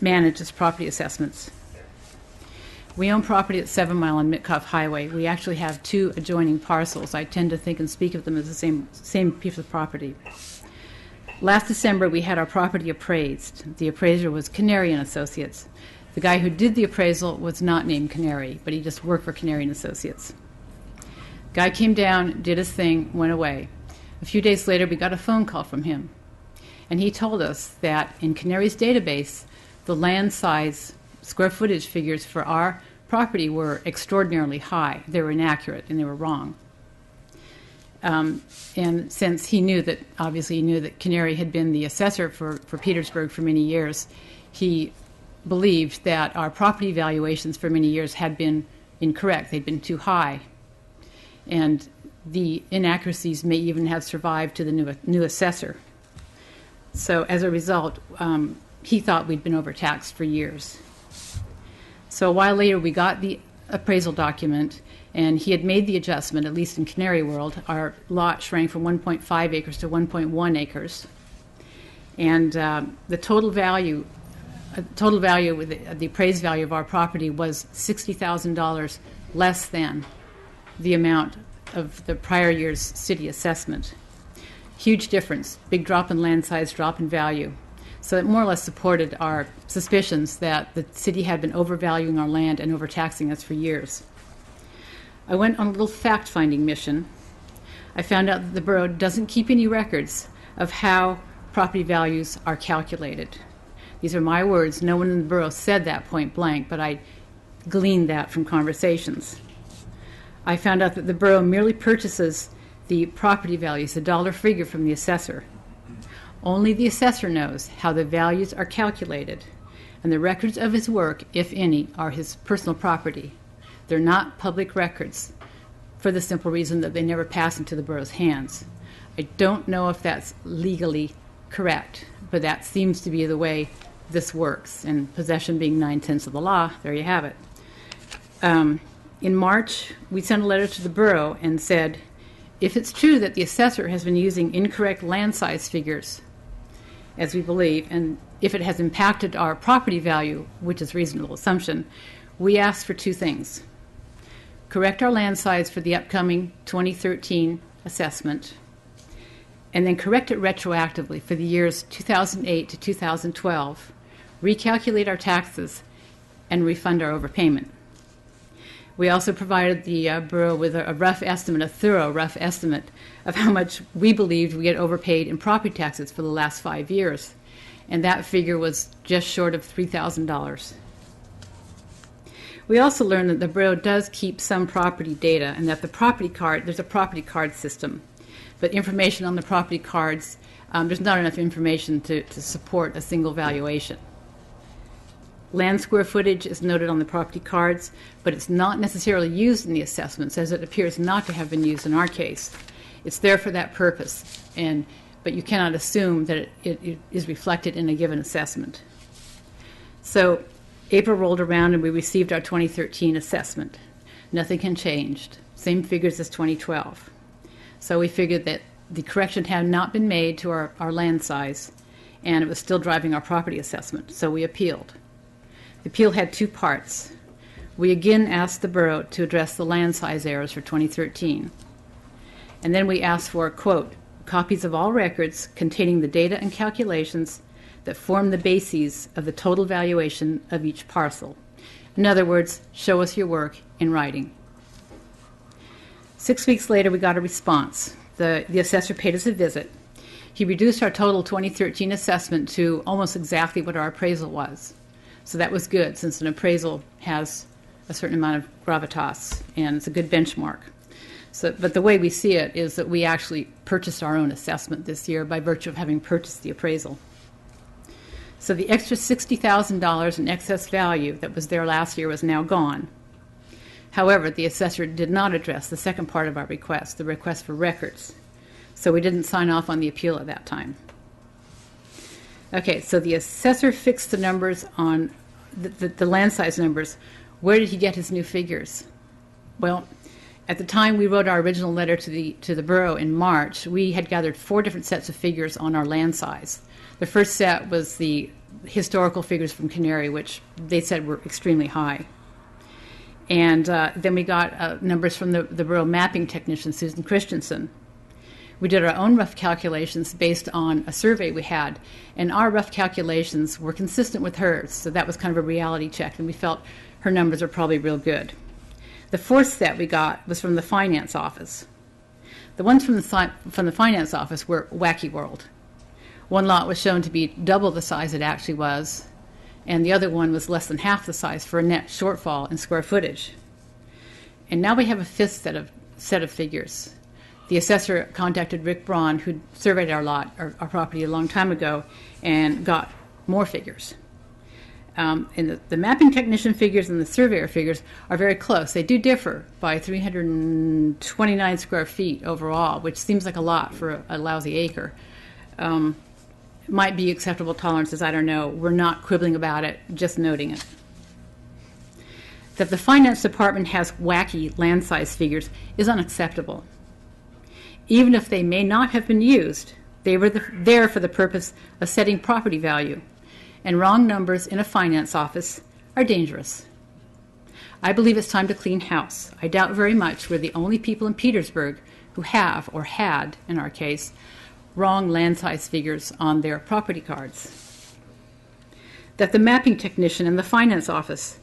manages property assessments. We own property at 7 Mile on Mitkoff Highway. We actually have two adjoining parcels. I tend to think and speak of them as the same piece of property. Last December, we had our property appraised. The appraiser was Canary and Associates. The guy who did the appraisal was not named Canary, but he just worked for Canary and Associates. Guy came down, did his thing, went away. A few days later, we got a phone call from him. And he told us that in Canary's database, the land size square footage figures for our property were extraordinarily high. They were inaccurate and they were wrong. And since he knew that, obviously he knew that Canary had been the assessor for Petersburg for many years, he believed that our property valuations for many years had been incorrect. They'd been too high. And the inaccuracies may even have survived to the new assessor. So as a result, he thought we'd been overtaxed for years. So a while later, we got the appraisal document, and he had made the adjustment, at least in Canary World. Our lot shrank from 1.5 acres to 1.1 acres. And the total value with the appraised value of our property was $60,000 less than the amount of the prior year's city assessment. Huge difference, big drop in land size, drop in value. So it more or less supported our suspicions that the city had been overvaluing our land and overtaxing us for years. I went on a little fact-finding mission. I found out that the borough doesn't keep any records of how property values are calculated. These are my words. No one in the borough said that point blank, but I gleaned that from conversations. I found out that the borough merely purchases the property values, the dollar figure from the assessor. Only the assessor knows how the values are calculated, and the records of his work, if any, are his personal property. They're not public records for the simple reason that they never pass into the borough's hands. I don't know if that's legally correct, but that seems to be the way this works, and possession being 9/10 of the law, there you have it. In March, we sent a letter to the borough and said, if it's true that the assessor has been using incorrect land size figures, as we believe, and if it has impacted our property value, which is a reasonable assumption, we ask for two things. Correct our land size for the upcoming 2013 assessment, and then correct it retroactively for the years 2008 to 2012, recalculate our taxes, and refund our overpayment. We also provided the borough with a rough estimate, a thorough rough estimate of how much we believed we had overpaid in property taxes for the last 5 years, and that figure was just short of $3,000. We also learned that the borough does keep some property data, and that the property card, there's a property card system, but information on the property cards, there's not enough information to support a single valuation. Land square footage is noted on the property cards, but it's not necessarily used in the assessments, as it appears not to have been used in our case. It's there for that purpose, but you cannot assume that it is reflected in a given assessment. So April rolled around and we received our 2013 assessment. Nothing had changed, same figures as 2012. So we figured that the correction had not been made to our land size, and it was still driving our property assessment, so we appealed. The appeal had two parts. We again asked the borough to address the land size errors for 2013. And then we asked for, quote, copies of all records containing the data and calculations that form the bases of the total valuation of each parcel. In other words, show us your work in writing. 6 weeks later, we got a response. The assessor paid us a visit. He reduced our total 2013 assessment to almost exactly what our appraisal was. So that was good, since an appraisal has a certain amount of gravitas, and it's a good benchmark. But the way we see it is that we actually purchased our own assessment this year by virtue of having purchased the appraisal. So the extra $60,000 in excess value that was there last year was now gone. However, the assessor did not address the second part of our request, the request for records. So we didn't sign off on the appeal at that time. Okay, so the assessor fixed the numbers on the land size numbers. Where did he get his new figures? Well, at the time we wrote our original letter to the borough in March, we had gathered 4 different sets of figures on our land size. The first set was the historical figures from Canary, which they said were extremely high. And then we got numbers from the borough mapping technician, Susan Christensen. We did our own rough calculations based on a survey we had, and our rough calculations were consistent with hers, so that was kind of a reality check, and we felt her numbers are probably real good. The fourth set we got was from the finance office. The ones from the finance office were wacky world. One lot was shown to be double the size it actually was, and the other one was less than half the size for a net shortfall in square footage. And now we have a fifth set of figures. The assessor contacted Rick Braun, who surveyed our lot, our property a long time ago, and got more figures. And the mapping technician figures and the surveyor figures are very close. They do differ by 329 square feet overall, which seems like a lot for a lousy acre. Might be acceptable tolerances, I don't know. We're not quibbling about it, just noting it. That the finance department has wacky land size figures is unacceptable. Even if they may not have been used, they were there for the purpose of setting property value, and wrong numbers in a finance office are dangerous. I believe it's time to clean house. I doubt very much we're the only people in Petersburg who have, or had, in our case, wrong land size figures on their property cards. That the mapping technician and the finance office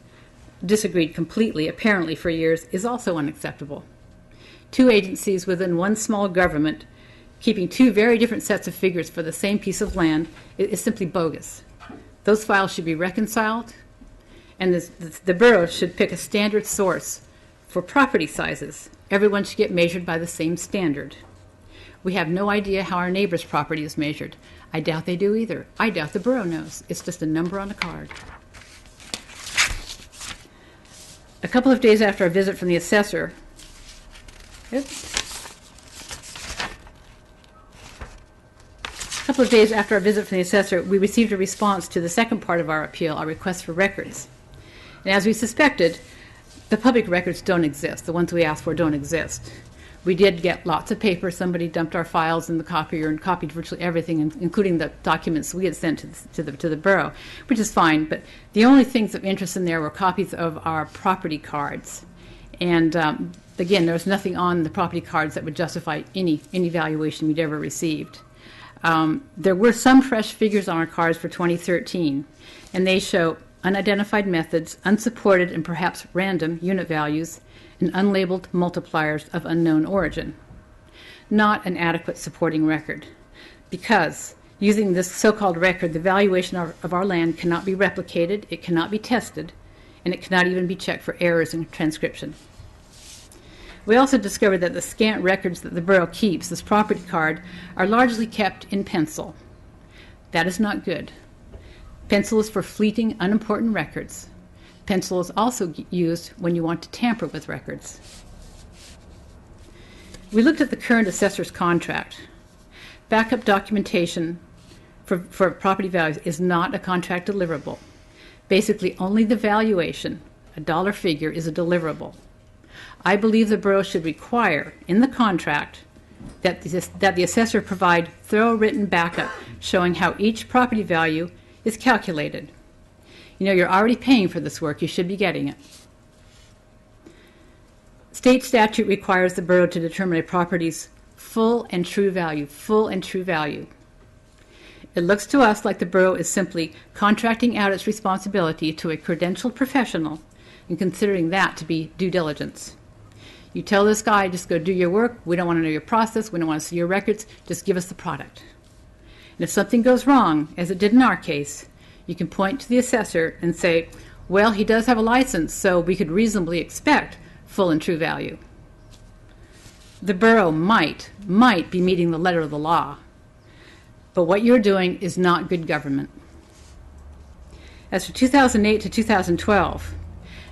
disagreed completely, apparently for years, is also unacceptable. Two agencies within one small government keeping two very different sets of figures for the same piece of land is simply bogus. Those files should be reconciled, and the borough should pick a standard source for property sizes. Everyone should get measured by the same standard. We have no idea how our neighbor's property is measured. I doubt they do either. I doubt the borough knows. It's just a number on a card. A couple of days after our visit from the assessor, we received a response to the second part of our appeal, our request for records. And as we suspected, the public records don't exist. The ones we asked for don't exist. We did get lots of paper. Somebody dumped our files in the copier and copied virtually everything, including the documents we had sent to the borough, which is fine. But the only things of interest in there were copies of our property cards. And again, there was nothing on the property cards that would justify any valuation we'd ever received. There were some fresh figures on our cards for 2013, and they show unidentified methods, unsupported and perhaps random unit values, and unlabeled multipliers of unknown origin. Not an adequate supporting record, because using this so-called record, the valuation of our land cannot be replicated, it cannot be tested, and it cannot even be checked for errors in transcription. We also discovered that the scant records that the borough keeps, this property card, are largely kept in pencil. That is not good. Pencil is for fleeting, unimportant records. Pencil is also used when you want to tamper with records. We looked at the current assessor's contract. Backup documentation for property values is not a contract deliverable. Basically, only the valuation, a dollar figure, is a deliverable. I believe the borough should require in the contract that the assessor provide thorough written backup showing how each property value is calculated. You know, you're already paying for this work. You should be getting it. State statute requires the borough to determine a property's full and true value, full and true value. It looks to us like the borough is simply contracting out its responsibility to a credentialed professional and considering that to be due diligence. You tell this guy, just go do your work. We don't want to know your process. We don't want to see your records. Just give us the product. And if something goes wrong, as it did in our case, you can point to the assessor and say, well, he does have a license, so we could reasonably expect full and true value. The borough might be meeting the letter of the law, but what you're doing is not good government. As for 2008 to 2012,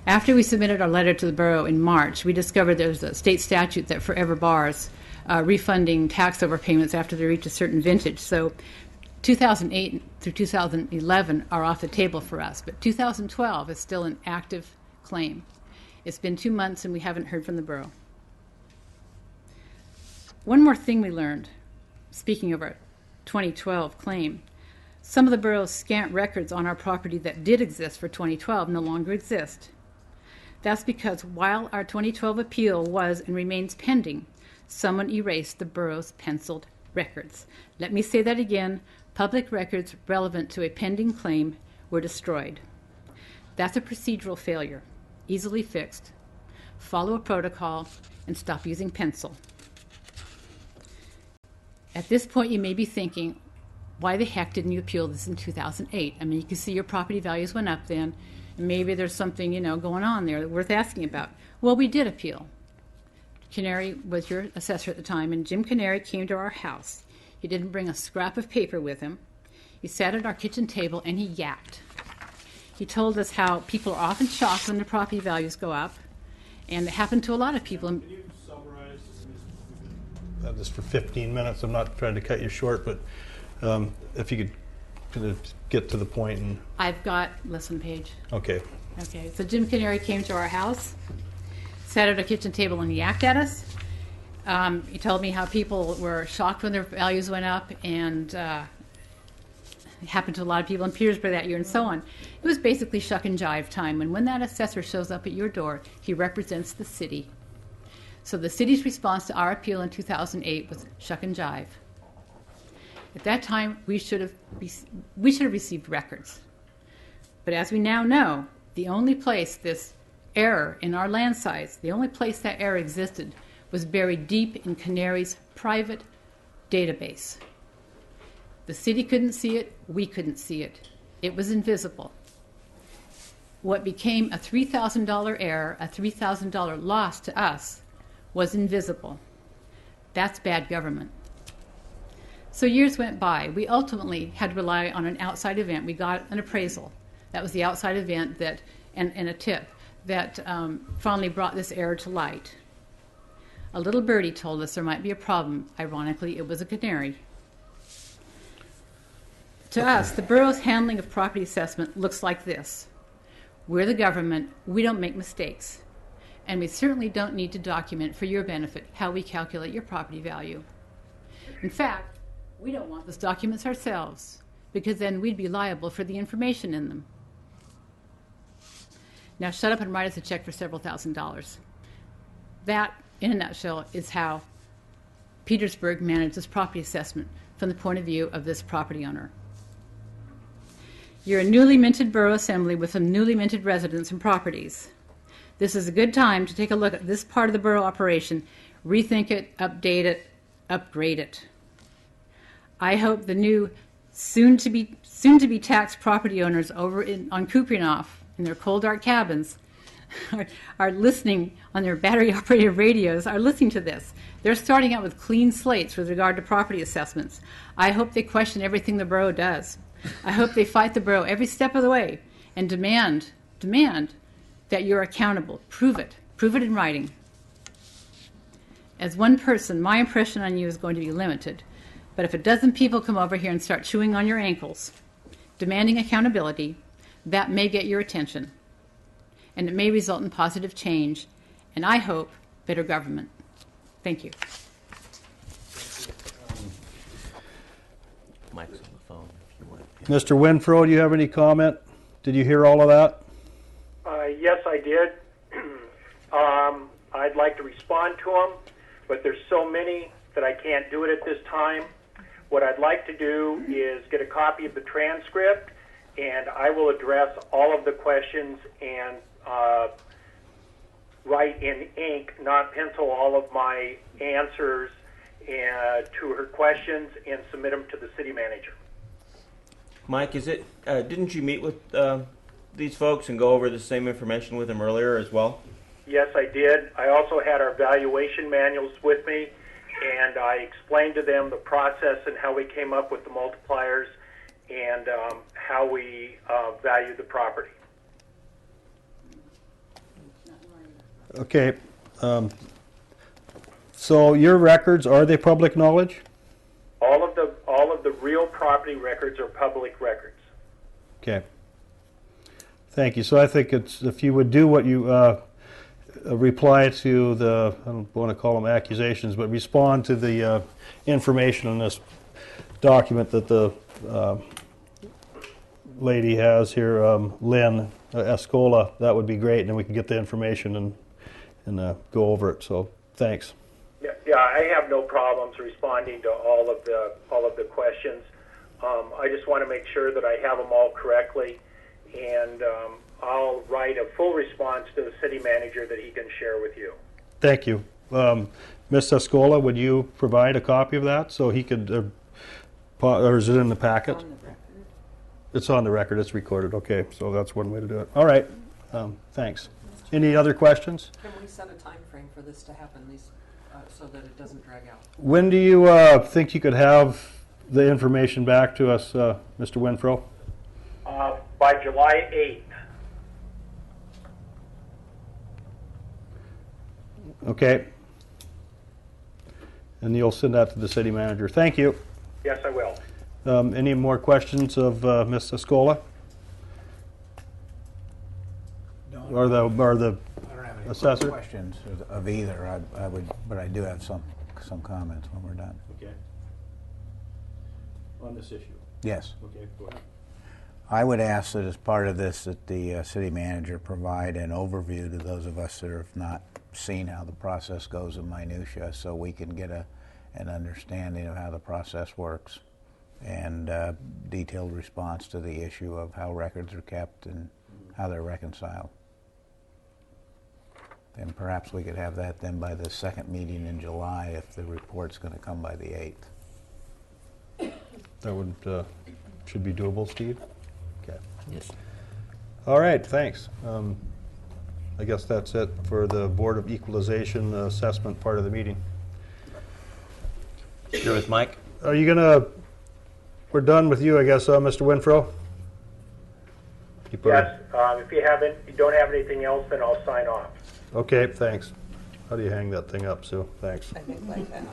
after we submitted our letter to the borough in March, we discovered there's a state statute that forever bars refunding tax overpayments after they reach a certain vintage. So 2008 through 2011 are off the table for us, but 2012 is still an active claim. It's been 2 months and we haven't heard from the borough. One more thing we learned, speaking of our 2012 claim. Some of the borough's scant records on our property that did exist for 2012 no longer exist. That's because while our 2012 appeal was and remains pending, someone erased the borough's penciled records. Let me say that again. Public records relevant to a pending claim were destroyed. That's a procedural failure, easily fixed. Follow a protocol and stop using pencil. At this point, you may be thinking, why the heck didn't you appeal this in 2008? I mean, you can see your property values went up then, and maybe there's something, going on there worth asking about. Well, we did appeal. Canary was your assessor at the time, and Jim Canary came to our house. He didn't bring a scrap of paper with him. He sat at our kitchen table and he yapped. He told us how people are often shocked when their property values go up, and it happened to a lot of people. Can you summarize this for 15 minutes? I'm not trying to cut you short, but if you could kind of get to the point. And I've got listen page. Okay. Okay, so Jim Canary came to our house, sat at our kitchen table and yacked at us. He told me how people were shocked when their values went up, and it happened to a lot of people in Petersburg that year, and so on. It was basically shuck and jive time, and when that assessor shows up at your door, he represents the city. So the city's response to our appeal in 2008 was shuck and jive. At that time, we should have received records. But as we now know, the only place this error in our land size, the only place that error existed was buried deep in Canary's private database. The city couldn't see it, we couldn't see it. It was invisible. What became a $3,000 error, a $3,000 loss to us, was invisible. That's bad government. So years went by. We ultimately had to rely on an outside event. We got an appraisal. That was the outside event that, and a tip that finally brought this error to light. A little birdie told us there might be a problem. Ironically, it was a canary. To us, the borough's handling of property assessment looks like this. We're the government. We don't make mistakes. And we certainly don't need to document for your benefit how we calculate your property value. In fact, we don't want those documents ourselves, because then we'd be liable for the information in them. Now shut up and write us a check for several $1,000s. That, in a nutshell, is how Petersburg manages property assessment from the point of view of this property owner. You're a newly minted borough assembly with some newly minted residents and properties. This is a good time to take a look at this part of the borough operation, rethink it, update it, upgrade it. I hope the new soon-to-be taxed property owners over on Kuprinoff in their cold, dark cabins are listening on their battery-operated radios, are listening to this. They're starting out with clean slates with regard to property assessments. I hope they question everything the borough does. I hope they fight the borough every step of the way and demand that you're accountable. Prove it in writing. As one person, my impression on you is going to be limited. But if a dozen people come over here and start chewing on your ankles, demanding accountability, that may get your attention. And it may result in positive change, and I hope better government. Thank you. Mike's on the phone if you want. Mr. Winfro, do you have any comment? Did you hear all of that? Yes, I did. I'd like to respond to them, but there's so many that I can't do it at this time. What I'd like to do is get a copy of the transcript, and I will address all of the questions and write in ink, not pencil, all of my answers to her questions and submit them to the city manager. Mike, didn't you meet with these folks and go over the same information with them earlier as well? Yes, I did. I also had our valuation manuals with me, and I explained to them the process and how we came up with the multipliers and how we value the property. Okay. So your records, are they public knowledge? All of the real property records are public records. Okay. Thank you. So I think it's, if you would do what you reply to the, I don't want to call them accusations, but respond to the information in this document that the lady has here, Lynn Escola, that would be great, and then we can get the information and go over it. So thanks. Yeah, I have no problems responding to all of the questions. I just want to make sure that I have them all correctly, and I'll write a full response to the city manager that he can share with you. Thank you. Ms. Escola, would you provide a copy of that so he could, or is it in the packet? On the record. It's on the record. It's recorded. Okay, so that's one way to do it. All right. Thanks. Any other questions? Can we set a time frame for this to happen, so that it doesn't drag out? When do you think you could have the information back to us, Mr. Winfro? By July 8th. Okay. And you'll send that to the city manager. Thank you. Yes, I will. Any more questions of Ms. Escola? Or the I don't have any assessor? questions of either. I would, but I do have some comments when we're done. Okay. On this issue. Yes. Okay, go ahead. I would ask that as part of this that the city manager provide an overview to those of us that have not seen how the process goes in minutia, so we can get an understanding of how the process works, and detailed response to the issue of how records are kept and how they're reconciled. And perhaps we could have that then by the second meeting in July if the report's going to come by the 8th. That would should be doable, Steve? Okay. Yes. All right, thanks. I guess that's it for the Board of Equalization assessment part of the meeting. Sure with Mike? Are you gonna, we're done with you, I guess, Mr. Winfro? Yes, if you don't have anything else, then I'll sign off. Okay, thanks. How do you hang that thing up, Sue? Thanks. I think like that.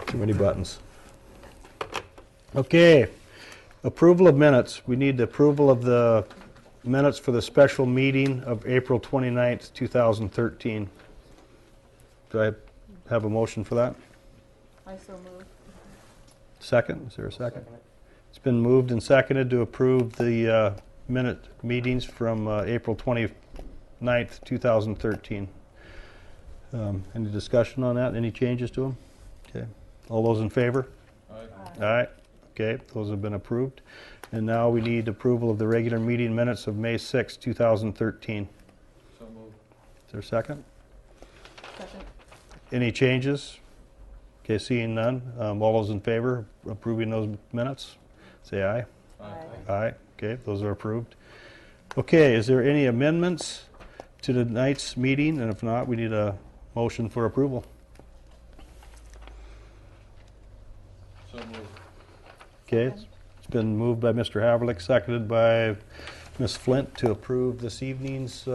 Too many buttons. Okay, approval of minutes. We need the approval of the minutes for the special meeting of April 29th, 2013. Do I have a motion for that? I so move. Second? Is there a second? It's been moved and seconded to approve the minute meetings from April 29th, 2013. Any discussion on that? Any changes to them? Okay. All those in favor? Aye. Aye. Okay, those have been approved. And now we need approval of the regular meeting minutes of May 6, 2013. So moved. Is there a second? Second. Any changes? Okay, seeing none. All those in favor of approving those minutes? Say aye. Aye. Aye. Okay, those are approved. Okay, is there any amendments to tonight's meeting? And if not, we need a motion for approval. So moved. Okay, it's been moved by Mr. Haverlick, seconded by Ms. Flint to approve this evening's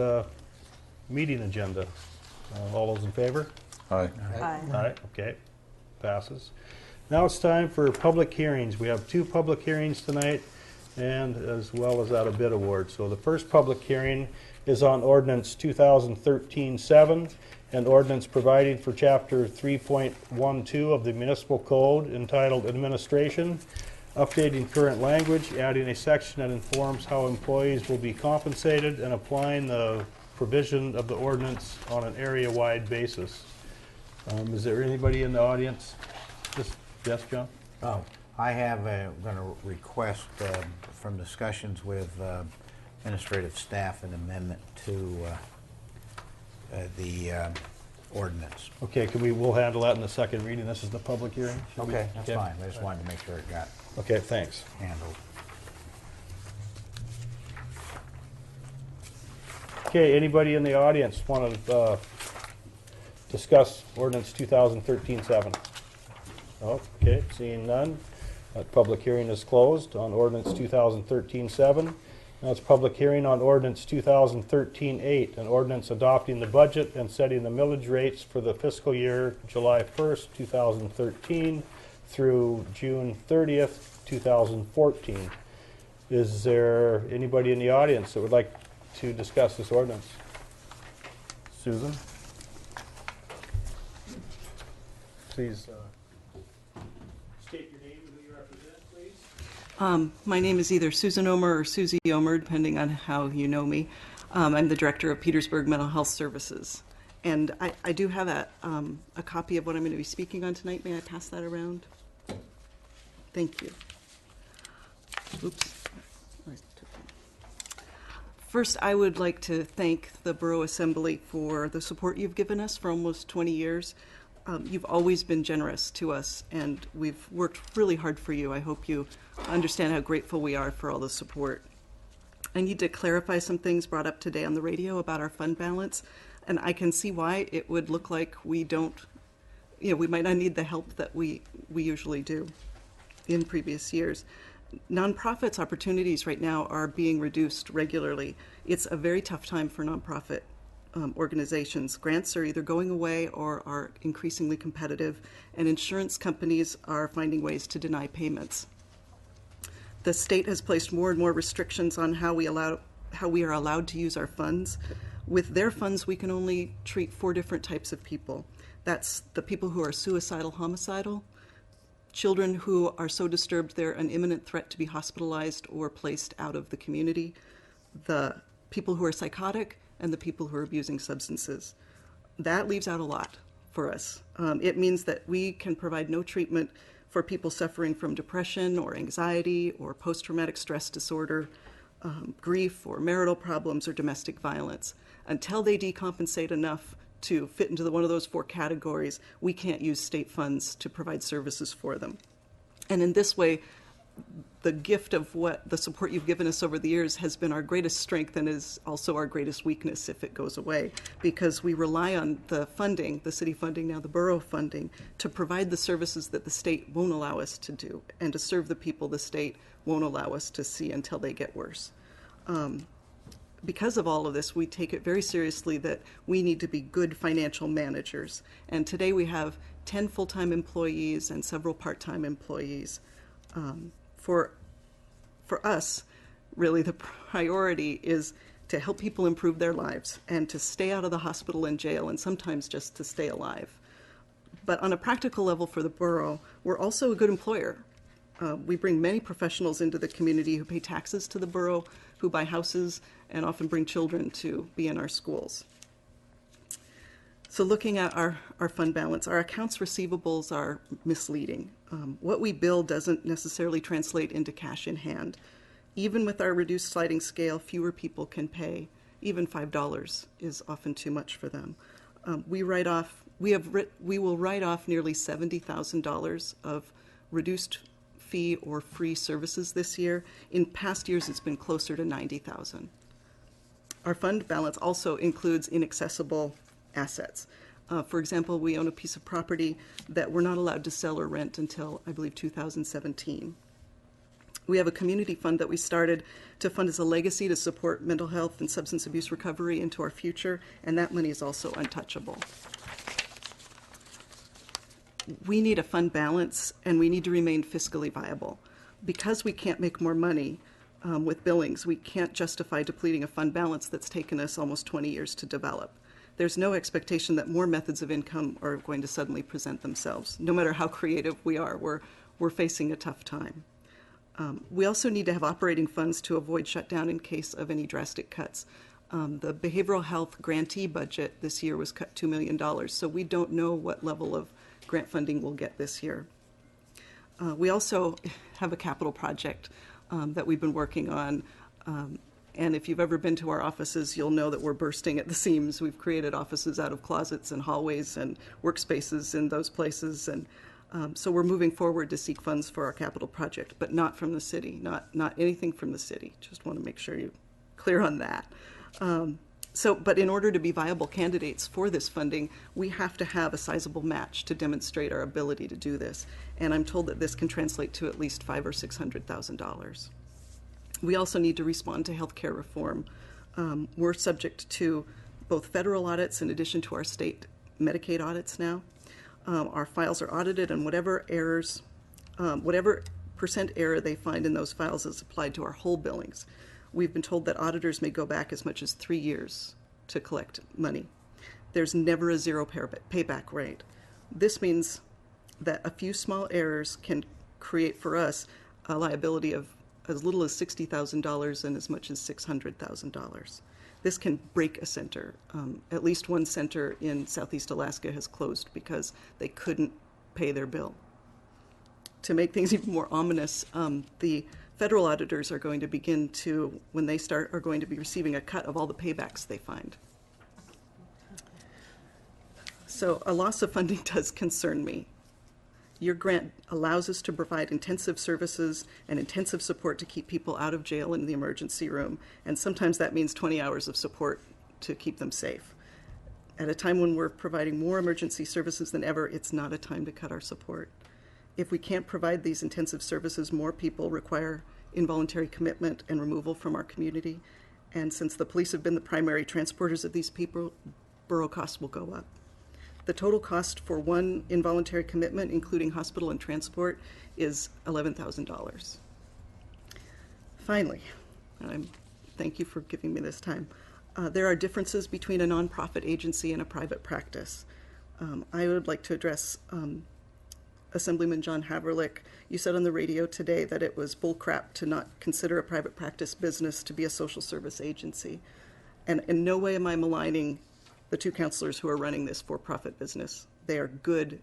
meeting agenda. All those in favor? Aye. Aye. Aye, okay, passes. Now it's time for public hearings. We have two public hearings tonight, and as well as that, a bid award. So the first public hearing is on ordinance 2013-7, and ordinance providing for chapter 3.12 of the municipal code entitled Administration, updating current language, adding a section that informs how employees will be compensated, and applying the provision of the ordinance on an area-wide basis. Is there anybody in the audience? Yes, John? Oh, I have going to request from discussions with administrative staff an amendment to the ordinance. Okay, we'll handle that in the second reading. This is the public hearing? Should we- Okay, that's fine. I just wanted to make sure it got Okay, thanks. handled. Okay, anybody in the audience want to discuss ordinance 2013-7? Okay, seeing none. That public hearing is closed on ordinance 2013-7. Now it's public hearing on ordinance 2013-8, an ordinance adopting the budget and setting the millage rates for the fiscal year July 1st, 2013 through June 30th, 2014. Is there anybody in the audience that would like to discuss this ordinance? Susan? Please state your name and who you represent, please. My name is either Susan Omer or Susie Omer, depending on how you know me. I'm the director of Petersburg Mental Health Services. And I do have a copy of what I'm going to be speaking on tonight. May I pass that around? Thank you. Oops. First, I would like to thank the Borough Assembly for the support you've given us for almost 20 years. You've always been generous to us, and we've worked really hard for you. I hope you understand how grateful we are for all the support. I need to clarify some things brought up today on the radio about our fund balance, and I can see why it would look like we don't, we might not need the help that we usually do in previous years. Nonprofits' opportunities right now are being reduced regularly. It's a very tough time for nonprofit organizations. Grants are either going away or are increasingly competitive, and insurance companies are finding ways to deny payments. The state has placed more and more restrictions on how we are allowed to use our funds. With their funds, we can only treat 4 different types of people. That's the people who are suicidal, homicidal, children who are so disturbed they're an imminent threat to be hospitalized or placed out of the community, the people who are psychotic, and the people who are abusing substances. That leaves out a lot for us. It means that we can provide no treatment for people suffering from depression or anxiety or post-traumatic stress disorder, grief or marital problems or domestic violence. Until they decompensate enough to fit into one of those 4 categories, we can't use state funds to provide services for them. And in this way, the gift of what the support you've given us over the years has been our greatest strength and is also our greatest weakness if it goes away, because we rely on the funding, the city funding, now the borough funding, to provide the services that the state won't allow us to do and to serve the people the state won't allow us to see until they get worse. Because of all of this, we take it very seriously that we need to be good financial managers. And today we have 10 full-time employees and several part-time employees. For us, really the priority is to help people improve their lives and to stay out of the hospital and jail, and sometimes just to stay alive. But on a practical level for the borough, we're also a good employer. We bring many professionals into the community who pay taxes to the borough, who buy houses, and often bring children to be in our schools. So looking at our fund balance, our accounts receivables are misleading. What we bill doesn't necessarily translate into cash in hand. Even with our reduced sliding scale, fewer people can pay. Even $5 is often too much for them. We will write off nearly $70,000 of reduced fee or free services this year. In past years, it's been closer to $90,000. Our fund balance also includes inaccessible assets. For example, we own a piece of property that we're not allowed to sell or rent until, I believe, 2017. We have a community fund that we started to fund as a legacy to support mental health and substance abuse recovery into our future, and that money is also untouchable. We need a fund balance, and we need to remain fiscally viable. Because we can't make more money with billings, we can't justify depleting a fund balance that's taken us almost 20 years to develop. There's no expectation that more methods of income are going to suddenly present themselves. No matter how creative we are, we're facing a tough time. We also need to have operating funds to avoid shutdown in case of any drastic cuts. The behavioral health grantee budget this year was cut $2 million, so we don't know what level of grant funding we'll get this year. We also have a capital project that we've been working on. And if you've ever been to our offices, you'll know that we're bursting at the seams. We've created offices out of closets and hallways and workspaces in those places. And so we're moving forward to seek funds for our capital project, but not from the city, not anything from the city. Just want to make sure you're clear on that. But in order to be viable candidates for this funding, we have to have a sizable match to demonstrate our ability to do this. And I'm told that this can translate to at least $500,000 or $600,000. We also need to respond to healthcare reform. We're subject to both federal audits in addition to our state Medicaid audits now. Our files are audited, and whatever percent error they find in those files is applied to our whole billings. We've been told that auditors may go back as much as 3 years to collect money. There's never a zero payback rate. This means that a few small errors can create for us a liability of as little as $60,000 and as much as $600,000. This can break a center. At least one center in Southeast Alaska has closed because they couldn't pay their bill. To make things even more ominous, the federal auditors are going to begin to, when they start, are going to be receiving a cut of all the paybacks they find. So a loss of funding does concern me. Your grant allows us to provide intensive services and intensive support to keep people out of jail and in the emergency room, and sometimes that means 20 hours of support to keep them safe. At a time when we're providing more emergency services than ever, it's not a time to cut our support. If we can't provide these intensive services, more people require involuntary commitment and removal from our community, and since the police have been the primary transporters of these people, borough costs will go up. The total cost for one involuntary commitment, including hospital and transport, is $11,000. Finally, thank you for giving me this time. There are differences between a nonprofit agency and a private practice. I would like to address Assemblyman John Haverlick. You said on the radio today that it was bullcrap to not consider a private practice business to be a social service agency. And in no way am I maligning the two counselors who are running this for-profit business. They are good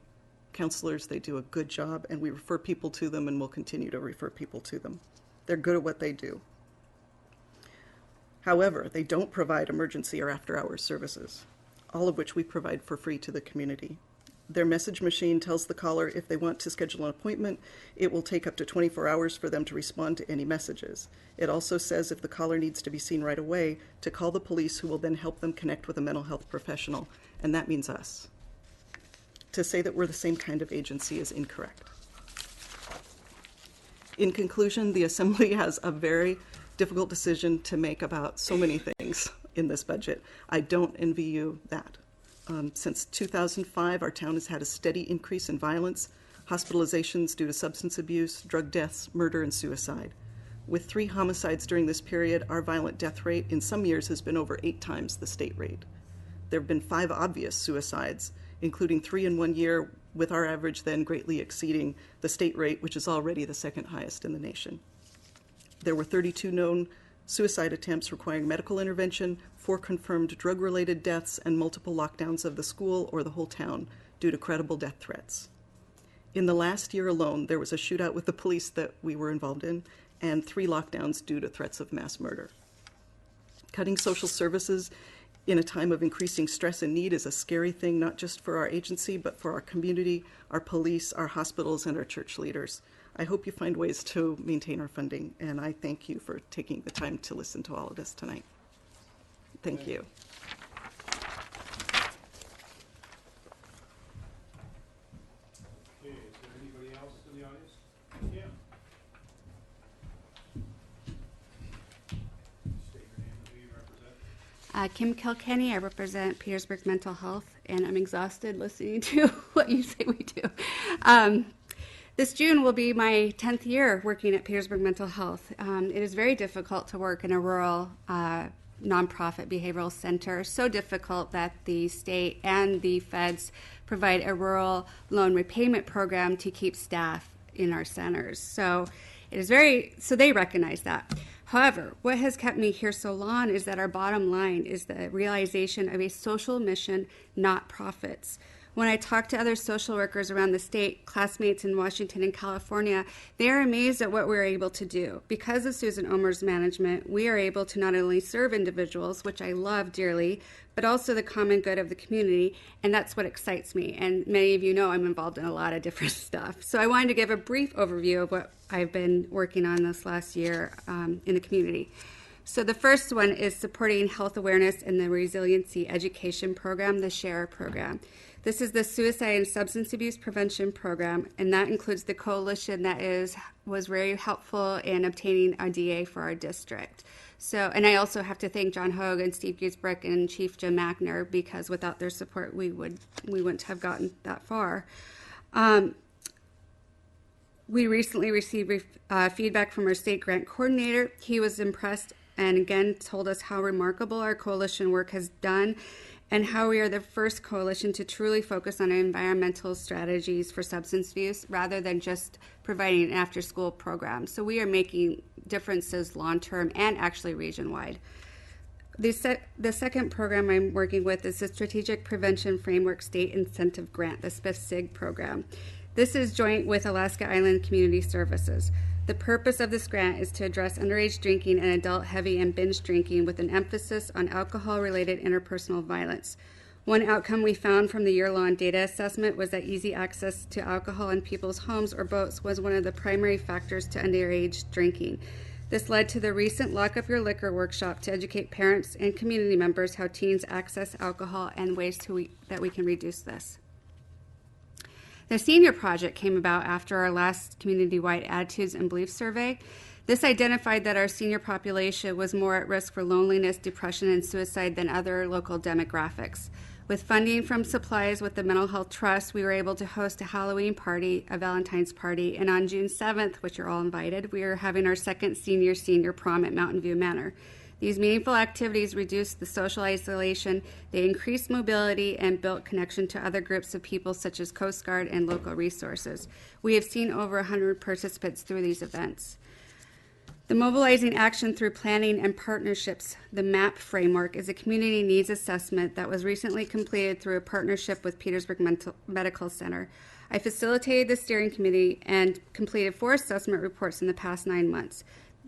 counselors, they do a good job, and we refer people to them and will continue to refer people to them. They're good at what they do. However, they don't provide emergency or after-hours services, all of which we provide for free to the community. Their message machine tells the caller if they want to schedule an appointment, it will take up to 24 hours for them to respond to any messages. It also says if the caller needs to be seen right away, to call the police, who will then help them connect with a mental health professional, and that means us. To say that we're the same kind of agency is incorrect. In conclusion, the Assembly has a very difficult decision to make about so many things in this budget. I don't envy you that. Since 2005, our town has had a steady increase in violence, hospitalizations due to substance abuse, drug deaths, murder, and suicide. With 3 homicides during this period, our violent death rate in some years has been over 8 times the state rate. There have been 5 obvious suicides, including 3 in 1 year, with our average then greatly exceeding the state rate, which is already the second highest in the nation. There were 32 known suicide attempts requiring medical intervention, 4 confirmed drug-related deaths, and multiple lockdowns of the school or the whole town due to credible death threats. In the last year alone, there was a shootout with the police that we were involved in, and 3 lockdowns due to threats of mass murder. Cutting social services in a time of increasing stress and need is a scary thing, not just for our agency, but for our community, our police, our hospitals, and our church leaders. I hope you find ways to maintain our funding, and I thank you for taking the time to listen to all of this tonight. Thank you. Okay, is there anybody else in the audience? Yeah. State your name and who you represent. Kim Kilkenny, I represent Petersburg Mental Health, and I'm exhausted listening to what you say we do. This June will be my 10th year working at Petersburg Mental Health. It is very difficult to work in a rural nonprofit behavioral center, so difficult that the state and the feds provide a rural loan repayment program to keep staff in our centers. So it is so they recognize that. However, what has kept me here so long is that our bottom line is the realization of a social mission, not profits. When I talk to other social workers around the state, classmates in Washington and California, they are amazed at what we're able to do. Because of Susan Omer's management, we are able to not only serve individuals, which I love dearly, but also the common good of the community, and that's what excites me. And many of you know I'm involved in a lot of different stuff. So I wanted to give a brief overview of what I've been working on this last year in the community. So the first one is supporting health awareness in the resiliency education program, the SHARE program. This is the Suicide and Substance Abuse Prevention Program, and that includes the coalition that was very helpful in obtaining a DA for our district. So, and I also have to thank John Hogue and Steve Giesbrick and Chief Jim Mackner, because without their support, we wouldn't have gotten that far. We recently received feedback from our state grant coordinator. He was impressed and again told us how remarkable our coalition work has done and how we are the first coalition to truly focus on environmental strategies for substance use rather than just providing an after-school program. So we are making differences long-term and actually region-wide. The second program I'm working with is the Strategic Prevention Framework State Incentive Grant, the SPIF-SIG program. This is joint with Alaska Island Community Services. The purpose of this grant is to address underage drinking and adult heavy and binge drinking with an emphasis on alcohol-related interpersonal violence. One outcome we found from the year-long data assessment was that easy access to alcohol in people's homes or boats was one of the primary factors to underage drinking. This led to the recent Lock Up Your Liquor workshop to educate parents and community members how teens access alcohol and ways that we can reduce this. The senior project came about after our last community-wide attitudes and beliefs survey. This identified that our senior population was more at risk for loneliness, depression, and suicide than other local demographics. With funding from supplies with the Mental Health Trust, we were able to host a Halloween party, a Valentine's party, and on June 7th, which you're all invited, we are having our second senior prom at Mountain View Manor. These meaningful activities reduced the social isolation, they increased mobility, and built connection to other groups of people such as Coast Guard and local resources. We have seen over 100 participants through these events. The Mobilizing Action Through Planning and Partnerships, the MAP framework, is a community needs assessment that was recently completed through a partnership with Petersburg Medical Center. I facilitated the steering committee and completed 4 assessment reports in the past 9 months.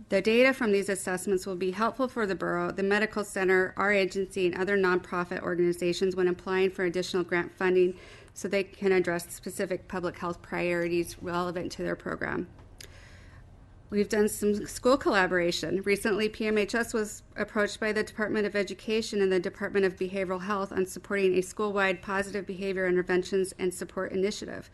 The data from these assessments will be helpful for the borough, the medical center, our agency, and other nonprofit organizations when applying for additional grant funding so they can address specific public health priorities relevant to their program. We've done some school collaboration. Recently, PMHS was approached by the Department of Education and the Department of Behavioral Health on supporting a school-wide positive behavior interventions and support initiative.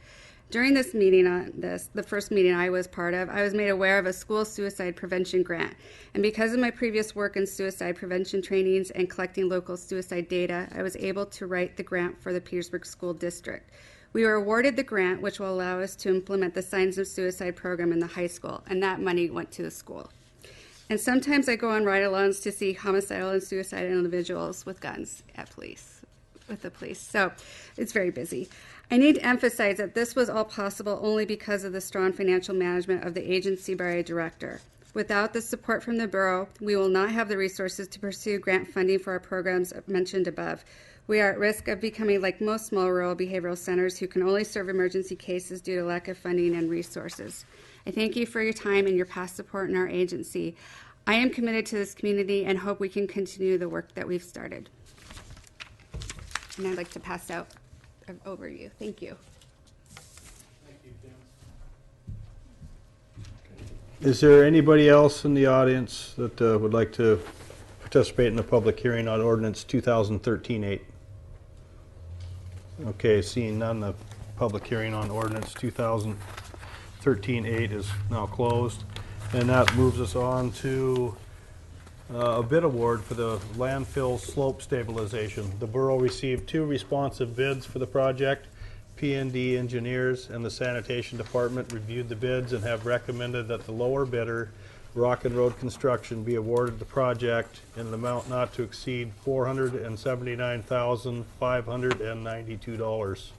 During this meeting the first meeting I was part of, I was made aware of a school suicide prevention grant. And because of my previous work in suicide prevention trainings and collecting local suicide data, I was able to write the grant for the Petersburg School District. We were awarded the grant, which will allow us to implement the Signs of Suicide program in the high school, and that money went to the school. And sometimes I go on ride-alongs to see homicidal and suicidal individuals with guns with the police. So it's very busy. I need to emphasize that this was all possible only because of the strong financial management of the agency by our director. Without the support from the borough, we will not have the resources to pursue grant funding for our programs mentioned above. We are at risk of becoming like most small rural behavioral centers who can only serve emergency cases due to lack of funding and resources. I thank you for your time and your past support in our agency. I am committed to this community and hope we can continue the work that we've started. And I'd like to pass out an overview. Thank you. Is there anybody else in the audience that would like to participate in the public hearing on ordinance 2013-8? Okay, seeing none, the public hearing on ordinance 2013-8 is now closed. And that moves us on to a bid award for the landfill slope stabilization. The borough received 2 responsive bids for the project. P&D Engineers and the Sanitation Department reviewed the bids and have recommended that the lower bidder, Rock and Road Construction, be awarded the project in an amount not to exceed $479,592.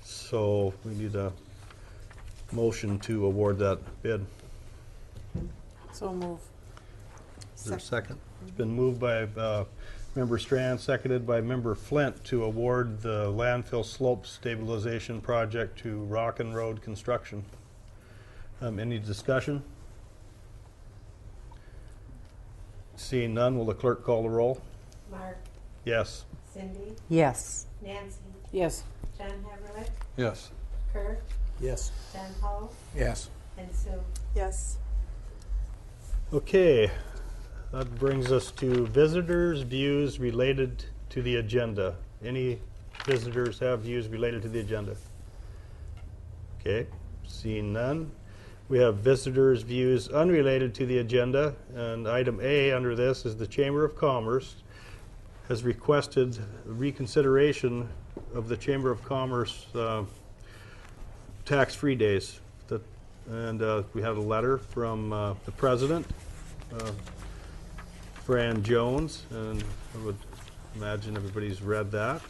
So we need a motion to award that bid. So move. Is there a second? It's been moved by Member Strand, seconded by Member Flint to award the landfill slope stabilization project to Rock and Road Construction. Any discussion? Seeing none, will the clerk call the roll? Mark, Yes. Cindy, Yes. Nancy, Yes. John Heverlick, Yes. Kurt, Yes. John Hall, Yes. and Sue. Yes. Okay, that brings us to visitors' views related to the agenda. Any visitors have views related to the agenda? Okay, seeing none. We have visitors' views unrelated to the agenda, and item A under this is the Chamber of Commerce has requested reconsideration of the Chamber of Commerce tax-free days. And we had a letter from the president Fran Jones, and I would imagine everybody's read that.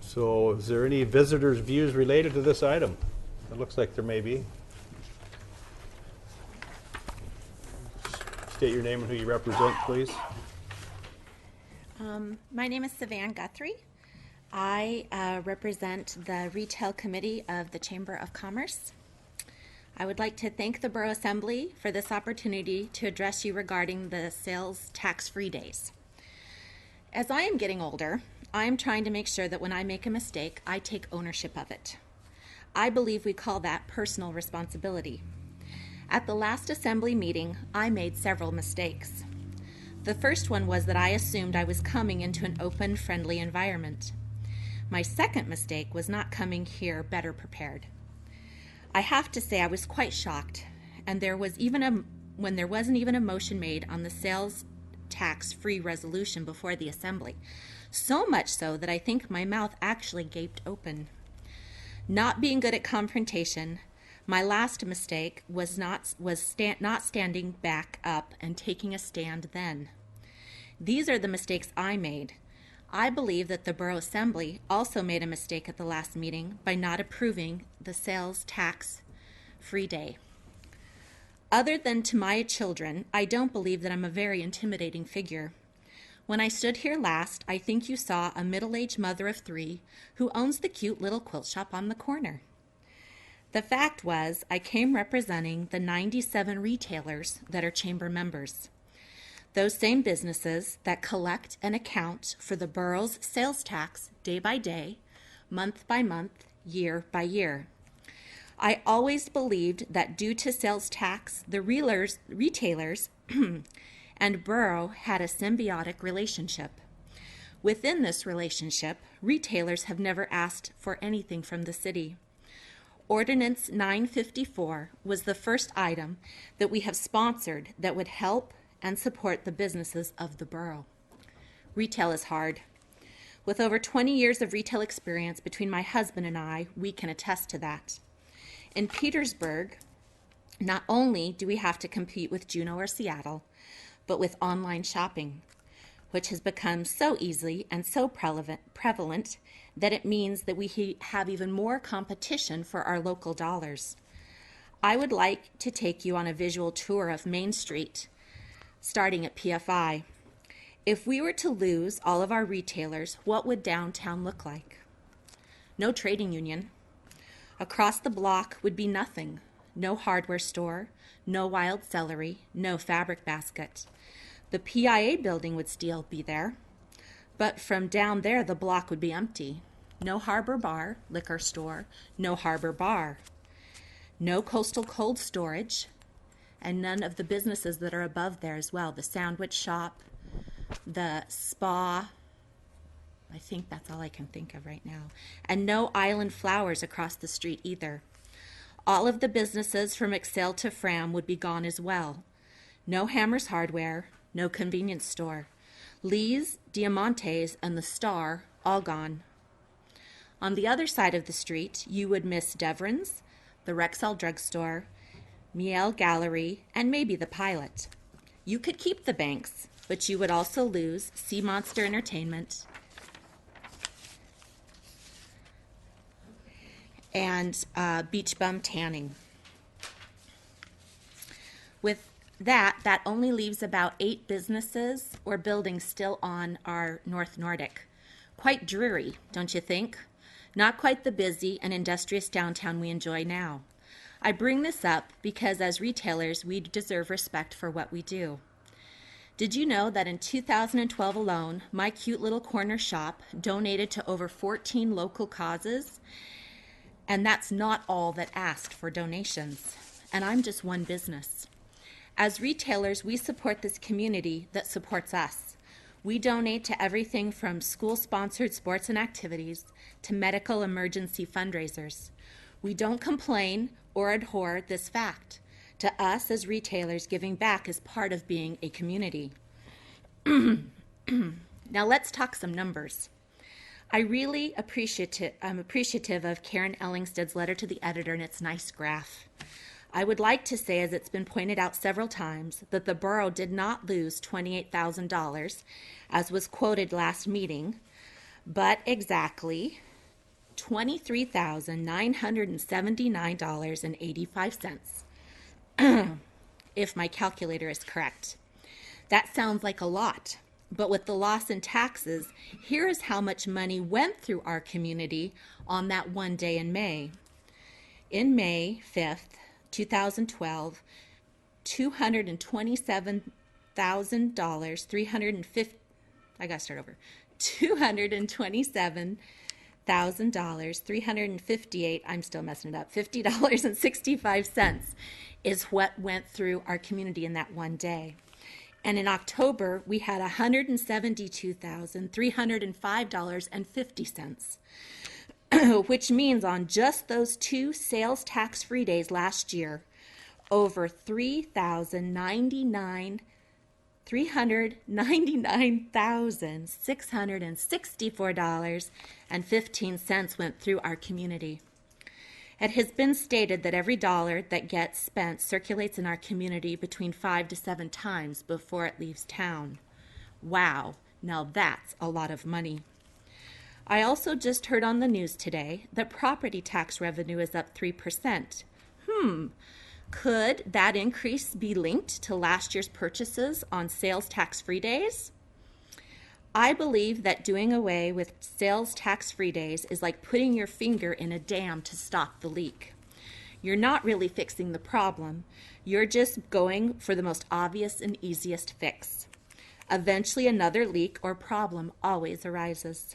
So is there any visitors' views related to this item? It looks like there may be. State your name and who you represent, please. My name is Savan Guthrie. I represent the Retail Committee of the Chamber of Commerce. I would like to thank the Borough Assembly for this opportunity to address you regarding the sales tax-free days. As I am getting older, I am trying to make sure that when I make a mistake, I take ownership of it. I believe we call that personal responsibility. At the last Assembly meeting, I made several mistakes. The first one was that I assumed I was coming into an open, friendly environment. My second mistake was not coming here better prepared. I have to say I was quite shocked, and when there wasn't even a motion made on the sales tax-free resolution before the Assembly. So much so that I think my mouth actually gaped open. Not being good at confrontation, my last mistake was not standing back up and taking a stand then. These are the mistakes I made. I believe that the Borough Assembly also made a mistake at the last meeting by not approving the sales tax-free day. Other than to my children, I don't believe that I'm a very intimidating figure. When I stood here last, I think you saw a middle-aged mother of 3 who owns the cute little quilt shop on the corner. The fact was, I came representing the 97 retailers that are chamber members. Those same businesses that collect and account for the borough's sales tax day by day, month by month, year by year. I always believed that due to sales tax, the retailers and borough had a symbiotic relationship. Within this relationship, retailers have never asked for anything from the city. Ordinance 954 was the first item that we have sponsored that would help and support the businesses of the borough. Retail is hard. With over 20 years of retail experience between my husband and I, we can attest to that. In Petersburg, not only do we have to compete with Juneau or Seattle, but with online shopping, which has become so easy and so prevalent that it means that we have even more competition for our local dollars. I would like to take you on a visual tour of Main Street, starting at PFI. If we were to lose all of our retailers, what would downtown look like? No trading union. Across the block would be nothing. No hardware store, no wild celery, no fabric basket. The PIA building would still be there, but from down there the block would be empty. No harbor bar, liquor store, no harbor bar. No coastal cold storage, and none of the businesses that are above there as well. The sandwich shop, the spa, I think that's all I can think of right now. And no Island Flowers across the street either. All of the businesses from Excel to Fram would be gone as well. No Hammers Hardware, no convenience store. Lee's, Diamante's, and the Star, all gone. On the other side of the street, you would miss Devron's, the Rexall Drugstore, Miele Gallery, and maybe the Pilot. You could keep the banks, but you would also lose Sea Monster Entertainment and Beach Bum Tanning. With that only leaves about 8 businesses or buildings still on our North Nordic. Quite dreary, don't you think? Not quite the busy and industrious downtown we enjoy now. I bring this up because as retailers, we deserve respect for what we do. Did you know that in 2012 alone, my cute little corner shop donated to over 14 local causes? And that's not all that asked for donations. And I'm just one business. As retailers, we support this community that supports us. We donate to everything from school-sponsored sports and activities to medical emergency fundraisers. We don't complain or abhor this fact. To us as retailers, giving back is part of being a community. Now let's talk some numbers. I'm appreciative of Karen Ellingsted's letter to the editor and its nice graph. I would like to say, as it's been pointed out several times, that the borough did not lose $28,000, as was quoted last meeting, but exactly $23,979.85, if my calculator is correct. That sounds like a lot, but with the loss in taxes, here is how much money went through our community on that one day in May. In May 5th, 2012, $227,358, I'm still messing it up, $50.65 is what went through our community in that one day. And in October, we had $172,305.50. Which means on just those 2 sales tax-free days last year, over $399,664.15 went through our community. It has been stated that every dollar that gets spent circulates in our community between 5 to 7 times before it leaves town. Wow, now that's a lot of money. I also just heard on the news today that property tax revenue is up 3%. Could that increase be linked to last year's purchases on sales tax-free days? I believe that doing away with sales tax-free days is like putting your finger in a dam to stop the leak. You're not really fixing the problem. You're just going for the most obvious and easiest fix. Eventually, another leak or problem always arises.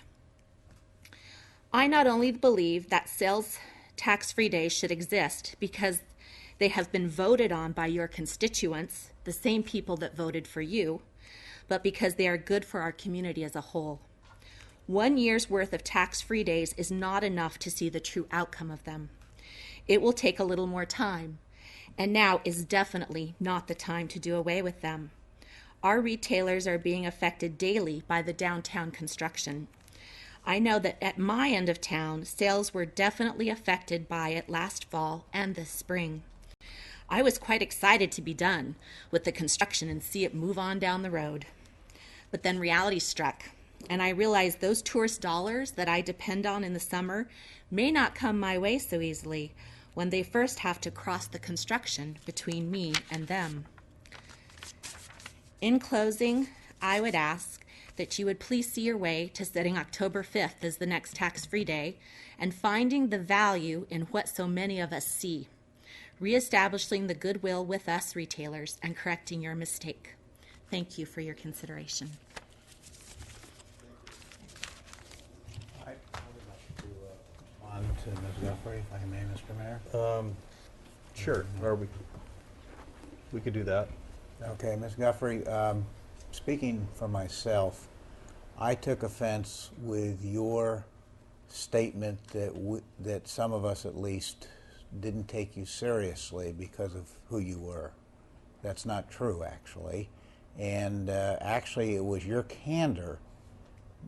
I not only believe that sales tax-free days should exist because they have been voted on by your constituents, the same people that voted for you, but because they are good for our community as a whole. 1 year's worth of tax-free days is not enough to see the true outcome of them. It will take a little more time, and now is definitely not the time to do away with them. Our retailers are being affected daily by the downtown construction. I know that at my end of town, sales were definitely affected by it last fall and this spring. I was quite excited to be done with the construction and see it move on down the road. But then reality struck, and I realized those tourist dollars that I depend on in the summer may not come my way so easily when they first have to cross the construction between me and them. In closing, I would ask that you would please see your way to setting October 5th as the next tax-free day and finding the value in what so many of us see, reestablishing the goodwill with us retailers and correcting your mistake. Thank you for your consideration. I would like to on to Ms. Guthrie, if I may, Mr. Mayor. Sure, or we could do that. Okay, Ms. Guthrie, speaking for myself, I took offense with your statement that some of us at least didn't take you seriously because of who you were. That's not true, actually. And actually, it was your candor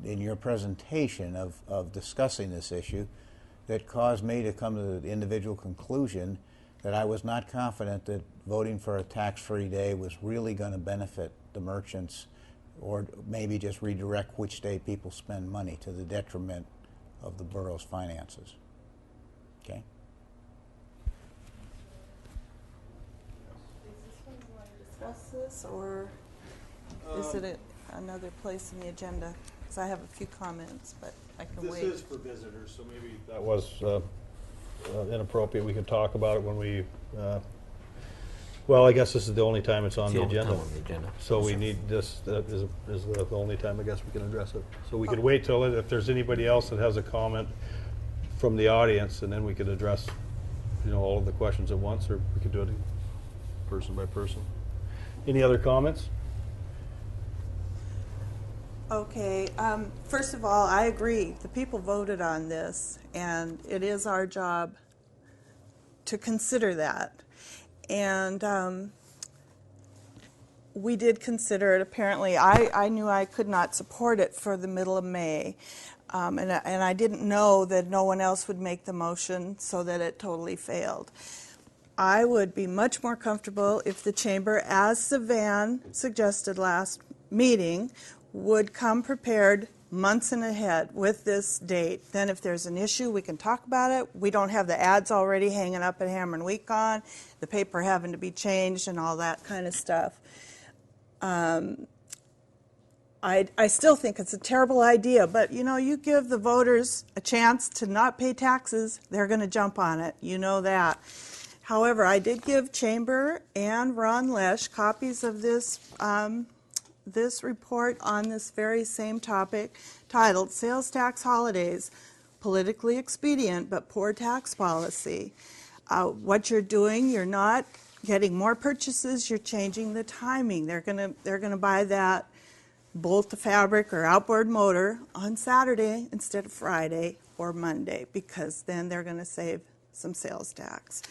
in your presentation of discussing this issue that caused me to come to the individual conclusion that I was not confident that voting for a tax-free day was really going to benefit the merchants or maybe just redirect which day people spend money to the detriment of the borough's finances. Okay? Is this when you want to discuss this, or is it at another place in the agenda? Because I have a few comments, but I can wait. This is for visitors, so maybe that was inappropriate. We could talk about it when we, well, I guess this is the only time it's on the agenda. So we need this, is the only time I guess we can address it. So we could wait till, if there's anybody else that has a comment from the audience, and then we could address, all of the questions at once, or we could do it person by person. Any other comments? Okay, first of all, I agree. The people voted on this, and it is our job to consider that. And we did consider it. Apparently, I knew I could not support it for the middle of May. And I didn't know that no one else would make the motion, so that it totally failed. I would be much more comfortable if the chamber, as Savan suggested last meeting, would come prepared months in ahead with this date. Then if there's an issue, we can talk about it. We don't have the ads already hanging up at Hammer and Weekon, the paper having to be changed and all that kind of stuff. I still think it's a terrible idea, but you give the voters a chance to not pay taxes, they're going to jump on it. You know that. However, I did give Chamber and Ron Lesh copies of this report on this very same topic, titled Sales Tax Holidays, Politically Expedient but Poor Tax Policy. What you're doing, you're not getting more purchases, you're changing the timing. They're gonna buy that bolt to fabric or outboard motor on Saturday instead of Friday or Monday, because then they're going to save some sales tax.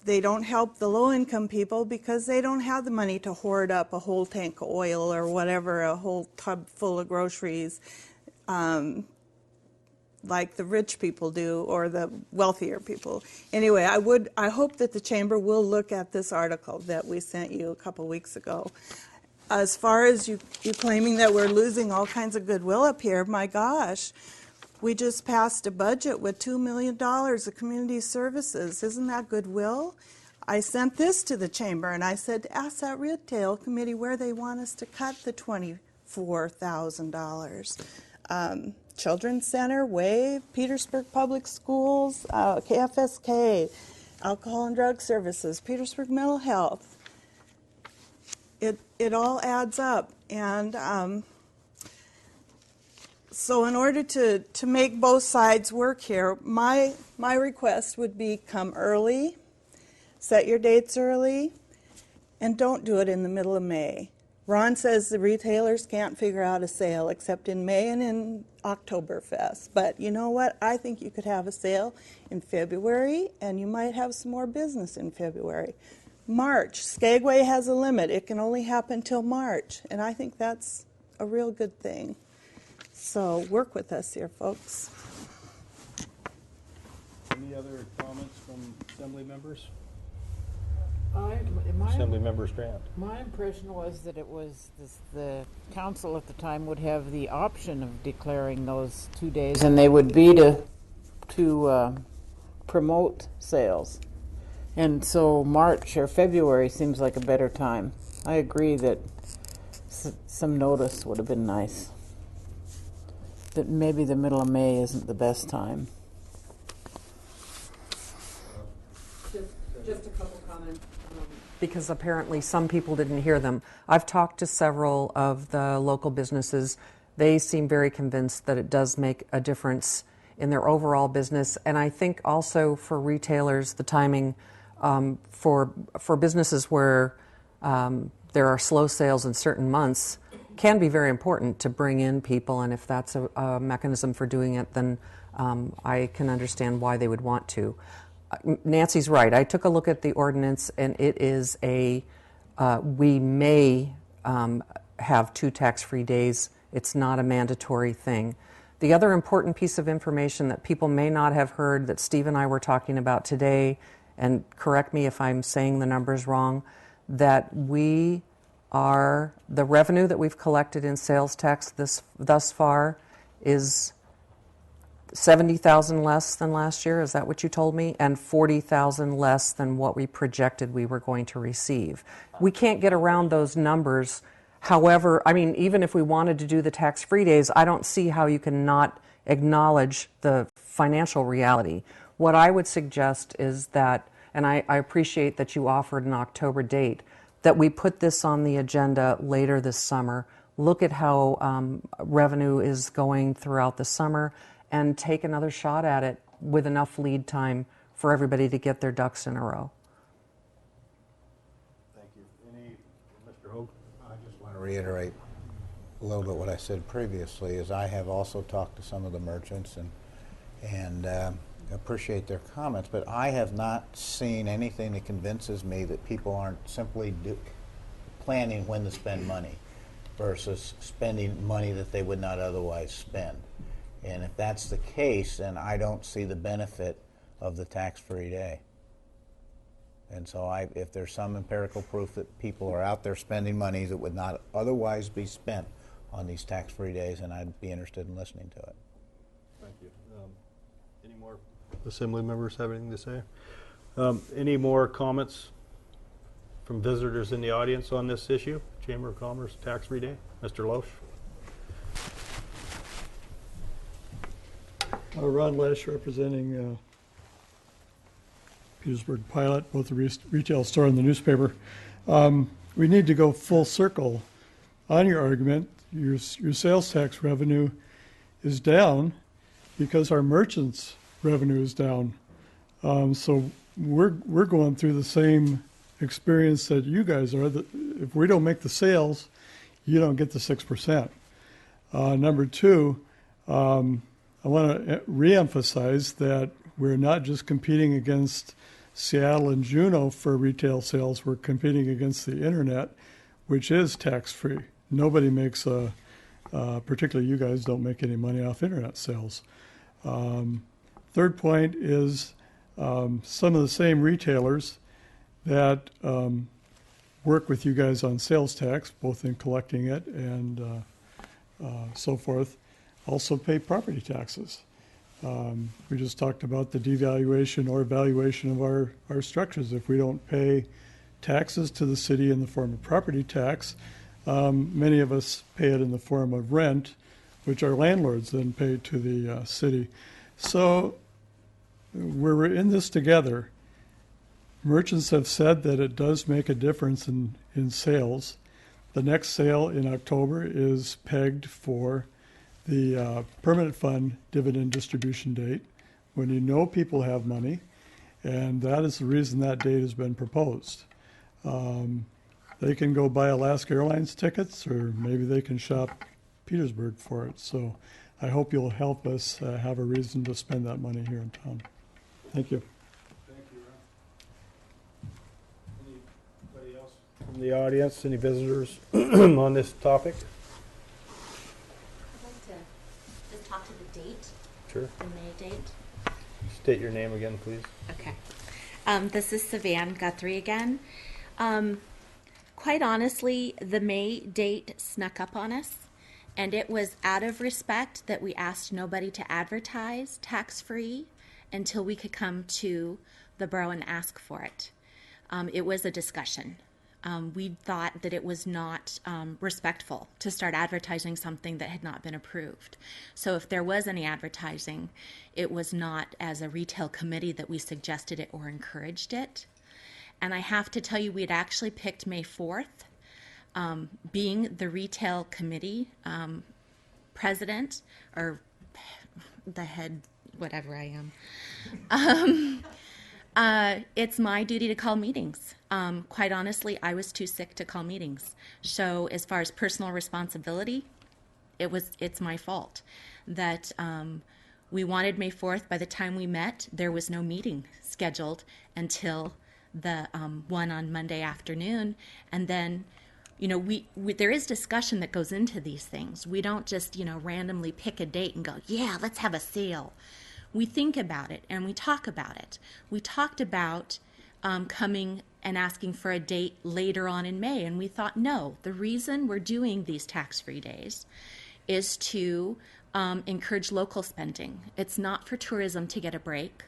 They don't help the low-income people because they don't have the money to hoard up a whole tank of oil or whatever, a whole tub full of groceries, like the rich people do or the wealthier people. Anyway, I hope that the chamber will look at this article that we sent you a couple weeks ago. As far as you claiming that we're losing all kinds of goodwill up here, my gosh, we just passed a budget with $2 million of community services. Isn't that goodwill? I sent this to the chamber and I said, ask that retail committee where they want us to cut the $24,000. Children's Center, WAVE, Petersburg Public Schools, KFSK, Alcohol and Drug Services, Petersburg Mental Health. It all adds up. And so in order to make both sides work here, my request would be come early, set your dates early, and don't do it in the middle of May. Ron says the retailers can't figure out a sale except in May and in Oktoberfest. But you know what? I think you could have a sale in February, and you might have some more business in February. March, Skagway has a limit. It can only happen till March, and I think that's a real good thing. So work with us here, folks. Any other comments from assembly members? My Member Strand. My impression was that it was the council at the time would have the option of declaring those 2 days, and they would be to promote sales. And so March or February seems like a better time. I agree that some notice would have been nice. That maybe the middle of May isn't the best time. Just a couple comments. Because apparently some people didn't hear them. I've talked to several of the local businesses. They seem very convinced that it does make a difference in their overall business. And I think also for retailers, the timing for businesses where there are slow sales in certain months can be very important to bring in people. And if that's a mechanism for doing it, then I can understand why they would want to. Nancy's right. I took a look at the ordinance, and it is we may have 2 tax-free days. It's not a mandatory thing. The other important piece of information that people may not have heard that Steve and I were talking about today, and correct me if I'm saying the numbers wrong, that the revenue that we've collected in sales tax thus far is $70,000 less than last year. Is that what you told me? And $40,000 less than what we projected we were going to receive. We can't get around those numbers. However, I mean, even if we wanted to do the tax-free days, I don't see how you can not acknowledge the financial reality. What I would suggest is that, and I appreciate that you offered an October date, that we put this on the agenda later this summer, look at how revenue is going throughout the summer, and take another shot at it with enough lead time for everybody to get their ducks in a row. Thank you. Mr. Hogue? I just want to reiterate a little bit what I said previously, is I have also talked to some of the merchants and appreciate their comments, but I have not seen anything that convinces me that people aren't simply planning when to spend money versus spending money that they would not otherwise spend. And if that's the case, then I don't see the benefit of the tax-free day. And so if there's some empirical proof that people are out there spending money that would not otherwise be spent on these tax-free days, and I'd be interested in listening to it. Thank you. Any more Assembly members have anything to say? Any more comments from visitors in the audience on this issue? Chamber of Commerce tax-free day? Mr. Loesch? Ron Lesh, representing Petersburg Pilot, both the retail store and the newspaper. We need to go full circle on your argument. Your sales tax revenue is down because our merchants' revenue is down. So we're going through the same experience that you guys are. That if we don't make the sales, you don't get the 6%. Number two, I want to reemphasize that we're not just competing against Seattle and Juneau for retail sales. We're competing against the internet, which is tax-free. Nobody makes particularly you guys don't make any money off internet sales. Third point is some of the same retailers that work with you guys on sales tax, both in collecting it and so forth, also pay property taxes. We just talked about the devaluation or valuation of our structures. If we don't pay taxes to the city in the form of property tax, many of us pay it in the form of rent, which our landlords then pay to the city. So we're in this together. Merchants have said that it does make a difference in sales. The next sale in October is pegged for the permanent fund dividend distribution date, when you know people have money, and that is the reason that date has been proposed. They can go buy Alaska Airlines tickets, or maybe they can shop Petersburg for it. So I hope you'll help us have a reason to spend that money here in town. Thank you. Thank you, Ron. Anybody else from the audience? Any visitors on this topic? I'd like to just talk to the date. Sure. The May date. State your name again, please. Okay. This is Savan Guthrie again. Quite honestly, the May date snuck up on us, and it was out of respect that we asked nobody to advertise tax-free until we could come to the borough and ask for it. It was a discussion. We thought that it was not respectful to start advertising something that had not been approved. So if there was any advertising, it was not as a retail committee that we suggested it or encouraged it. And I have to tell you, we had actually picked May 4th. Being the retail committee president, or the head, whatever I am, it's my duty to call meetings. Quite honestly, I was too sick to call meetings. So as far as personal responsibility, it's my fault that we wanted May 4th. By the time we met, there was no meeting scheduled until the one on Monday afternoon. And then, you know, we there is discussion that goes into these things. We don't just, randomly pick a date and go, yeah, let's have a sale. We think about it and we talk about it. We talked about coming and asking for a date later on in May, and we thought, no, the reason we're doing these tax-free days is to encourage local spending. It's not for tourism to get a break.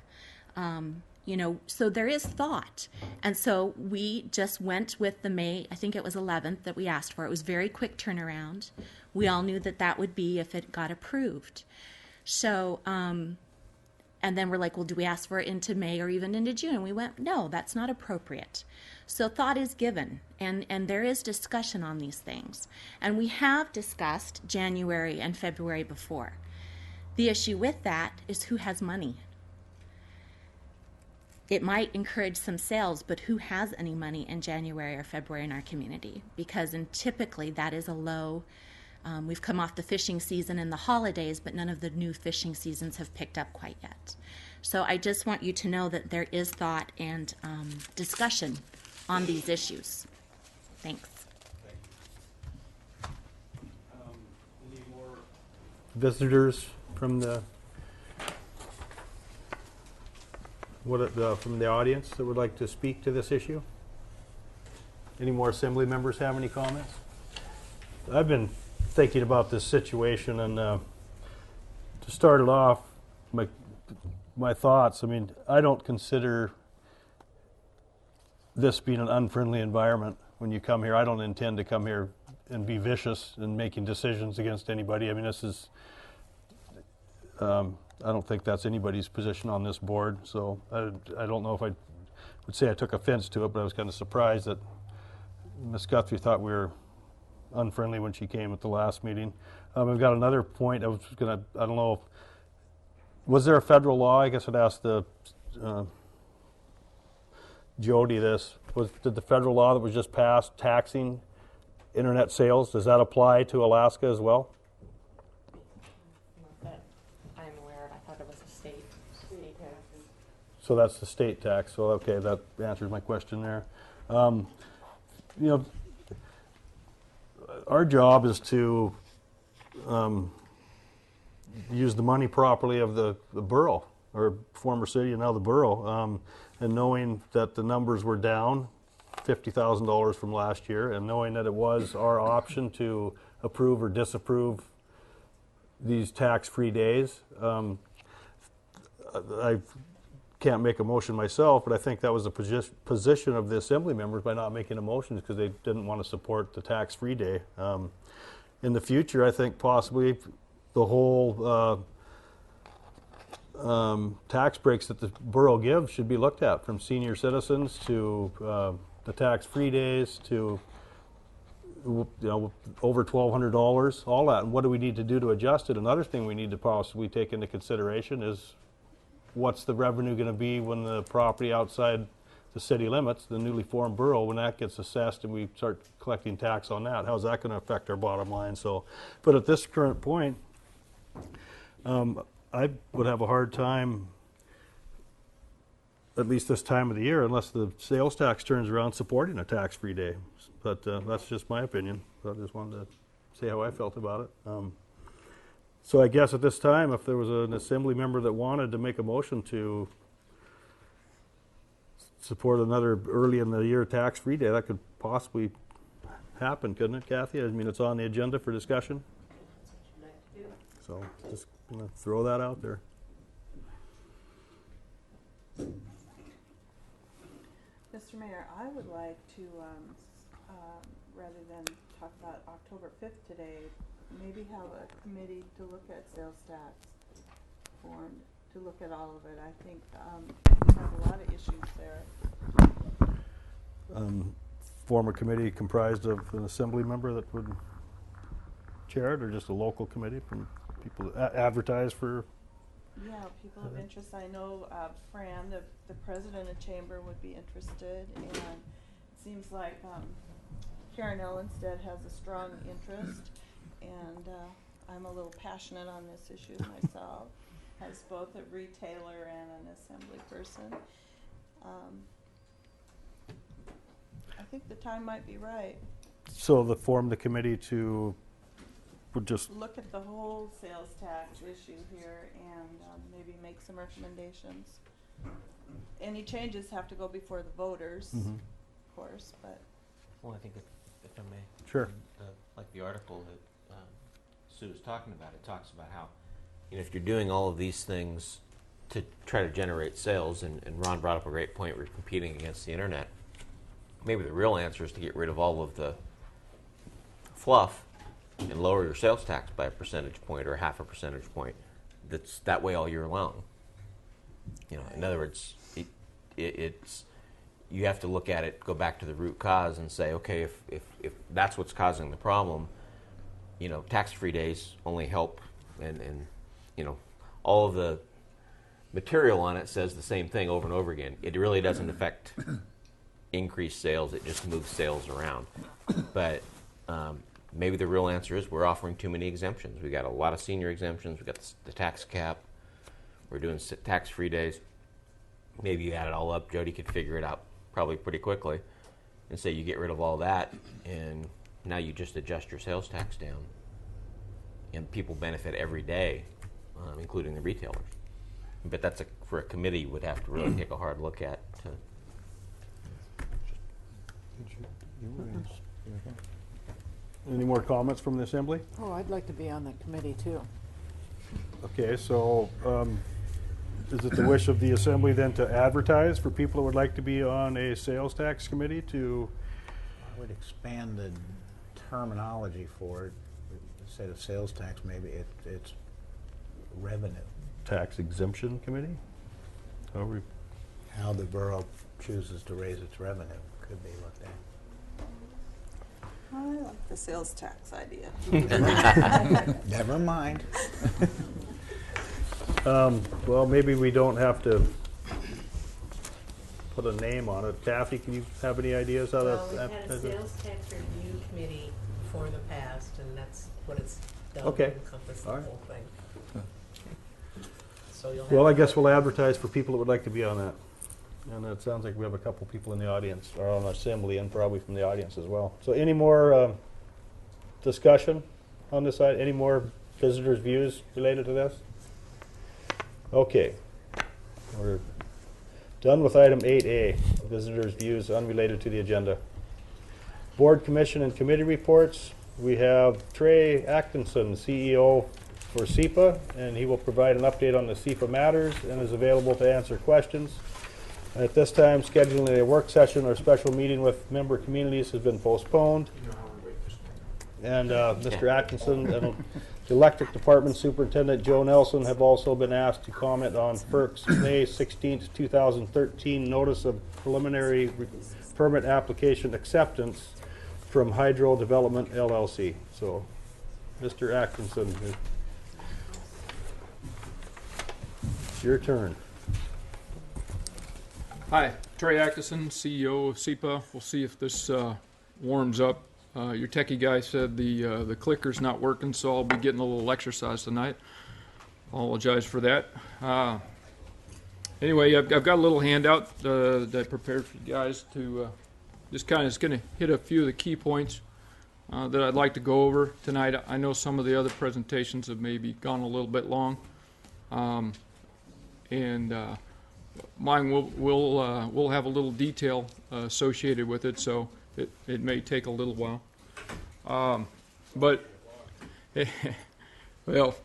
So there is thought. And so we just went with the May, I think it was 11th that we asked for. It was very quick turnaround. We all knew that would be if it got approved. So, and then we're like, well, do we ask for it into May or even into June? And we went, no, that's not appropriate. So thought is given, and there is discussion on these things. And we have discussed January and February before. The issue with that is who has money. It might encourage some sales, but who has any money in January or February in our community? Because typically that is a low. We've come off the fishing season and the holidays, but none of the new fishing seasons have picked up quite yet. So I just want you to know that there is thought and discussion on these issues. Thanks. Any more visitors from the from the audience that would like to speak to this issue? Any more assembly members have any comments? I've been thinking about this situation, and to start it off, my thoughts, I mean, I don't consider this being an unfriendly environment when you come here. I don't intend to come here and be vicious in making decisions against anybody. I mean, this is, I don't think that's anybody's position on this board, so I don't know if I would say I took offense to it, but I was kind of surprised that Ms. Guthrie thought we were unfriendly when she came at the last meeting. I've got another point. I don't know, was there a federal law? I guess I'd ask the Jody this. Did the federal law that was just passed taxing internet sales, does that apply to Alaska as well? Not that I'm aware of. I thought it was a state tax. So that's the state tax. So okay, that answers my question there. You know, our job is to use the money properly of the borough, or former city and now the borough, and knowing that the numbers were down $50,000 from last year, and knowing that it was our option to approve or disapprove these tax-free days. I can't make a motion myself, but I think that was the position of the assembly members by not making a motion, because they didn't want to support the tax-free day. In the future, I think possibly the whole tax breaks that the borough gives should be looked at, from senior citizens to the tax-free days to over $1,200, all that. And what do we need to do to adjust it? Another thing we need to possibly take into consideration is what's the revenue going to be when the property outside the city limits, the newly formed borough, when that gets assessed and we start collecting tax on that? How's that going to affect our bottom line? So, but at this current point, I would have a hard time, at least this time of the year, unless the sales tax turns around, supporting a tax-free day. But that's just my opinion. So I just wanted to say how I felt about it. So I guess at this time, if there was an assembly member that wanted to make a motion to support another early in the year tax-free day, that could possibly happen, couldn't it, Kathy? I mean, it's on the agenda for discussion. So just going to throw that out there. Mr. Mayor, I would like to, rather than talk about October 5th today, maybe have a committee to look at sales tax formed, to look at all of it. I think we have a lot of issues there. Form a committee comprised of an assembly member that would chair it, or just a local committee from people that advertise for? Yeah, people of interest. I know Fran, the president of Chamber, would be interested, and it seems like Karen Ellenstead has a strong interest, and I'm a little passionate on this issue myself, as both a retailer and an assembly person. I think the time might be right. So form the committee to would just look at the whole sales tax issue here and maybe make some recommendations. Any changes have to go before the voters, of course, but. Well, I think if I may. Sure. Like the article that Sue was talking about, it talks about how, if you're doing all of these things to try to generate sales, and Ron brought up a great point, we're competing against the internet. Maybe the real answer is to get rid of all of the fluff and lower your sales tax by a percentage point or half a percentage point. That's that way all year long. In other words, it's you have to look at it, go back to the root cause, and say, okay, if that's what's causing the problem, tax-free days only help, and all of the material on it says the same thing over and over again. It really doesn't affect increased sales; it just moves sales around. But maybe the real answer is we're offering too many exemptions. We got a lot of senior exemptions. We got the tax cap. We're doing tax-free days. Maybe you add it all up. Jody could figure it out probably pretty quickly, and say you get rid of all that, and now you just adjust your sales tax down, and people benefit every day, including the retailers. But that's for a committee would have to really take a hard look at. Any more comments from the assembly? Oh, I'd like to be on that committee too. Okay, so is it the wish of the assembly then to advertise for people that would like to be on a sales tax committee to? I would expand the terminology for it. Instead of sales tax, maybe it's revenue. Tax exemption committee? How the borough chooses to raise its revenue could be looked at. I like the sales tax idea. Never mind. Well, maybe we don't have to put a name on it. Kathy, can you have any ideas how Well, that? we've had a sales tax review committee for the past, and that's what it's done. Okay. To encompass the All right. whole thing. So you'll have Well, I guess we'll advertise for people that would like to be on that. And it sounds like we have a couple people in the audience, or on the assembly, and probably from the audience as well. So any more discussion on this side? Any more visitors' views related to this? Okay. We're done with item 8A, visitors' views unrelated to the agenda. Board, commission, and committee reports. We have Trey Atkinson, CEO for SEPA, and he will provide an update on the SEPA matters and is available to answer questions. At this time, scheduling a work session or special meeting with member communities has been postponed. And Mr. Atkinson and the Electric Department Superintendent Joe Nelson have also been asked to comment on FERC's May 16th, 2013 Notice of Preliminary Permit Application Acceptance from Hydro Development LLC. So, Mr. Atkinson, it's your turn. Hi, Trey Atkinson, CEO of SEPA. We'll see if this warms up. Your techie guy said the clicker's not working, so I'll be getting a little exercise tonight. Apologize for that. Anyway, I've got a little handout that I prepared for you guys to just kind of going to hit a few of the key points that I'd like to go over tonight. I know some of the other presentations have maybe gone a little bit long, and mine will have a little detail associated with it, so it may take a little while. But well,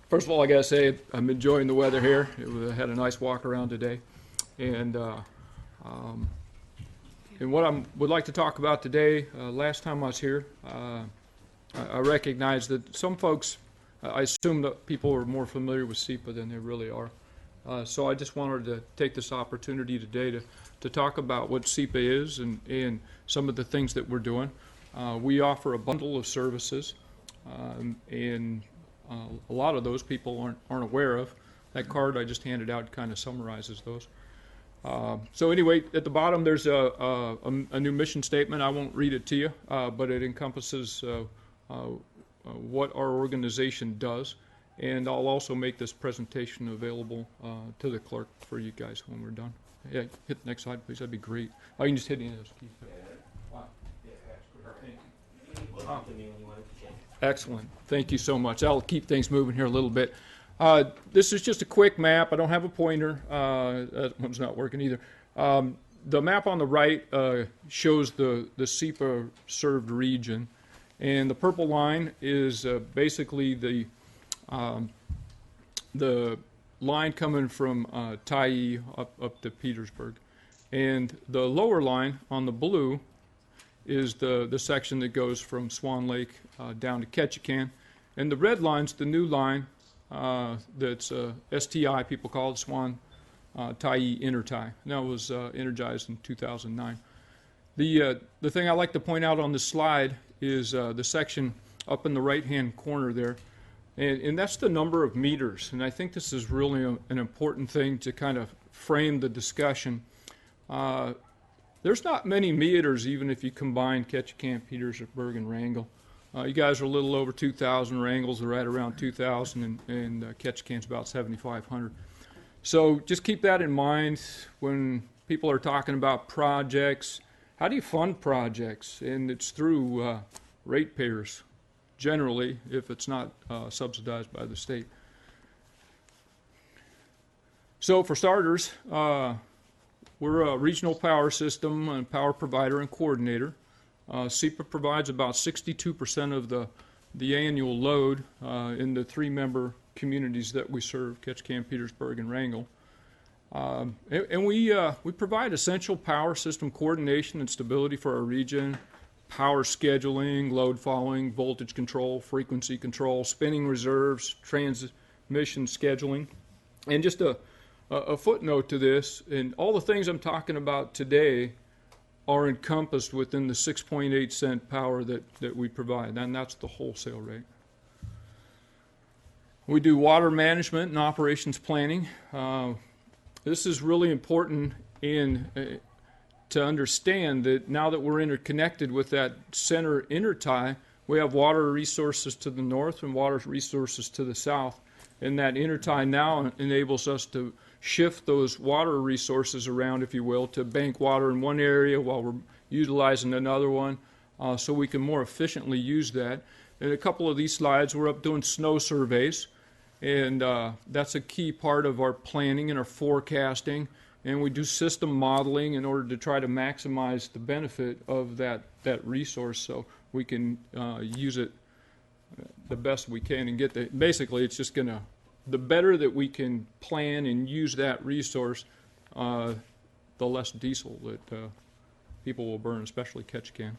first of all, I gotta say I'm enjoying the weather here. I had a nice walk around today, and what I would like to talk about today. Last time I was here, I recognized that some folks, I assume that people are more familiar with SEPA than they really are. So I just wanted to take this opportunity today to talk about what SEPA is and some of the things that we're doing. We offer a bundle of services, and a lot of those people aren't aware of. That card I just handed out kind of summarizes those. So anyway, at the bottom there's a new mission statement. I won't read it to you, but it encompasses what our organization does. And I'll also make this presentation available to the clerk for you guys when we're done. Yeah, hit the next slide, please. That'd be great. I can just hit any of those keys. Excellent. Thank you so much. That'll keep things moving here a little bit. This is just a quick map. I don't have a pointer. That one's not working either. The map on the right shows the SEPA served region, and the purple line is basically the line coming from Tyee up to Petersburg. And the lower line on the blue is the section that goes from Swan Lake down to Ketchikan. And the red line's the new line that's STI, people call it, Swan Tyee Intertie. And that was energized in 2009. The thing I like to point out on this slide is the section up in the right-hand corner there. And that's the number of meters. And I think this is really an important thing to kind of frame the discussion. There's not many meters, even if you combine Ketchikan, Petersburg, and Wrangell. You guys are a little over 2,000. Wrangell's right around 2,000, and Ketchikan's about 7,500. So just keep that in mind when people are talking about projects. How do you fund projects? And it's through ratepayers, generally, if it's not subsidized by the state. So for starters, we're a regional power system and power provider and coordinator. SEPA provides about 62% of the annual load in the 3-member communities that we serve, Ketchikan, Petersburg, and Wrangell. And we provide essential power system coordination and stability for our region, power scheduling, load following, voltage control, frequency control, spinning reserves, transmission scheduling. And just a footnote to this, and all the things I'm talking about today are encompassed within the 6.8 cent power that we provide, and that's the wholesale rate. We do water management and operations planning. This is really important to understand that now that we're interconnected with that center intertie, we have water resources to the north and water resources to the south. And that intertie now enables us to shift those water resources around, if you will, to bank water in one area while we're utilizing another one, so we can more efficiently use that. In a couple of these slides, we're up doing snow surveys, and that's a key part of our planning and our forecasting. And we do system modeling in order to try to maximize the benefit of that resource so we can use it the best we can and get basically it's just gonna, the better that we can plan and use that resource, the less diesel that people will burn, especially Ketchikan.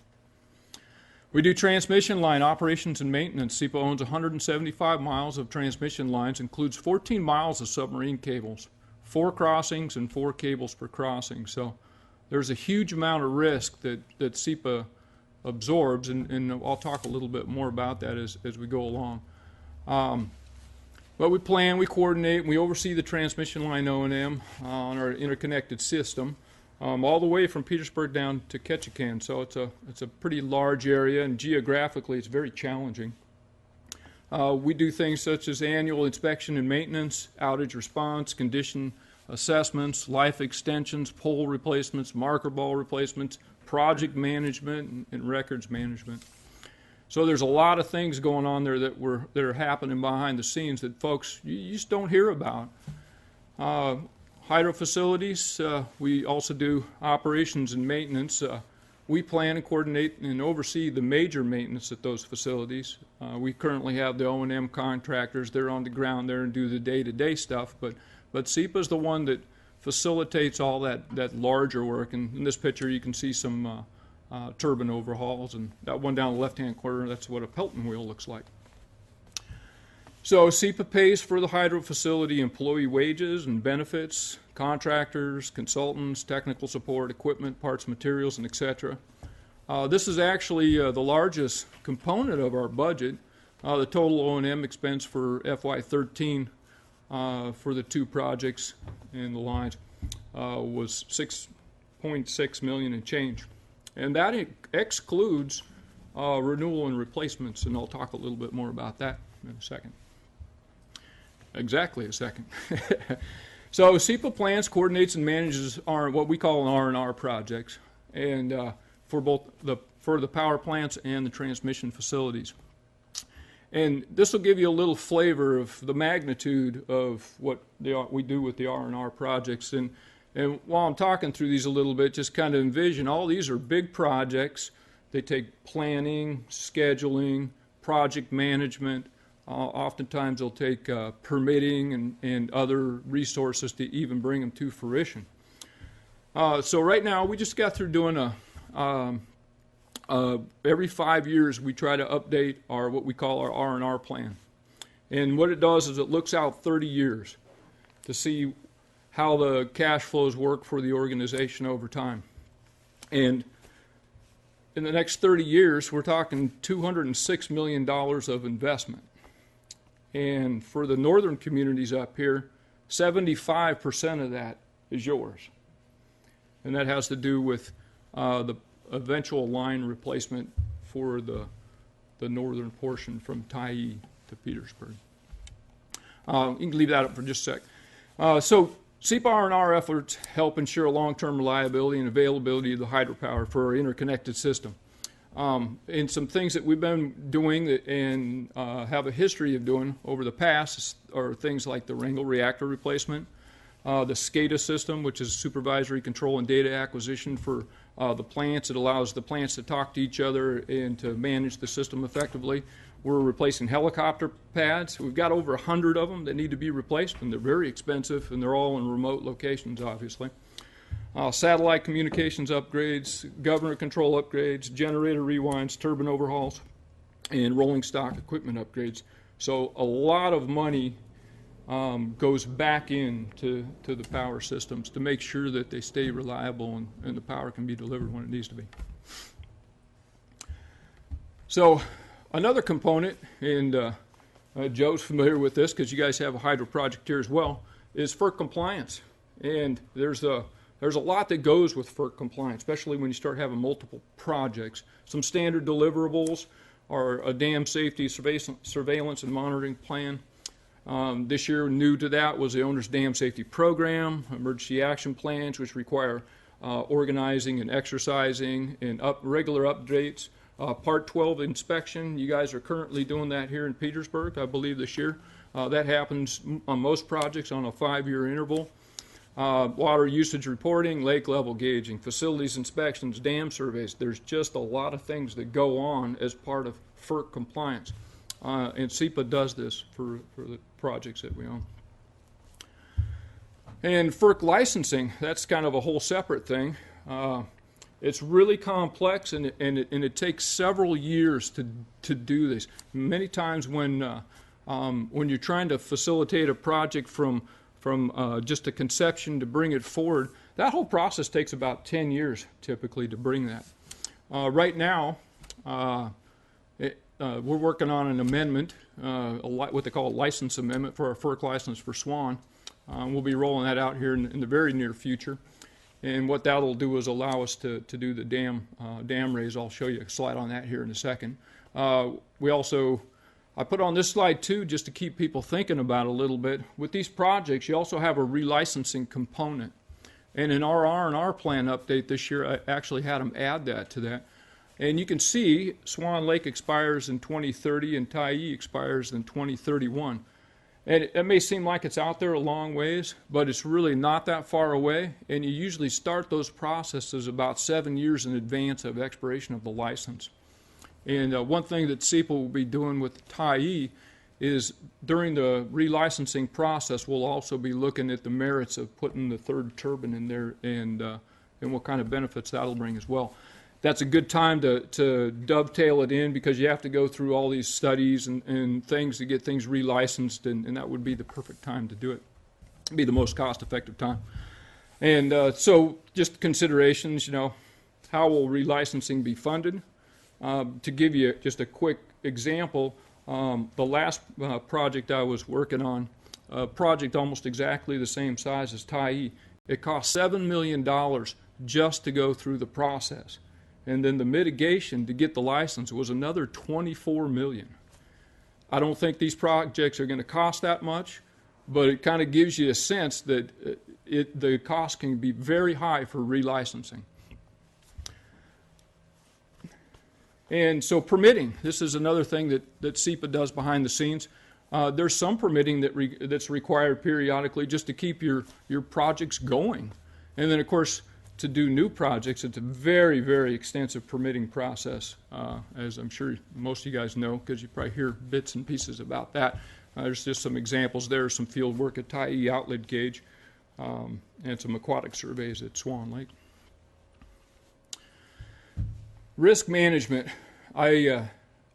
We do transmission line operations and maintenance. SEPA owns 175 miles of transmission lines, includes 14 miles of submarine cables, 4 crossings and 4 cables per crossing. So there's a huge amount of risk that SEPA absorbs, and I'll talk a little bit more about that as we go along. But we plan, we coordinate, we oversee the transmission line O&M on our interconnected system, all the way from Petersburg down to Ketchikan. So it's a pretty large area, and geographically it's very challenging. We do things such as annual inspection and maintenance, outage response, condition assessments, life extensions, pole replacements, marker ball replacements, project management, and records management. So there's a lot of things going on there that are happening behind the scenes that folks you just don't hear about. Hydro facilities, we also do operations and maintenance. We plan and coordinate and oversee the major maintenance at those facilities. We currently have the O&M contractors. They're on the ground there and do the day-to-day stuff, but SEPA is the one that facilitates all that larger work. And in this picture, you can see some turbine overhauls, and that one down the left-hand corner, that's what a Pelton wheel looks like. So SEPA pays for the hydro facility employee wages and benefits, contractors, consultants, technical support, equipment, parts, materials, and etc. This is actually the largest component of our budget. The total O&M expense for FY13 for the 2 projects and the lines was $6.6 million and change. And that excludes renewal and replacements, and I'll talk a little bit more about that in a second. Exactly a second. So SEPA plans, coordinates, and manages what we call R&R projects, and for the power plants and the transmission facilities. And this will give you a little flavor of the magnitude of what we do with the R&R projects. And while I'm talking through these a little bit, just kind of envision all these are big projects. They take planning, scheduling, project management. Oftentimes they'll take permitting and other resources to even bring them to fruition. So right now we just got through doing every 5 years we try to update what we call our R&R plan. And what it does is it looks out 30 years to see how the cash flows work for the organization over time. And in the next 30 years, we're talking $206 million of investment. And for the northern communities up here, 75% of that is yours. And that has to do with the eventual line replacement for the northern portion from Tyee to Petersburg. You can leave that up for just a sec. So SEPA R&R efforts help ensure long-term reliability and availability of the hydropower for our interconnected system. And some things that we've been doing and have a history of doing over the past are things like the Wrangell reactor replacement, the SCADA system, which is supervisory control and data acquisition for the plants. It allows the plants to talk to each other and to manage the system effectively. We're replacing helicopter pads. We've got over 100 of them that need to be replaced, and they're very expensive, and they're all in remote locations, obviously. Satellite communications upgrades, governor control upgrades, generator rewinds, turbine overhauls, and rolling stock equipment upgrades. So a lot of money goes back into the power systems to make sure that they stay reliable and the power can be delivered when it needs to be. So another component, and Joe's familiar with this because you guys have a hydro project here as well, is FERC compliance. And there's a lot that goes with FERC compliance, especially when you start having multiple projects. Some standard deliverables are a dam safety surveillance and monitoring plan. This year, new to that was the owner's dam safety program, emergency action plans, which require organizing and exercising and regular updates. Part 12 inspection, you guys are currently doing that here in Petersburg, I believe, this year. That happens on most projects on a 5-year interval. Water usage reporting, lake level gauging, facilities inspections, dam surveys. There's just a lot of things that go on as part of FERC compliance. And SEPA does this for the projects that we own. And FERC licensing, that's kind of a whole separate thing. It's really complex, and it takes several years to do this. Many times when you're trying to facilitate a project from just a conception to bring it forward, that whole process takes about 10 years typically to bring that. Right now, we're working on an amendment, what they call a license amendment for our FERC license for Swan. We'll be rolling that out here in the very near future. And what that'll do is allow us to do the dam raise. I'll show you a slide on that here in a second. I put on this slide too, just to keep people thinking about it a little bit. With these projects, you also have a relicensing component. And in our R&R plan update this year, I actually had them add that to that. And you can see Swan Lake expires in 2030 and Tyee expires in 2031. And it may seem like it's out there a long ways, but it's really not that far away. And you usually start those processes about 7 years in advance of expiration of the license. And one thing that SEPA will be doing with Tyee is during the relicensing process, we'll also be looking at the merits of putting the third turbine in there and what kind of benefits that'll bring as well. That's a good time to dovetail it in because you have to go through all these studies and things to get things relicensed, and that would be the perfect time to do it. It'd be the most cost-effective time. And so just considerations, how will relicensing be funded? To give you just a quick example, the last project I was working on, a project almost exactly the same size as Tyee, it cost $7 million just to go through the process. And then the mitigation to get the license was another $24 million. I don't think these projects are going to cost that much, but it kind of gives you a sense that the cost can be very high for relicensing. And so permitting, this is another thing that SEPA does behind the scenes. There's some permitting that's required periodically just to keep your projects going. And then, of course, to do new projects, it's a very, very extensive permitting process, as I'm sure most of you guys know, because you probably hear bits and pieces about that. There's just some examples there, some field work at Tyee outlet gauge, and some aquatic surveys at Swan Lake. Risk management. I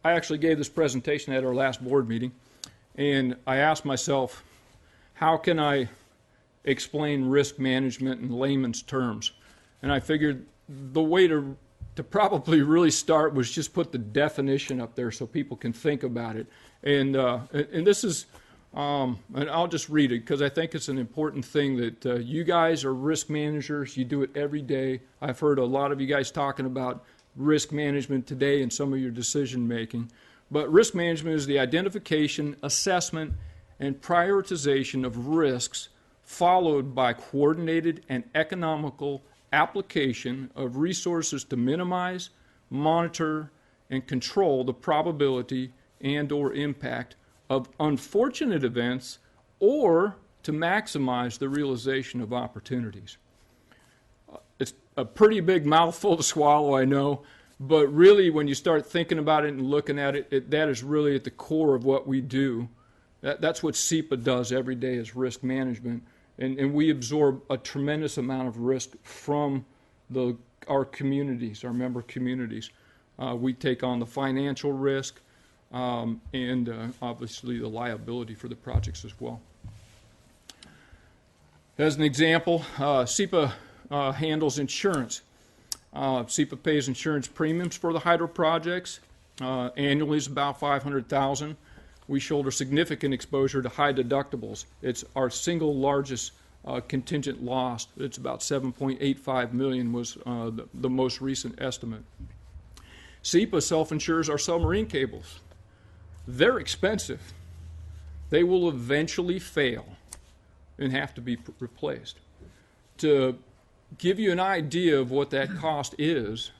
actually gave this presentation at our last board meeting, and I asked myself, how can I explain risk management in layman's terms? And I figured the way to probably really start was just put the definition up there so people can think about it. And this is, and I'll just read it because I think it's an important thing that you guys are risk managers. You do it every day. I've heard a lot of you guys talking about risk management today in some of your decision making. But risk management is the identification, assessment, and prioritization of risks followed by coordinated and economical application of resources to minimize, monitor, and control the probability and or impact of unfortunate events or to maximize the realization of opportunities. It's a pretty big mouthful to swallow, I know, but really when you start thinking about it and looking at it, that is really at the core of what we do. That's what SEPA does every day, is risk management. And we absorb a tremendous amount of risk from our communities, our member communities. We take on the financial risk and obviously the liability for the projects as well. As an example, SEPA handles insurance. SEPA pays insurance premiums for the hydro projects. Annually is about $500,000. We shoulder significant exposure to high deductibles. It's our single largest contingent loss. It's about $7.85 million was the most recent estimate. SEPA self-insures our submarine cables. They're expensive. They will eventually fail and have to be replaced. To give you an idea of what that cost is,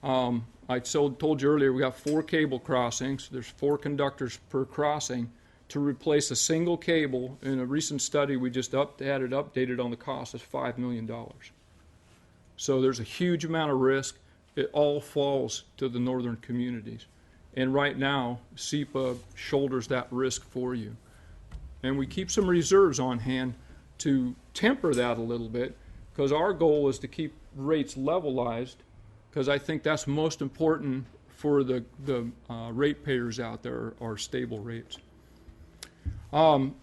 I told you earlier we got 4 cable crossings. There's 4 conductors per crossing. To replace a single cable, in a recent study we just had it updated on the cost, is $5 million. So there's a huge amount of risk. It all falls to the northern communities. And right now, SEPA shoulders that risk for you. And we keep some reserves on hand to temper that a little bit, because our goal is to keep rates levelized, because I think that's most important for the ratepayers out there, are stable rates.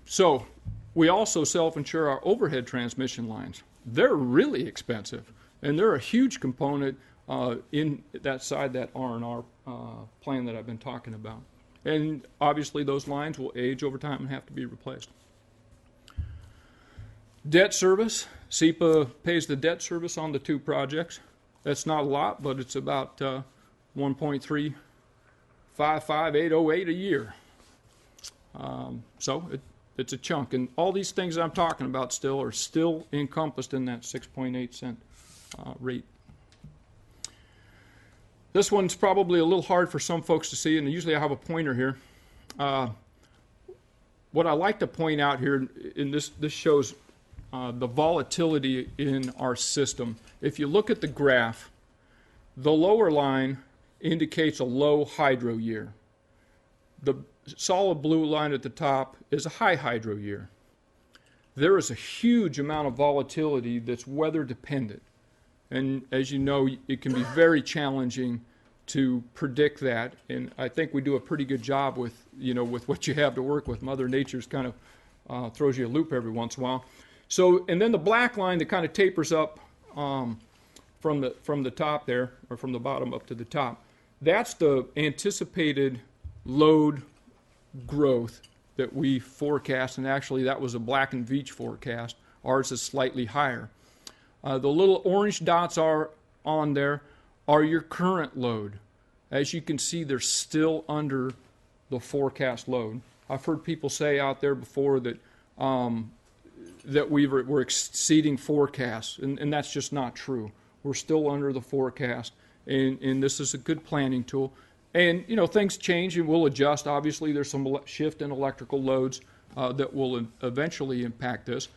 So we also self-insure our overhead transmission lines. They're really expensive, and they're a huge component in that side, that R&R plan that I've been talking about. And obviously those lines will age over time and have to be replaced. Debt service. SEPA pays the debt service on the 2 projects. That's not a lot, but it's about $1.355808 a year. So it's a chunk. And all these things I'm talking about are still encompassed in that 6.8 cent rate. This one's probably a little hard for some folks to see, and usually I have a pointer here. What I like to point out here, and this shows the volatility in our system. If you look at the graph, the lower line indicates a low hydro year. The solid blue line at the top is a high hydro year. There is a huge amount of volatility that's weather dependent. And as you know, it can be very challenging to predict that. And I think we do a pretty good job with what you have to work with. Mother Nature's kind of throws you a loop every once in a while. So, and then the black line that kind of tapers up from the top there, or from the bottom up to the top, that's the anticipated load growth that we forecast. And actually, that was a Black and Veatch forecast. Ours is slightly higher. The little orange dots are on there are your current load. As you can see, they're still under the forecast load. I've heard people say out there before that we're exceeding forecasts, and that's just not true. We're still under the forecast, and this is a good planning tool. And, things change and we'll adjust. Obviously, there's some shift in electrical loads that will eventually impact this.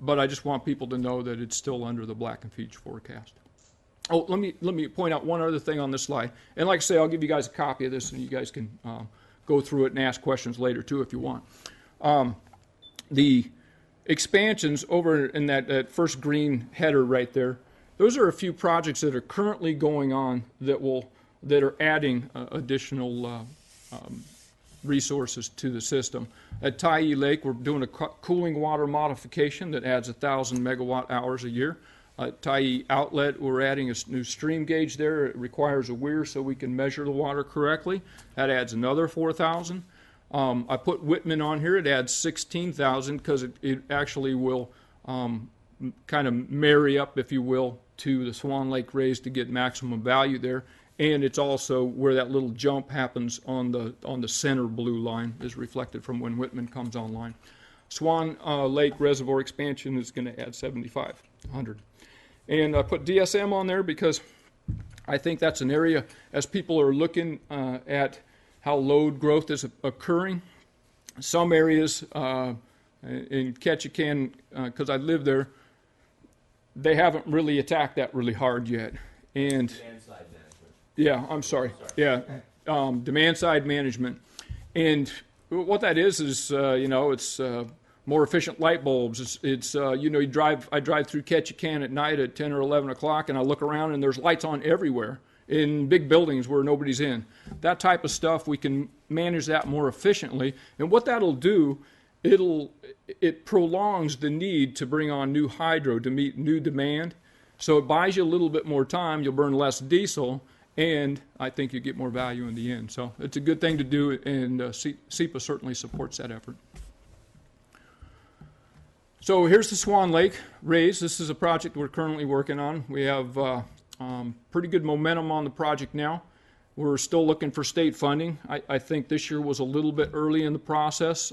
But I just want people to know that it's still under the Black and Veatch forecast. Oh, let me point out one other thing on this slide. And like I say, I'll give you guys a copy of this, and you guys can go through it and ask questions later too if you want. The expansions over in that first green header right there, those are a few projects that are currently going on that are adding additional resources to the system. At Tyee Lake, we're doing a cooling water modification that adds 1,000 megawatt hours a year. At Tyee Outlet, we're adding a new stream gauge there. It requires a weir so we can measure the water correctly. That adds another 4,000. I put Whitman on here. It adds 16,000 because it actually will kind of marry up, if you will, to the Swan Lake raise to get maximum value there. And it's also where that little jump happens on the center blue line is reflected from when Whitman comes online. Swan Lake Reservoir expansion is going to add 7,500. And I put DSM on there because I think that's an area, as people are looking at how load growth is occurring, some areas, and In Ketchikan, because I live there, they haven't really attacked that really hard yet. And Demand-side management. yeah, I'm sorry. Yeah, demand-side management. And what that is it's more efficient light bulbs. It's I drive through Ketchikan at night at 10 or 11 o'clock, and I look around, and there's lights on everywhere in big buildings where nobody's in. That type of stuff, we can manage that more efficiently. And what that'll do, it prolongs the need to bring on new hydro to meet new demand. So it buys you a little bit more time. You'll burn less diesel, and I think you get more value in the end. So it's a good thing to do, and SEPA certainly supports that effort. So here's the Swan Lake raise. This is a project we're currently working on. We have pretty good momentum on the project now. We're still looking for state funding. I think this year was a little bit early in the process,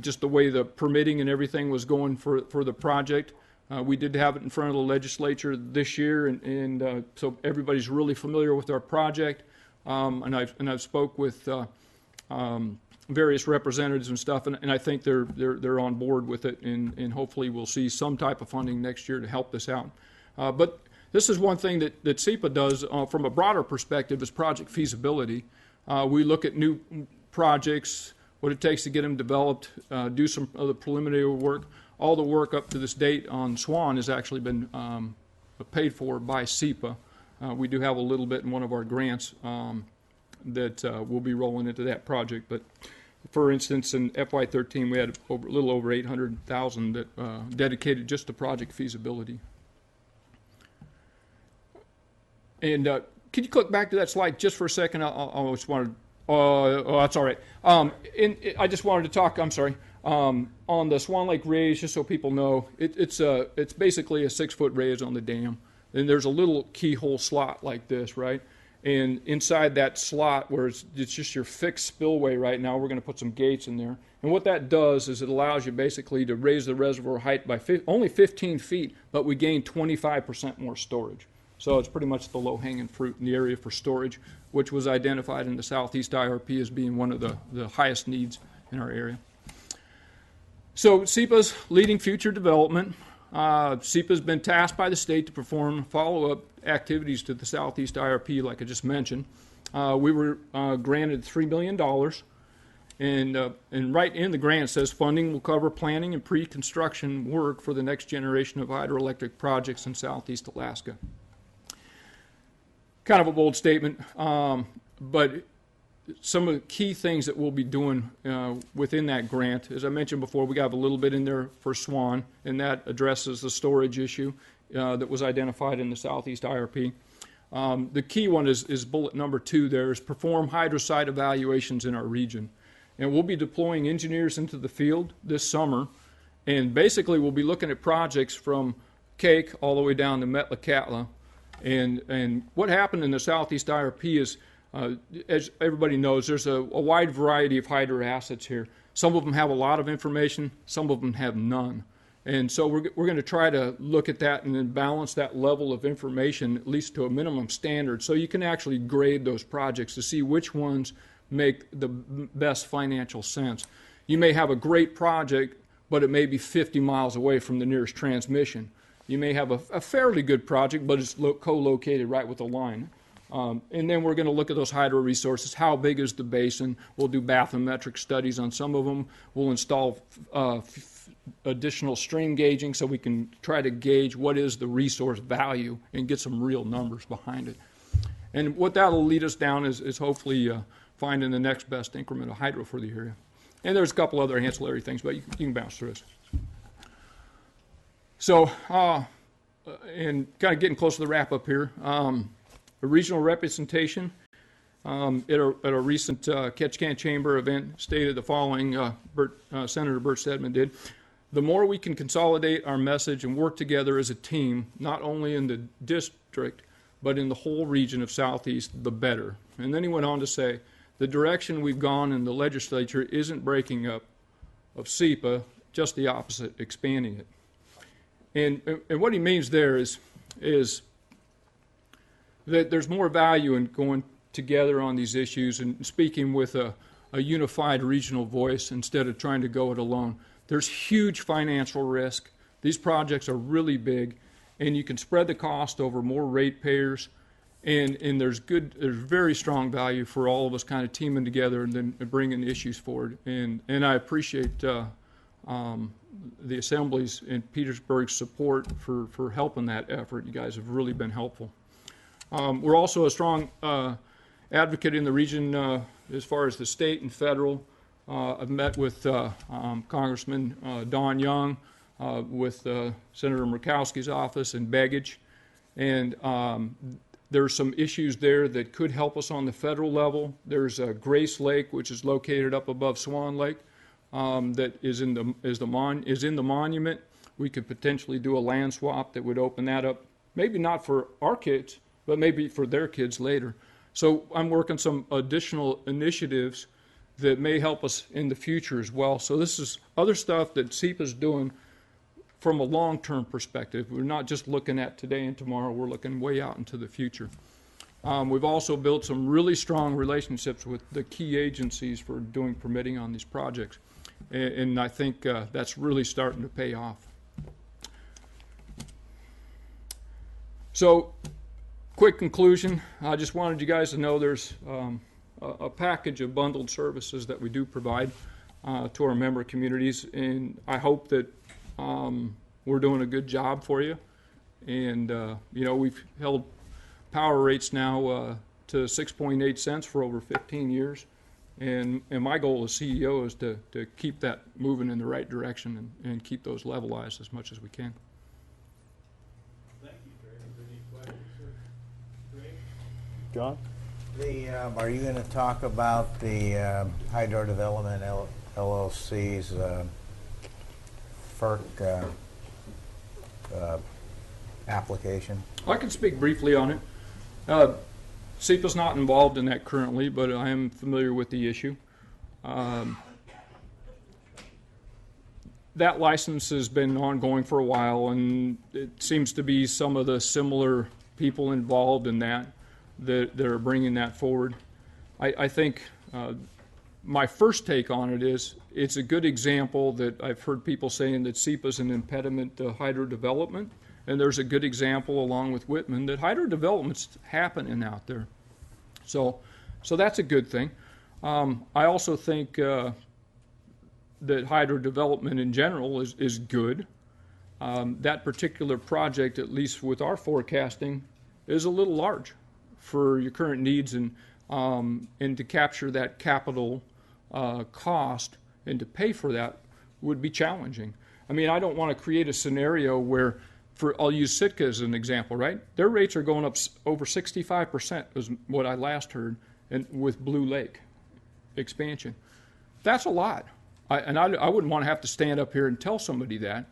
just the way the permitting and everything was going for the project. We did have it in front of the legislature this year, and so everybody's really familiar with our project. And I've spoke with various representatives and stuff, and I think they're on board with it, and hopefully we'll see some type of funding next year to help this out. But this is one thing that SEPA does from a broader perspective is project feasibility. We look at new projects, what it takes to get them developed, do some of the preliminary work. All the work up to this date on Swan has actually been paid for by SEPA. We do have a little bit in one of our grants that will be rolling into that project. But for instance, in FY13, we had a little over $800,000 that dedicated just to project feasibility. And could you click back to that slide just for a second? I just wanted. Oh, that's all right. I just wanted to talk. I'm sorry. On the Swan Lake raise, just so people know, it's basically a 6-foot raise on the dam, and there's a little keyhole slot like this, right? And inside that slot, where it's just your fixed spillway right now, we're going to put some gates in there. And what that does is it allows you basically to raise the reservoir height by only 15 feet, but we gain 25% more storage. So it's pretty much the low-hanging fruit in the area for storage, which was identified in the Southeast IRP as being one of the highest needs in our area. So SEPA's leading future development. SEPA's been tasked by the state to perform follow-up activities to the Southeast IRP, like I just mentioned. We were granted $3 million, and right in the grant says funding will cover planning and pre-construction work for the next generation of hydroelectric projects in Southeast Alaska. Kind of a bold statement, but some of the key things that we'll be doing within that grant, as I mentioned before, we got a little bit in there for Swan, and that addresses the storage issue that was identified in the Southeast IRP. The key one is bullet number 2 there, is perform hydrosite evaluations in our region. And we'll be deploying engineers into the field this summer, and basically we'll be looking at projects from Cake all the way down to Metlakatla. And what happened in the Southeast IRP is, as everybody knows, there's a wide variety of hydro assets here. Some of them have a lot of information, some of them have none. And so we're going to try to look at that and then balance that level of information, at least to a minimum standard, so you can actually grade those projects to see which ones make the best financial sense. You may have a great project, but it may be 50 miles away from the nearest transmission. You may have a fairly good project, but it's co-located right with the line. And then we're going to look at those hydro resources. How big is the basin? We'll do bathymetric studies on some of them. We'll install additional stream gauging so we can try to gauge what is the resource value and get some real numbers behind it. And what that will lead us down is hopefully finding the next best increment of hydro for the area. And there's a couple other ancillary things, but you can bounce through this. So, and kind of getting close to the wrap up here, a regional representation at a recent Ketchikan Chamber event stated the following, Senator Bert Stedman did: the more we can consolidate our message and work together as a team, not only in the district, but in the whole region of Southeast, the better. And then he went on to say, the direction we've gone in the legislature isn't breaking up of SEPA, just the opposite, expanding it. And what he means there is that there's more value in going together on these issues and speaking with a unified regional voice instead of trying to go it alone. There's huge financial risk. These projects are really big, and you can spread the cost over more ratepayers, and there's very strong value for all of us kind of teaming together and then bringing issues forward. And I appreciate the Assembly's and Petersburg's support for helping that effort. You guys have really been helpful. We're also a strong advocate in the region as far as the state and federal. I've met with Congressman Don Young, with Senator Murkowski's office in Baggage, and there's some issues there that could help us on the federal level. There's Grace Lake, which is located up above Swan Lake, that is in the monument. We could potentially do a land swap that would open that up, maybe not for our kids, but maybe for their kids later. So I'm working some additional initiatives that may help us in the future as well. So this is other stuff that SEPA's doing from a long-term perspective. We're not just looking at today and tomorrow, we're looking way out into the future. We've also built some really strong relationships with the key agencies for doing permitting on these projects. And I think that's really starting to pay off. So, quick conclusion, I just wanted you guys to know there's a package of bundled services that we do provide to our member communities, and I hope that we're doing a good job for you. And we've held power rates now to 6.8 cents for over 15 years, and my goal as CEO is to keep that moving in the right direction and keep those levelized as much as we can. Thank you, Trey. Any questions, sir? John? Are you going to talk about the Hydro Development LLC's FERC application? I can speak briefly on it. SEPA's not involved in that currently, but I am familiar with the issue. That license has been ongoing for a while, and it seems to be some of the similar people involved in that are bringing that forward. I think my first take on it is it's a good example that I've heard people saying that SEPA is an impediment to hydro development, and there's a good example along with Whitman that hydro development's happening out there. So that's a good thing. I also think that hydro development in general is good. That particular project, at least with our forecasting, is a little large for your current needs, and to capture that capital cost and to pay for that would be challenging. I mean, I don't want to create a scenario where, I'll use Sitka as an example, right? Their rates are going up over 65%, is what I last heard, and with Blue Lake expansion. That's a lot. I wouldn't want to have to stand up here and tell somebody that.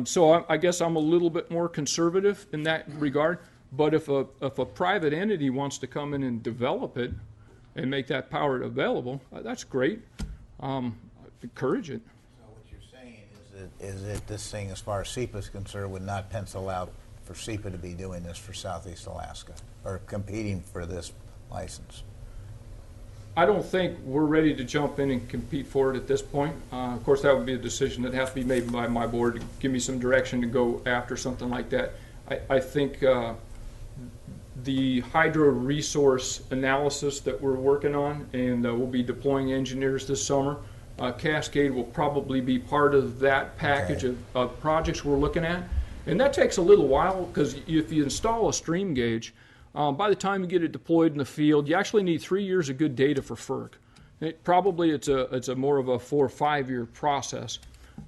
So I guess I'm a little bit more conservative in that regard. But if a private entity wants to come in and develop it and make that power available, that's great. Encourage it. So what you're saying is that this thing, as far as SEPA is concerned, would not pencil out for SEPA to be doing this for Southeast Alaska or competing for this license? I don't think we're ready to jump in and compete for it at this point. Of course, that would be a decision that has to be made by my board to give me some direction to go after something like that. I think the hydro resource analysis that we're working on, and we'll be deploying engineers this summer. Cascade will probably be part of that package of projects we're looking at. And that takes a little while, because if you install a stream gauge, by the time you get it deployed in the field, you actually need 3 years of good data for FERC. It's a more of a 4 or 5 year process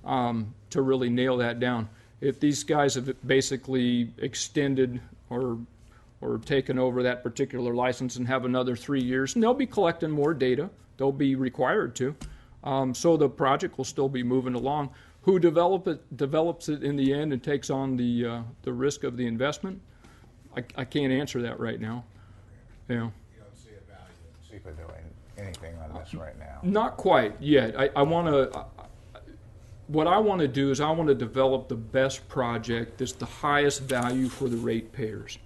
to really nail that down. If these guys have basically extended or taken over that particular license and have another 3 years, and they'll be collecting more data. They'll be required to. So the project will still be moving along. Who develops it in the end and takes on the risk of the investment? I can't answer that right now. You know. You don't see a value in SEPA doing anything on this right now? Not quite yet. What I want to do is I want to develop the best project that's the highest value for the ratepayers.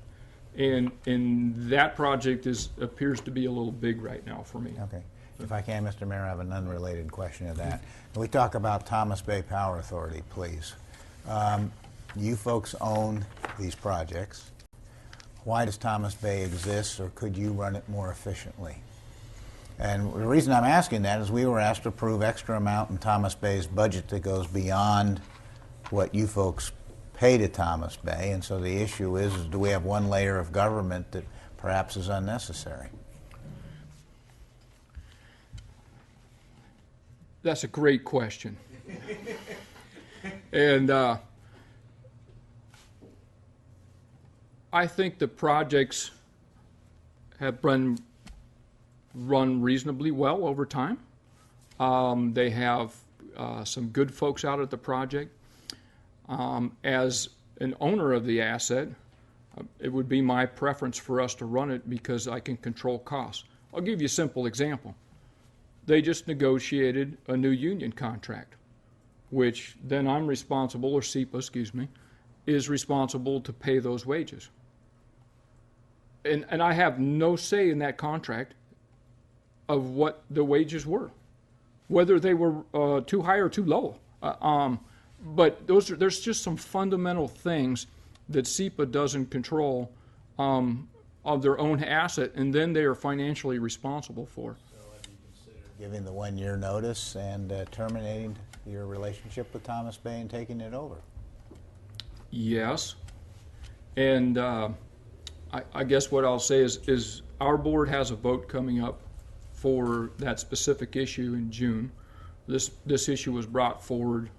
And that project appears to be a little big right now for me. Okay. If I can, Mr. Mayor, I have an unrelated question to that. Can we talk about Thomas Bay Power Authority, please? You folks own these projects. Why does Thomas Bay exist, or could you run it more efficiently? And the reason I'm asking that is we were asked to approve extra amount in Thomas Bay's budget that goes beyond what you folks pay to Thomas Bay, and so the issue is do we have one layer of government that perhaps is unnecessary? That's a great question. And I think the projects have been run reasonably well over time. They have some good folks out at the project. As an owner of the asset, it would be my preference for us to run it because I can control costs. I'll give you a simple example. They just negotiated a new union contract, which then I'm responsible, or SEPA, excuse me, is responsible to pay those wages. And I have no say in that contract of what the wages were, whether they were too high or too low. But there's just some fundamental things that SEPA doesn't control of their own asset, and then they are financially responsible for. Giving the 1-year notice and terminating your relationship with Thomas Bay and taking it over? Yes. And I guess what I'll say is our board has a vote coming up for that specific issue in June. This issue was brought forward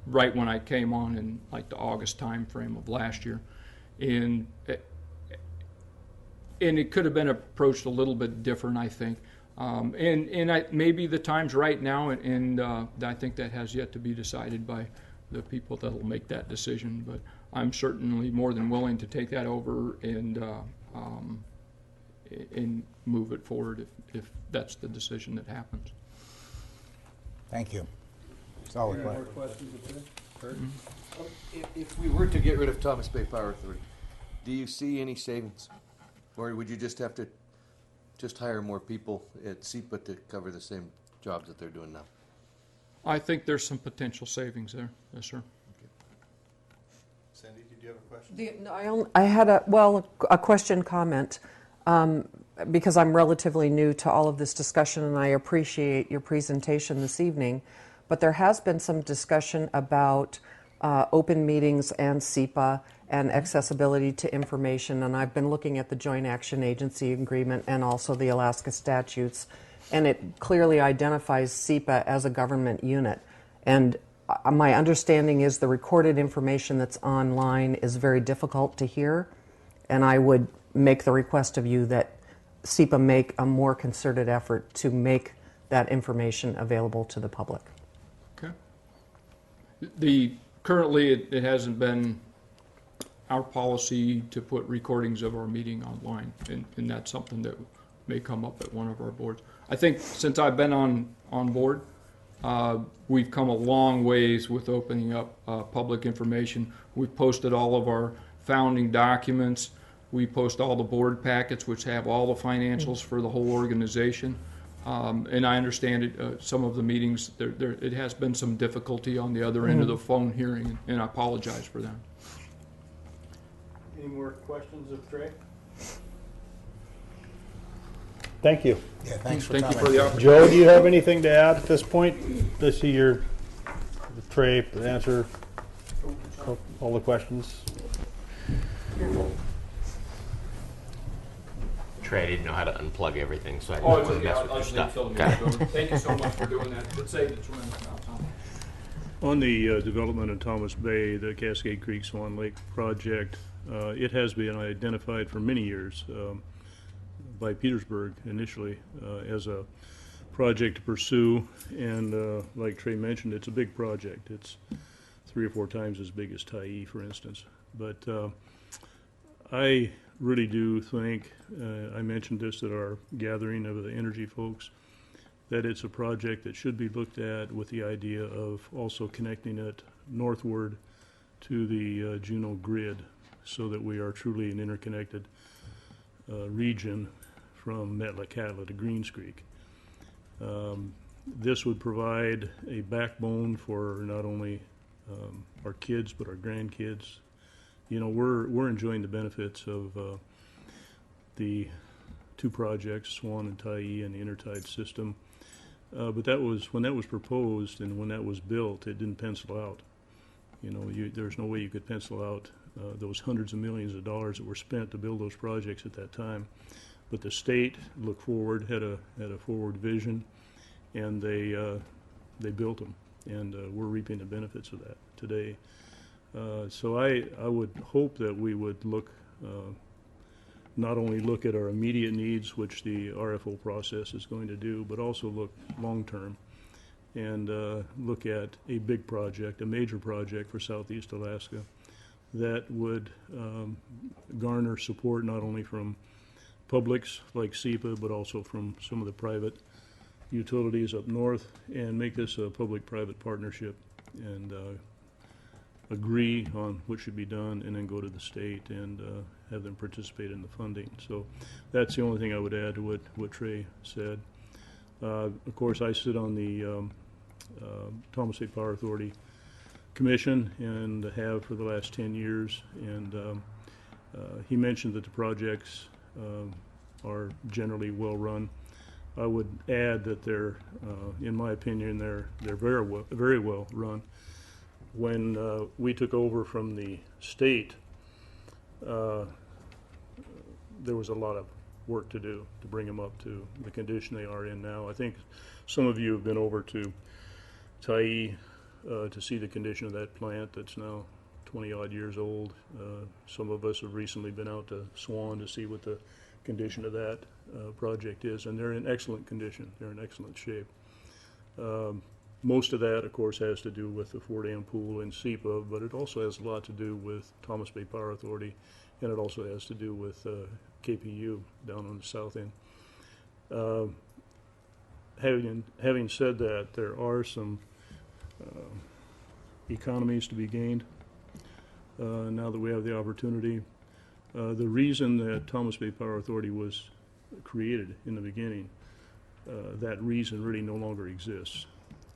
right when I came on in like the August time frame of last year. And it could have been approached a little bit different, I think. Maybe the time's right now, and I think that has yet to be decided by the people that will make that decision. But I'm certainly more than willing to take that over and move it forward if that's the decision that happens. Thank you. Solid Any more question. questions? If we were to get rid of Thomas Bay Power Authority, do you see any savings? Or would you just have to hire more people at SEPA to cover the same jobs that they're doing now? I think there's some potential savings there. Yes, sir. Okay. Cindy, did you have a question? I had a question comment because I'm relatively new to all of this discussion, and I appreciate your presentation this evening. But there has been some discussion about open meetings and SEPA and accessibility to information, and I've been looking at the Joint Action Agency Agreement and also the Alaska statutes, and it clearly identifies SEPA as a government unit. And my understanding is the recorded information that's online is very difficult to hear, and I would make the request of you that SEPA make a more concerted effort to make that information available to the public. Okay. Currently, it hasn't been our policy to put recordings of our meeting online, and that's something that may come up at one of our boards. I think since I've been on board, we've come a long ways with opening up public information. We've posted all of our founding documents. We post all the board packets, which have all the financials for the whole organization. And I understand it, some of the meetings, it has been some difficulty on the other end of the phone hearing, and I apologize for that. Any more questions of Trey? Thank you. Yeah, thanks for Thank coming. you for the opportunity. Joe, do you have anything to add at this point? To see your Trey answer all the questions. Trey, I didn't know how to unplug everything, so I Oh, didn't it's want to okay. mess I'll with your leave stuff. Phil to Got make it. it over. Thank you so much for doing that. It saved a tremendous amount of time. On the development of Thomas Bay, the Cascade Creek Swan Lake project, it has been identified for many years by Petersburg initially as a project to pursue, and like Trey mentioned, it's a big project. It's 3 or 4 times as big as Tyee, for instance. But I really do think, I mentioned this at our gathering of the energy folks, that it's a project that should be looked at with the idea of also connecting it northward to the Juneau grid, so that we are truly an interconnected region from Metlakatla to Greens Creek. This would provide a backbone for not only our kids but our grandkids. You know, we're enjoying the benefits of the two projects, Swan and Tyee, and the intertide system. But that was, when that was proposed and when that was built, it didn't pencil out. You know, there's no way you could pencil out those hundreds of millions of dollars that were spent to build those projects at that time. But the state looked forward, had a forward vision, and they built them, and we're reaping the benefits of that today. So I would hope that we would look, not only look at our immediate needs, which the RFO process is going to do, but also look long-term and look at a big project, a major project for Southeast Alaska that would garner support not only from publics like SEPA, but also from some of the private utilities up north, and make this a public-private partnership and agree on what should be done, and then go to the state and have them participate in the funding. So that's the only thing I would add to what Trey said. Of course, I sit on the Thomas State Power Authority Commission and have for the last 10 years, and he mentioned that the projects are generally well run. I would add that they're, in my opinion, they're very well run. When we took over from the state, there was a lot of work to do to bring them up to the condition they are in now. I think some of you have been over to Tyee to see the condition of that plant that's now 20-odd years old. Some of us have recently been out to Swan to see what the condition of that project is, and they're in excellent condition. They're in excellent shape. Most of that, of course, has to do with the Fort Ann Pool and SEPA, but it also has a lot to do with Thomas Bay Power Authority, and it also has to do with KPU down on the south end. Having said that, there are some economies to be gained now that we have the opportunity. The reason that Thomas Bay Power Authority was created in the beginning, that reason really no longer exists,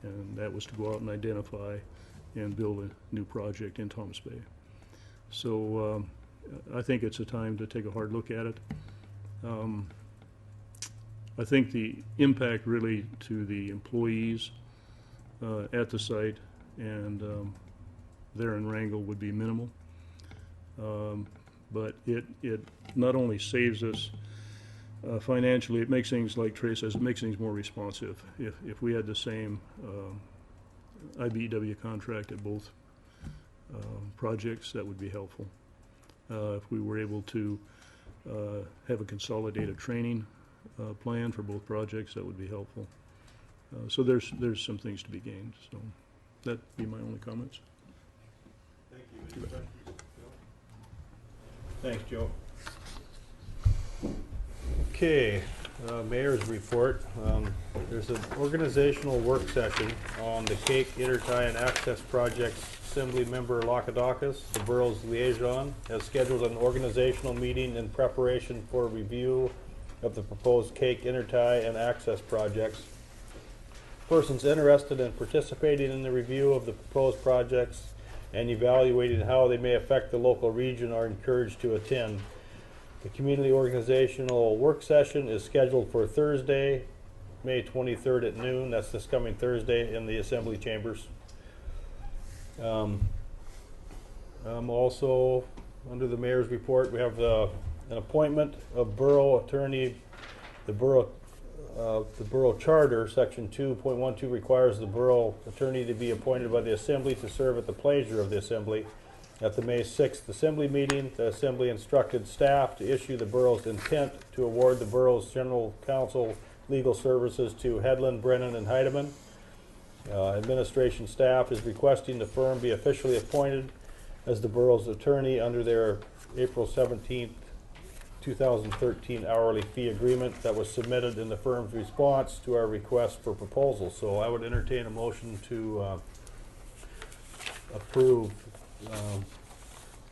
and that was to go out and identify and build a new project in Thomas Bay. So I think it's a time to take a hard look at it. I think the impact really to the employees at the site and there in Wrangell would be minimal. But it not only saves us financially, it makes things, like Trey says, it makes things more responsive. If we had the same IBEW contract at both projects, that would be helpful. If we were able to have a consolidated training plan for both projects, that would be helpful. So there's some things to be gained. So that'd be my only comments. Thank you. Thanks, Joe. Okay, Mayor's report. There's an organizational work session on the Cake, Intertie, and Access Projects. Assembly Member Lakadakis, the borough's liaison, has scheduled an organizational meeting in preparation for review of the proposed Cake, Intertie, and Access projects. Persons interested in participating in the review of the proposed projects and evaluating how they may affect the local region are encouraged to attend. The community organizational work session is scheduled for Thursday, May 23rd at noon. That's this coming Thursday in the Assembly Chambers. Also, under the Mayor's report, we have an appointment of Borough Attorney. The Borough Charter, Section 2.12, requires the Borough Attorney to be appointed by the Assembly to serve at the pleasure of the Assembly. At the May 6th Assembly meeting, the Assembly instructed staff to issue the Borough's intent to award the Borough's General Counsel legal services to Hedlund, Brennan, and Heidemann. Administration staff is requesting the firm be officially appointed as the Borough's attorney under their April 17th, 2013 hourly fee agreement that was submitted in the firm's response to our request for proposal. So I would entertain a motion to approve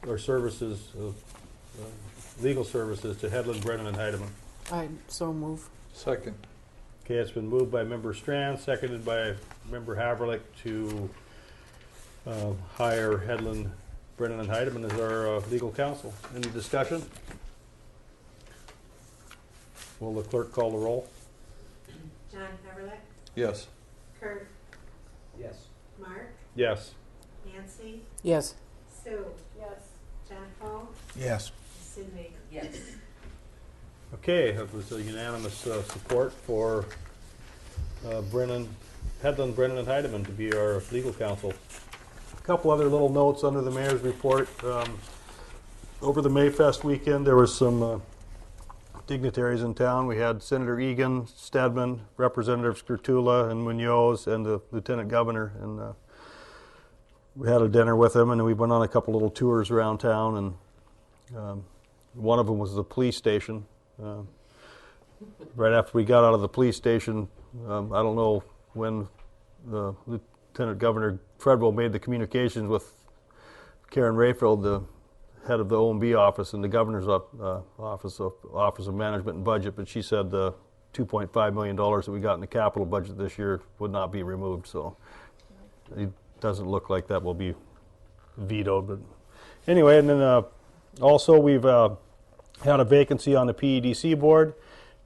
or services, legal services to Headland, Brennan, and Heidemann. I so move. Second. Okay, it's been moved by Member Strand, seconded by Member Haverlick to hire Headland, Brennan, and Heidemann as our legal counsel. Any discussion? Will the clerk call the roll? John Heverlick, Yes. Kurt, Yes. Mark, Yes. Nancy, Yes. Sue. Yes. John Paul, Yes. Cindy. Yes. Okay, that was a unanimous support for Headland, Brennan, and Heidemann to be our legal counsel. A couple other little notes under the mayor's report. Over the Mayfest weekend, there was some dignitaries in town. We had Senator Egan, Stedman, Representatives Skrtula and Munoz, and the Lieutenant Governor, and we had a dinner with them, and we went on a couple little tours around town, and one of them was the police station. Right after we got out of the police station, I don't know when the Lieutenant Governor Fredwell made the communications with Karen Rayfield, the head of the OMB office and the governor's office of Management and Budget, but she said the $2.5 million that we got in the capital budget this year would not be removed, so it doesn't look like that will be vetoed. But anyway, and then also we've had a vacancy on the PEDC board,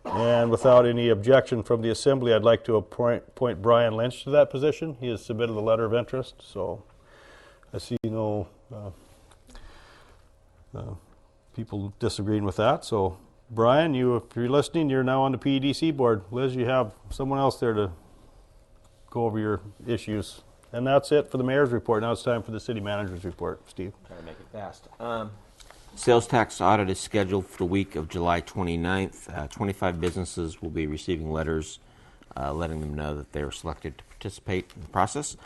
and without any objection from the Assembly, I'd like to appoint Brian Lynch to that position. He has submitted a letter of interest, so I see no people disagreeing with that. So, Brian, if you're listening, you're now on the PEDC board. Liz, you have someone else there to go over your issues. And that's it for the mayor's report. Now it's time for the city manager's report. Steve. Try to make it fast. Sales tax audit is scheduled for the week of July 29th. 25 businesses will be receiving letters letting them know that they were selected to participate in the process.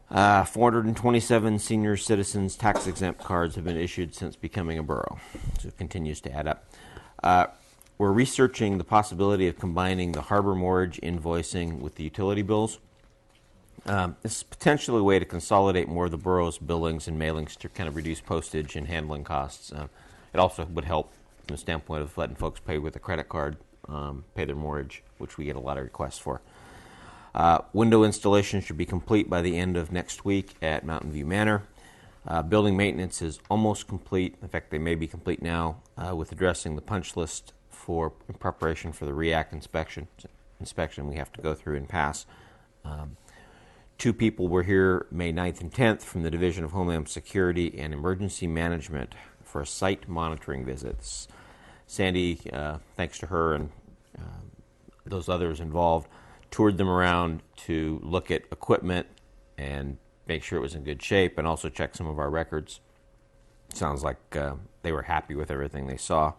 427 senior citizens tax-exempt cards have been issued since becoming a borough, so it continues to add up. We're researching the possibility of combining the harbor mortgage invoicing with the utility bills. This is potentially a way to consolidate more of the borough's billings and mailings to kind of reduce postage and handling costs. It also would help from the standpoint of letting folks pay with a credit card, pay their mortgage, which we get a lot of requests for. Window installation should be complete by the end of next week at Mountain View Manor. Building maintenance is almost complete. In fact, they may be complete now with addressing the punch list in preparation for the REAC inspection we have to go through and pass. 2 people were here May 9th and 10th from the Division of Homeland Security and Emergency Management for a site monitoring visits. Sandy, thanks to her and those others involved, toured them around to look at equipment and make sure it was in good shape and also check some of our records. Sounds like they were happy with everything they saw.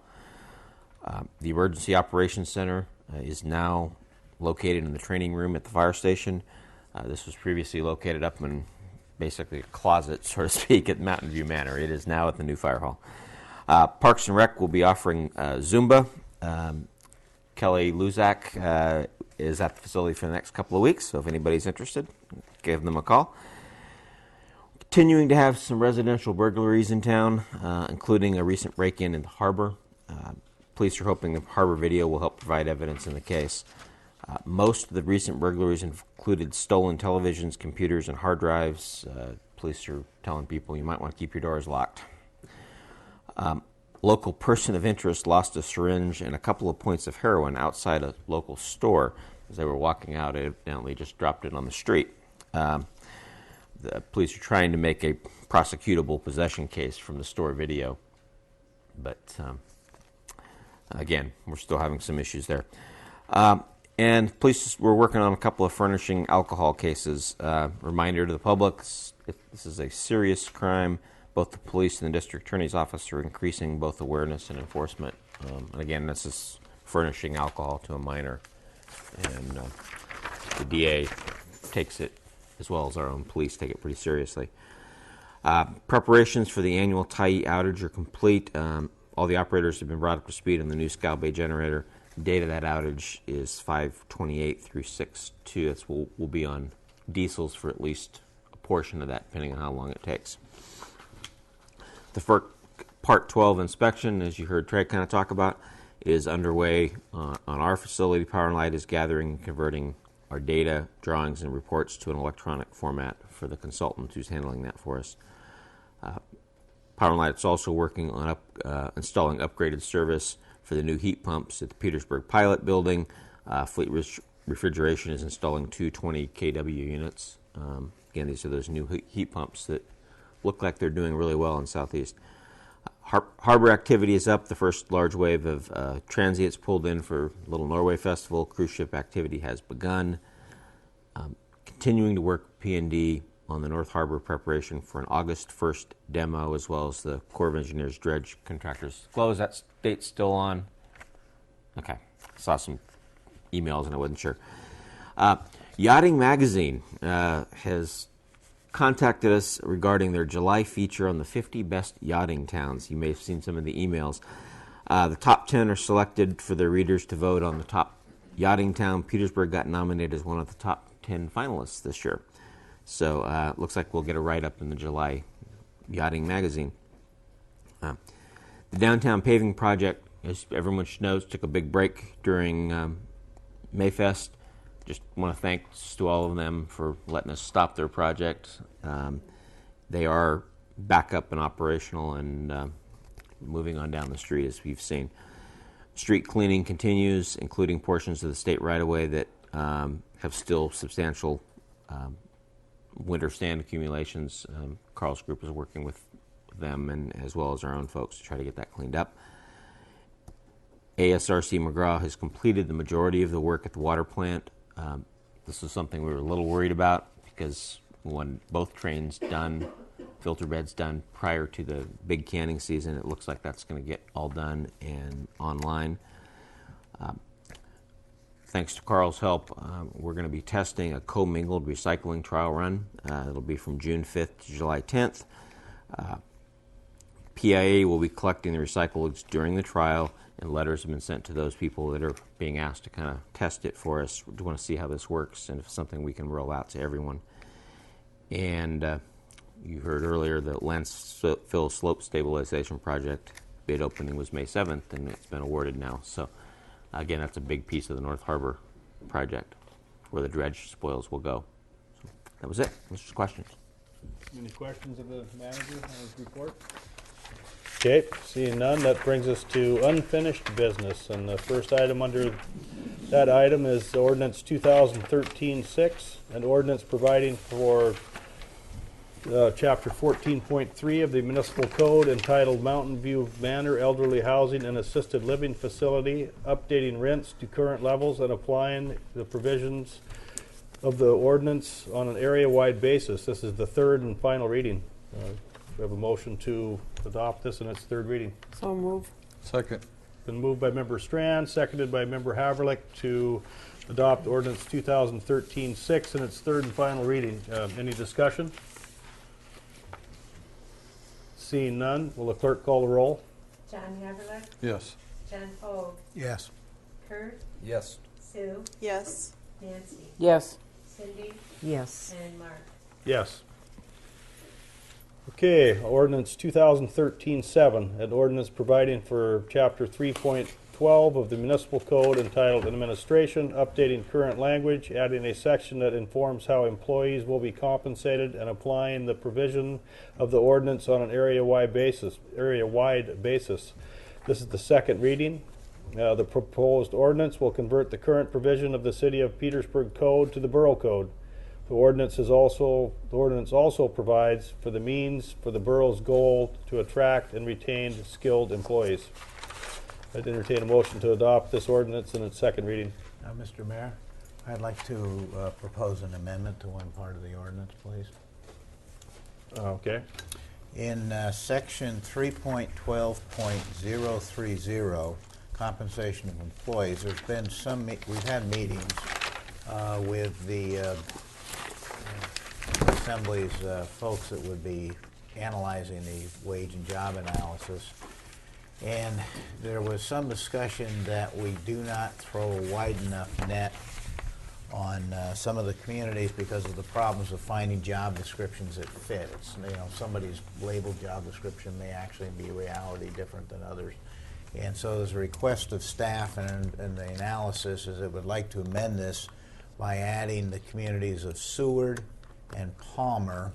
The Emergency Operations Center is now located in the training room at the fire station. This was previously located up in basically a closet, so to speak, at Mountain View Manor. It is now at the new fire hall. Parks and Rec will be offering Zumba. Kelly Luzak is at the facility for the next couple of weeks, so if anybody's interested, give them a call. Continuing to have some residential burglaries in town, including a recent break-in the harbor. Police are hoping the harbor video will help provide evidence in the case. Most of the recent burglaries included stolen televisions, computers, and hard drives. Police are telling people you might want to keep your doors locked. Local person of interest lost a syringe and a couple of points of heroin outside a local store. As they were walking out, evidently just dropped it on the street. The police are trying to make a prosecutable possession case from the store video. But, again, we're still having some issues there. And police were working on a couple of furnishing alcohol cases. Reminder to the public, this is a serious crime. Both the police and the district attorney's office are increasing both awareness and enforcement. And again, this is furnishing alcohol to a minor. And the DA takes it, as well as our own police, take it pretty seriously. Preparations for the annual Tyee outage are complete. All the operators have been brought up to speed on the new Scow Bay generator. The date of that outage is 5/28 through 6/2. We'll be on diesels for at least a portion of that, depending on how long it takes. The FERC Part 12 inspection, as you heard Trey kind of talk about, is underway on our facility. Power and Light is gathering and converting our data, drawings, and reports to an electronic format for the consultant who's handling that for us. Power and Light is also working on installing upgraded service for the new heat pumps at the Petersburg Pilot Building. Fleet Refrigeration is installing 220 kW units. Again, these are those new heat pumps that look like they're doing really well in Southeast. Harbor activity is up. The first large wave of transients pulled in for Little Norway Festival. Cruise ship activity has begun. Continuing to work with P&D on the North Harbor preparation for an August 1st demo, as well as the Corps of Engineers dredge contractors. Flo, is that date still on? Okay. Saw some emails and I wasn't sure. Yachting Magazine has contacted us regarding their July feature on the 50 best yachting towns. You may have seen some of the emails. The top 10 are selected for their readers to vote on the top yachting town. Petersburg got nominated as one of the top 10 finalists this year. So it looks like we'll get a write-up in the July Yachting Magazine. The downtown paving project, as everyone knows, took a big break during Mayfest. Just want to thank to all of them for letting us stop their project. They are back up and operational and moving on down the street, as we've seen. Street cleaning continues, including portions of the state right-of-way that have still substantial winter sand accumulations. Carl's group is working with them and as well as our own folks to try to get that cleaned up. ASRC McGraw has completed the majority of the work at the water plant. This is something we were a little worried about because when both trains done, filter beds done prior to the big canning season, it looks like that's going to get all done and online. Thanks to Carl's help, we're going to be testing a commingled recycling trial run. It'll be from June 5th to July 10th. PIA will be collecting the recyclables during the trial, and letters have been sent to those people that are being asked to kind of test it for us. We want to see how this works and if it's something we can roll out to everyone. And you heard earlier the landfill slope stabilization project bid opening was May 7th, and it's been awarded now. So again, that's a big piece of the North Harbor project where the dredge spoils will go. So that was it. Mr. Questions. Any questions of the manager on his report? Okay, seeing none, that brings us to unfinished business. And the first item under that item is Ordinance 2013-6, an ordinance providing for Chapter 14.3 of the Municipal Code entitled Mountain View Manor Elderly Housing and Assisted Living Facility, updating rents to current levels and applying the provisions of the ordinance on an area-wide basis. This is the third and final reading. We have a motion to adopt this in its third reading. So move. Second. Been moved by Member Strand, seconded by Member Haverlick to adopt Ordinance 2013-6 in its third and final reading. Any discussion? Seeing none, will the clerk call the roll? John Haverlick, Yes. John Hogue, Yes. Kurt, Yes. Sue, Yes. Nancy, Yes. Cindy, Yes. and Mark. Yes. Okay, Ordinance 2013-7, an ordinance providing for Chapter 3.12 of the Municipal Code entitled Administration, updating current language, adding a section that informs how employees will be compensated, and applying the provision of the ordinance on an area-wide basis. This is the second reading. The proposed ordinance will convert the current provision of the City of Petersburg Code to the Borough Code. The ordinance also provides for the means for the borough's goal to attract and retain skilled employees. I'd entertain a motion to adopt this ordinance in its second reading. Mr. Mayor, I'd like to propose an amendment to one part of the ordinance, please. Okay. In section 3.12.030, compensation of employees, there's been we've had meetings with the Assembly's folks that would be analyzing the wage and job analysis. And there was some discussion that we do not throw a wide enough net on some of the communities because of the problems of finding job descriptions that fit. It's, somebody's labeled job description may actually be reality different than others. And so there's a request of staff, and the analysis is it would like to amend this by adding the communities of Seward and Palmer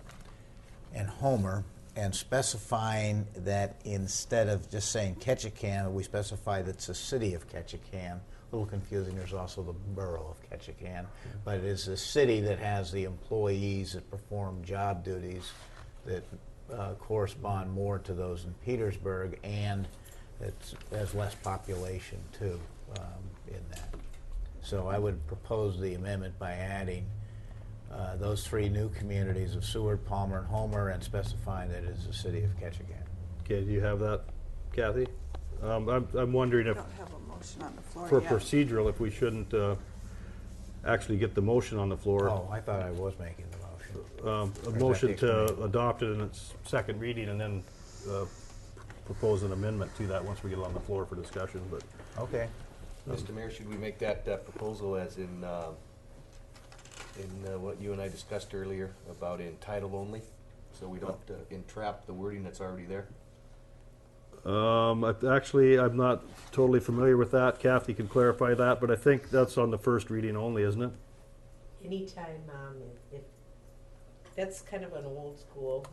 and Homer, and specifying that instead of just saying Ketchikan, we specify that it's the city of Ketchikan. A little confusing, there's also the borough of Ketchikan, but it is the city that has the employees that perform job duties that correspond more to those in Petersburg, and it has less population too in that. So I would propose the amendment by adding those three new communities of Seward, Palmer, and Homer, and specifying that it is the city of Ketchikan. Okay, do you have that, Kathy? I'm wondering if, don't have a motion on the floor for yet. procedural, if we shouldn't actually get the motion on the floor. Oh, I thought I was making the motion. A motion to adopt it in its second reading, and then propose an amendment to that once we get it on the floor for discussion. But okay. Mr. Mayor, should we make that proposal as in what you and I discussed earlier about in title only, so we don't entrap the wording that's already there? Actually, I'm not totally familiar with that. Kathy can clarify that, but I think that's on the first reading only, isn't it? Anytime, if that's kind of an old school.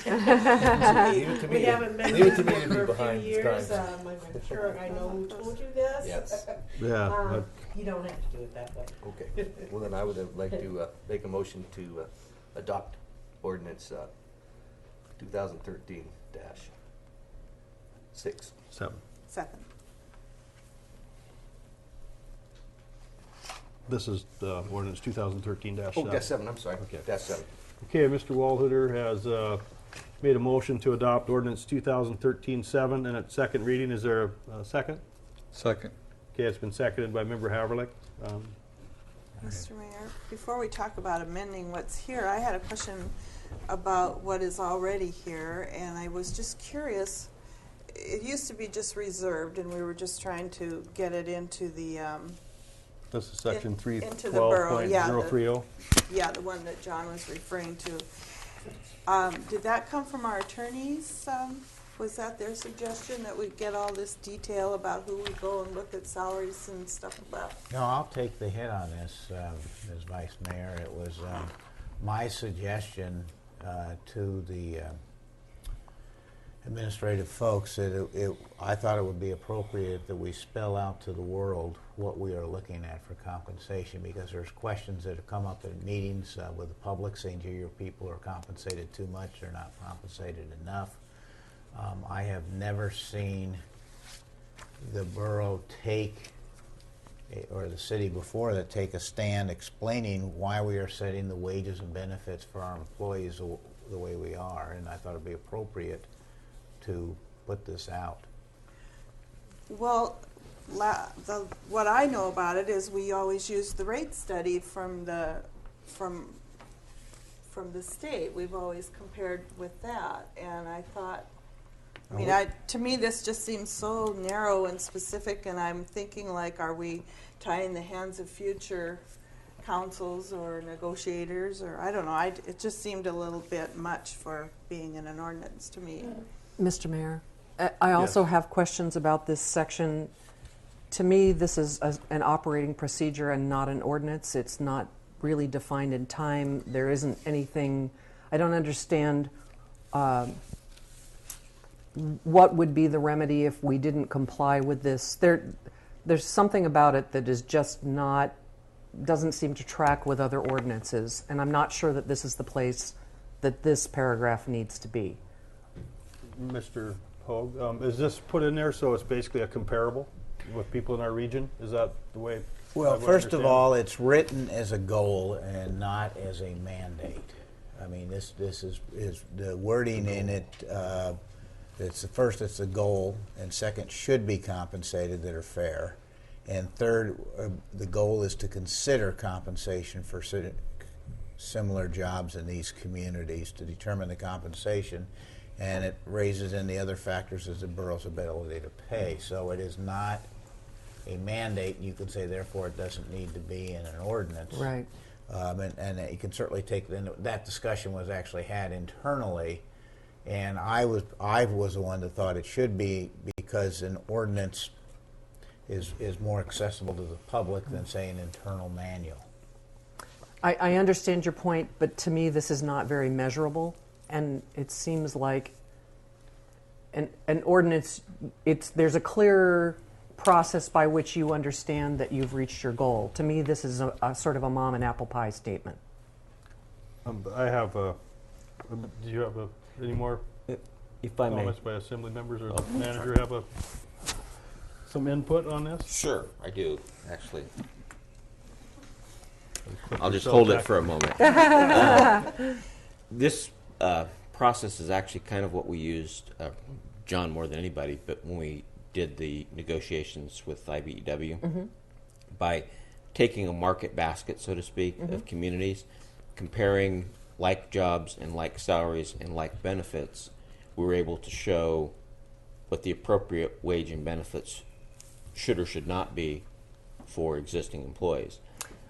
Leave it to me. We haven't been Leave it to me there to be for a few behind years. times. I'm sure I know who told you this. Yes. Yeah. You don't have to do it that way. Okay. Well, then I would like to make a motion to adopt ordinance 2013-6. Second. This is ordinance 2013-7. Oh, dash 7, I'm sorry. Okay. Dash 7. Okay, Mr. Walhuter has made a motion to adopt ordinance 2013-7 in its second reading. Is there a second? Second. Okay, it's been seconded by Member Haverlick. Mr. Mayor, before we talk about amending what's here, I had a question about what is already here, and I was just curious. It used to be just reserved, and we were just trying to get it into the This is section into the borough, yeah, 312.030. yeah, the one that John was referring to. Did that come from our attorneys? Was that their suggestion, that we get all this detail about who we go and look at salaries and stuff about? No, I'll take the hit on this, as Vice Mayor. It was my suggestion to the administrative folks that I thought it would be appropriate that we spell out to the world what we are looking at for compensation, because there's questions that have come up in meetings with the public saying, "Gee, your people are compensated too much, they're not compensated enough." I have never seen the borough or the city before that take a stand explaining why we are setting the wages and benefits for our employees the way we are, and I thought it'd be appropriate to put this out. Well, what I know about it is we always use the rate study from the state. We've always compared with that, and I thought, to me this just seems so narrow and specific, and I'm thinking, like, are we tying the hands of future councils or negotiators, or I don't know. It just seemed a little bit much for being in an ordinance to me. Mr. Mayor, I also have questions about this section. To me, this is an operating procedure and not an ordinance. It's not really defined in time. There isn't anything, I don't understand what would be the remedy if we didn't comply with this. There's something about it that is just not, doesn't seem to track with other ordinances, and I'm not sure that this is the place that this paragraph needs to be. Mr. Hogue, is this put in there so it's basically a comparable with people in our region? Is that the way? Well, first of all, it's written as a goal and not as a mandate. I mean, this is the wording in it. It's the first, it's the goal, and second, should be compensated that are fair, and third, the goal is to consider compensation for similar jobs in these communities to determine the compensation, and it raises in the other factors as the borough's ability to pay. So it is not a mandate. You could say, therefore, it doesn't need to be in an ordinance. Right. And you can certainly take, that discussion was actually had internally, and I was the one that thought it should be, because an ordinance is more accessible to the public than, say, an internal manual. I understand your point, but to me this is not very measurable, and it seems like an ordinance, there's a clear process by which you understand that you've reached your goal. To me, this is a sort of a mom and apple pie statement. I have do you have any more if I may, comments by assembly members, or the manager have some input on this? Sure, I do, actually. I'll just hold it for a moment. This process is actually kind of what we used, John more than anybody, but when we did the negotiations with IBEW, by taking a market basket, so to speak, of communities, comparing like jobs and like salaries and like benefits, we were able to show what the appropriate wage and benefits should or should not be for existing employees.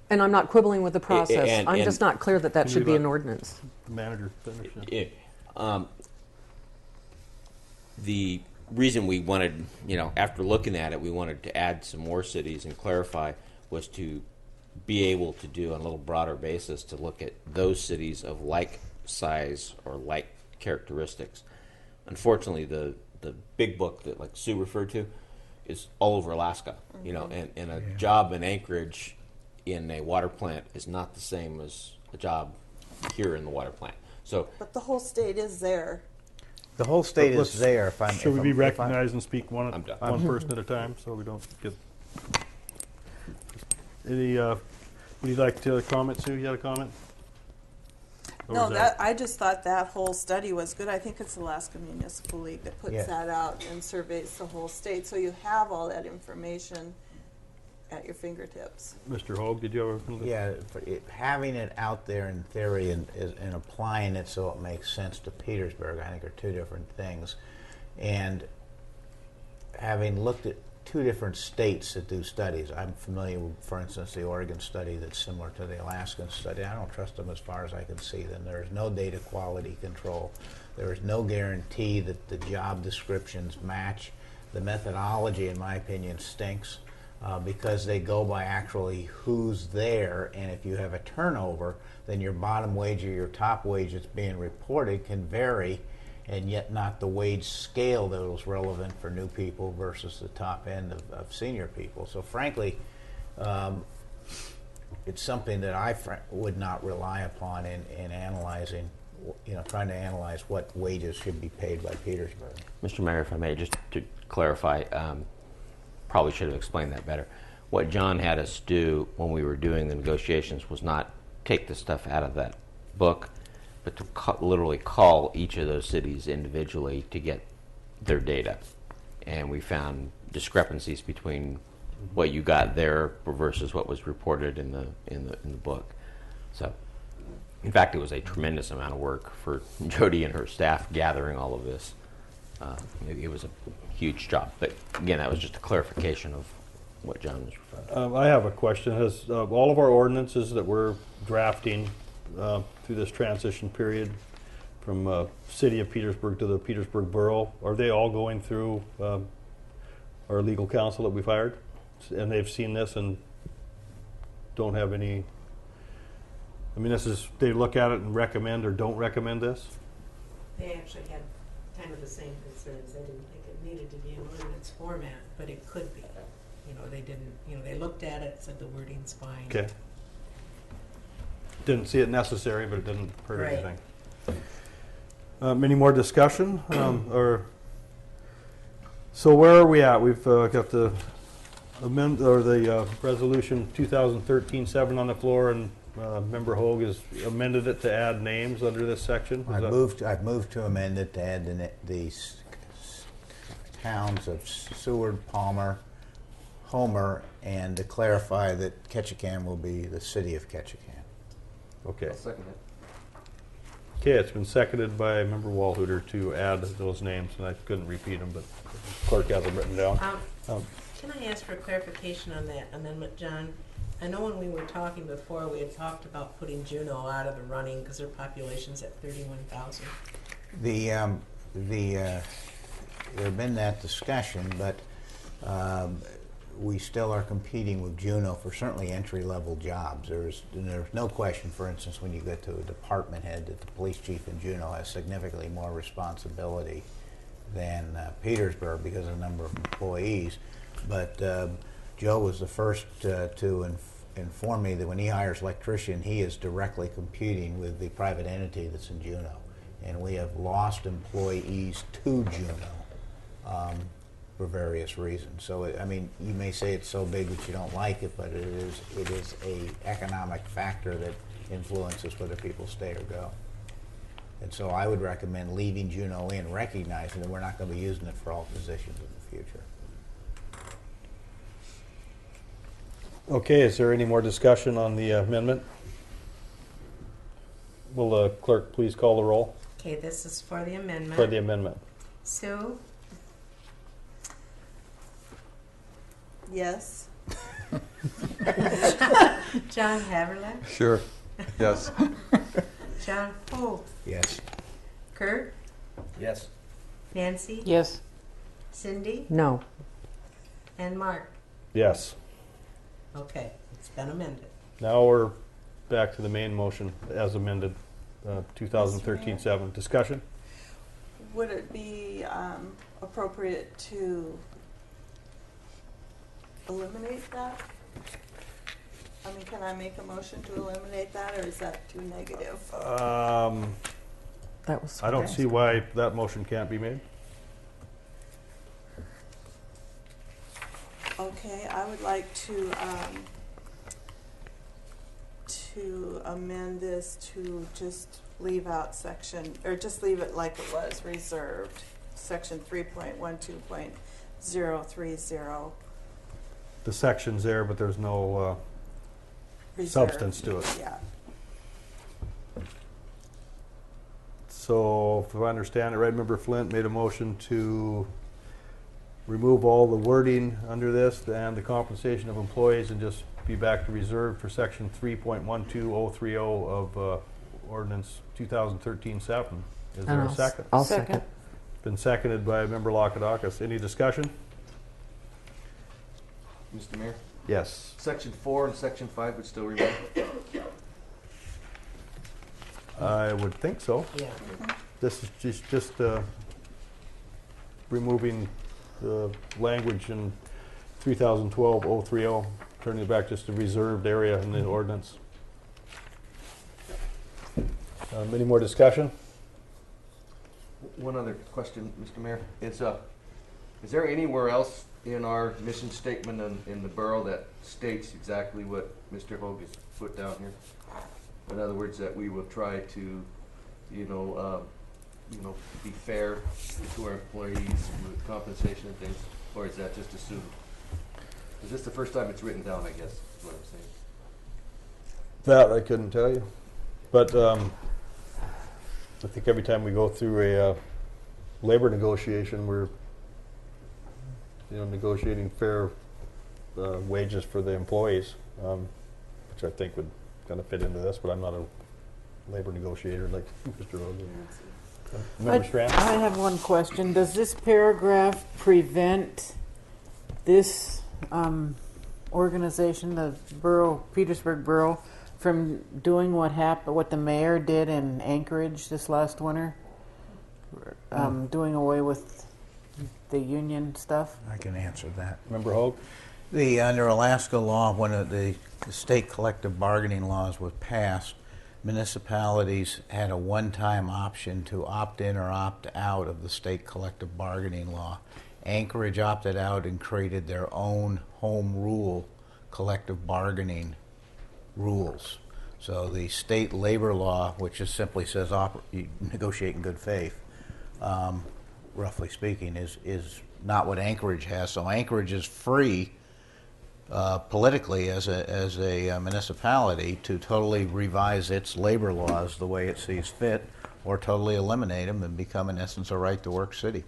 And I'm not quibbling with the process. I'm just not clear that should be an ordinance. Manager, finish. The reason we wanted, after looking at it, we wanted to add some more cities and clarify, was to be able to do on a little broader basis to look at those cities of like size or like characteristics. Unfortunately, the big book that like Sue referred to is all over Alaska, and a job in Anchorage in a water plant is not the same as a job here in the water plant. So, but the whole state is there. The whole state is there. Should we be recognized and speak one person at a time, so we don't get any? Would you like to comment, Sue? You had a comment? No, I just thought that whole study was good. I think it's Alaska Municipal League that puts that out and surveys the whole state, so you have all that information at your fingertips. Mr. Hogue, did you have a... Yeah, having it out there in theory and applying it so it makes sense to Petersburg, I think, are two different things. And having looked at two different states that do studies, I'm familiar with, for instance, the Oregon study that's similar to the Alaskan study. I don't trust them as far as I can see them. There is no data quality control. There is no guarantee that the job descriptions match. The methodology, in my opinion, stinks. Because they go by actually who's there, and if you have a turnover, then your bottom wage or your top wage that's being reported can vary, and yet not the wage scale that was relevant for new people versus the top end of senior people. So frankly, it's something that I would not rely upon in analyzing, trying to analyze what wages should be paid by Petersburg. Mr. Mayor, if I may, just to clarify, probably should have explained that better. What John had us do when we were doing the negotiations was not take the stuff out of that book, but to literally call each of those cities individually to get their data. And we found discrepancies between what you got there versus what was reported in the book. So, in fact, it was a tremendous amount of work for Jody and her staff gathering all of this. It was a huge job, but again, that was just a clarification of what John was referring to. I have a question. Has all of our ordinances that we're drafting through this transition period from City of Petersburg to the Petersburg Borough, are they all going through our legal counsel that we've hired? And they've seen this and don't have any, they look at it and recommend or don't recommend this? They actually had kind of the same concerns. They didn't think it needed to be in ordinance format, but it could be. They didn't, they looked at it, said the wording's fine. Okay. Didn't see it necessary, but it didn't hurt anything. Any more discussion? So where are we at? We've got the resolution 2013-7 on the floor, and Member Hogue has amended it to add names under this section. I've moved to amend it to add the towns of Seward, Palmer, Homer, and to clarify that Ketchikan will be the city of Ketchikan. Okay. I'll second it. Okay, it's been seconded by Member Walhooter to add those names, and I couldn't repeat them, but the clerk has them written down. Can I ask for clarification on that amendment, John? I know when we were talking before, we had talked about putting Juneau out of the running because their population's at 31,000. There's been that discussion, but we still are competing with Juneau for certainly entry-level jobs. There's no question, for instance, when you get to a department head, that the police chief in Juneau has significantly more responsibility than Petersburg because of the number of employees. But Joe was the first to inform me that when he hires an electrician, he is directly competing with the private entity that's in Juneau. And we have lost employees to Juneau for various reasons. So, I mean, you may say it's so big that you don't like it, but it is a economic factor that influences whether people stay or go. And so I would recommend leaving Juneau in, recognizing that we're not going to be using it for all positions in the future. Okay, is there any more discussion on the amendment? Will the clerk please call the roll? Okay, this is for the amendment. For the amendment. Sue? Yes. John Haverland? Sure. Yes. John Holt? Yes. Kurt? Yes. Nancy? Yes. Cindy? No. And Mark? Yes. Okay, it's been amended. Now we're back to the main motion as amended, 2013-7. Discussion? Would it be appropriate to eliminate that? I mean, can I make a motion to eliminate that, or is that too negative? That was. I don't see why that motion can't be made. Okay, I would like to amend this to just leave out section, or just leave it like it was, reserved, section 3.12.030. The section's there, but there's no Reserved. substance to it. Yeah. So, if I understand it right, Member Flint made a motion to remove all the wording under this and the compensation of employees and just be back to reserve for section 3.12030 of ordinance 2013-7. Is there a second? I'll second. Been seconded by Member Lakadakis. Any discussion? Mr. Mayor? Yes. Section 4 and Section 5 would still remain? I would think so. Yeah. This is just removing the language in 3012-030, turning it back just to reserved area in the ordinance. Any more discussion? One other question, Mr. Mayor. Is there anywhere else in our mission statement in the borough that states exactly what Mr. Hogue has put down here? In other words, that we will try to, be fair to our employees with compensation and things, or is that just assumed? Is this the first time it's written down, I guess, is what I'm saying? That I couldn't tell you. But I think every time we go through a labor negotiation, we're negotiating fair wages for the employees, which I think would kind of fit into this, but I'm not a labor negotiator like Mr. Hogan. Member Strand? I have one question. Does this paragraph prevent this organization, the Borough, Petersburg Borough, from doing what the mayor did in Anchorage this last winter? Doing away with the union stuff? I can answer that. Member Hogue? Under Alaska law, when the state collective bargaining laws was passed, municipalities had a one-time option to opt in or opt out of the state collective bargaining law. Anchorage opted out and created their own home rule collective bargaining rules. So the state labor law, which just simply says you negotiate in good faith, roughly speaking, is not what Anchorage has. So Anchorage is free politically as a municipality to totally revise its labor laws the way it sees fit, or totally eliminate them and become, in essence, a right-to-work city.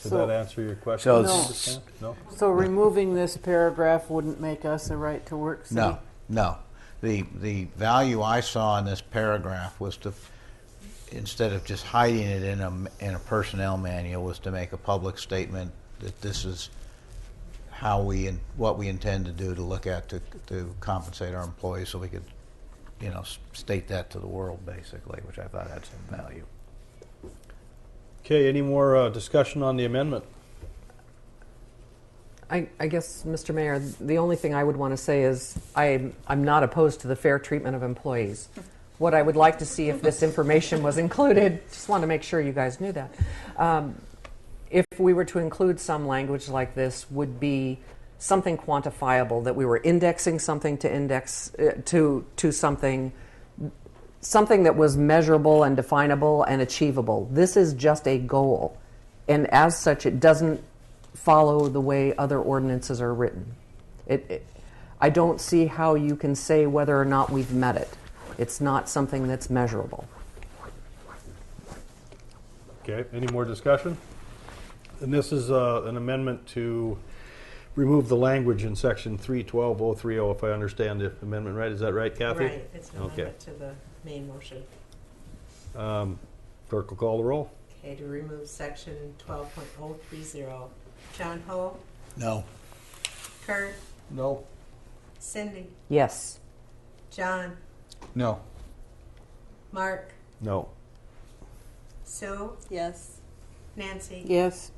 Did So- that answer your question? So Do you it's- understand? No? So removing this paragraph wouldn't make us a right-to-work city? No. The value I saw in this paragraph was to, instead of just hiding it in a personnel manual, was to make a public statement that this is what we intend to do to look at to compensate our employees, so we could, state that to the world, basically, which I thought had some value. Okay, any more discussion on the amendment? I guess, Mr. Mayor, the only thing I would want to say is I'm not opposed to the fair treatment of employees. What I would like to see if this information was included, just want to make sure you guys knew that. If we were to include some language like this, would be something quantifiable, that we were indexing something to index to something that was measurable and definable and achievable. This is just a goal, and as such, it doesn't follow the way other ordinances are written. I don't see how you can say whether or not we've met it. It's not something that's measurable. Okay, any more discussion? And this is an amendment to remove the language in section 312.030, if I understand the amendment right. Is that right, Kathy? Right, it's an amendment to the main motion. Clerk will call the roll. Okay, to remove section 12.030. John Ho? No. Kurt? No. Cindy? Yes. John? No. Mark? No. Sue? Yes. Nancy? Yes.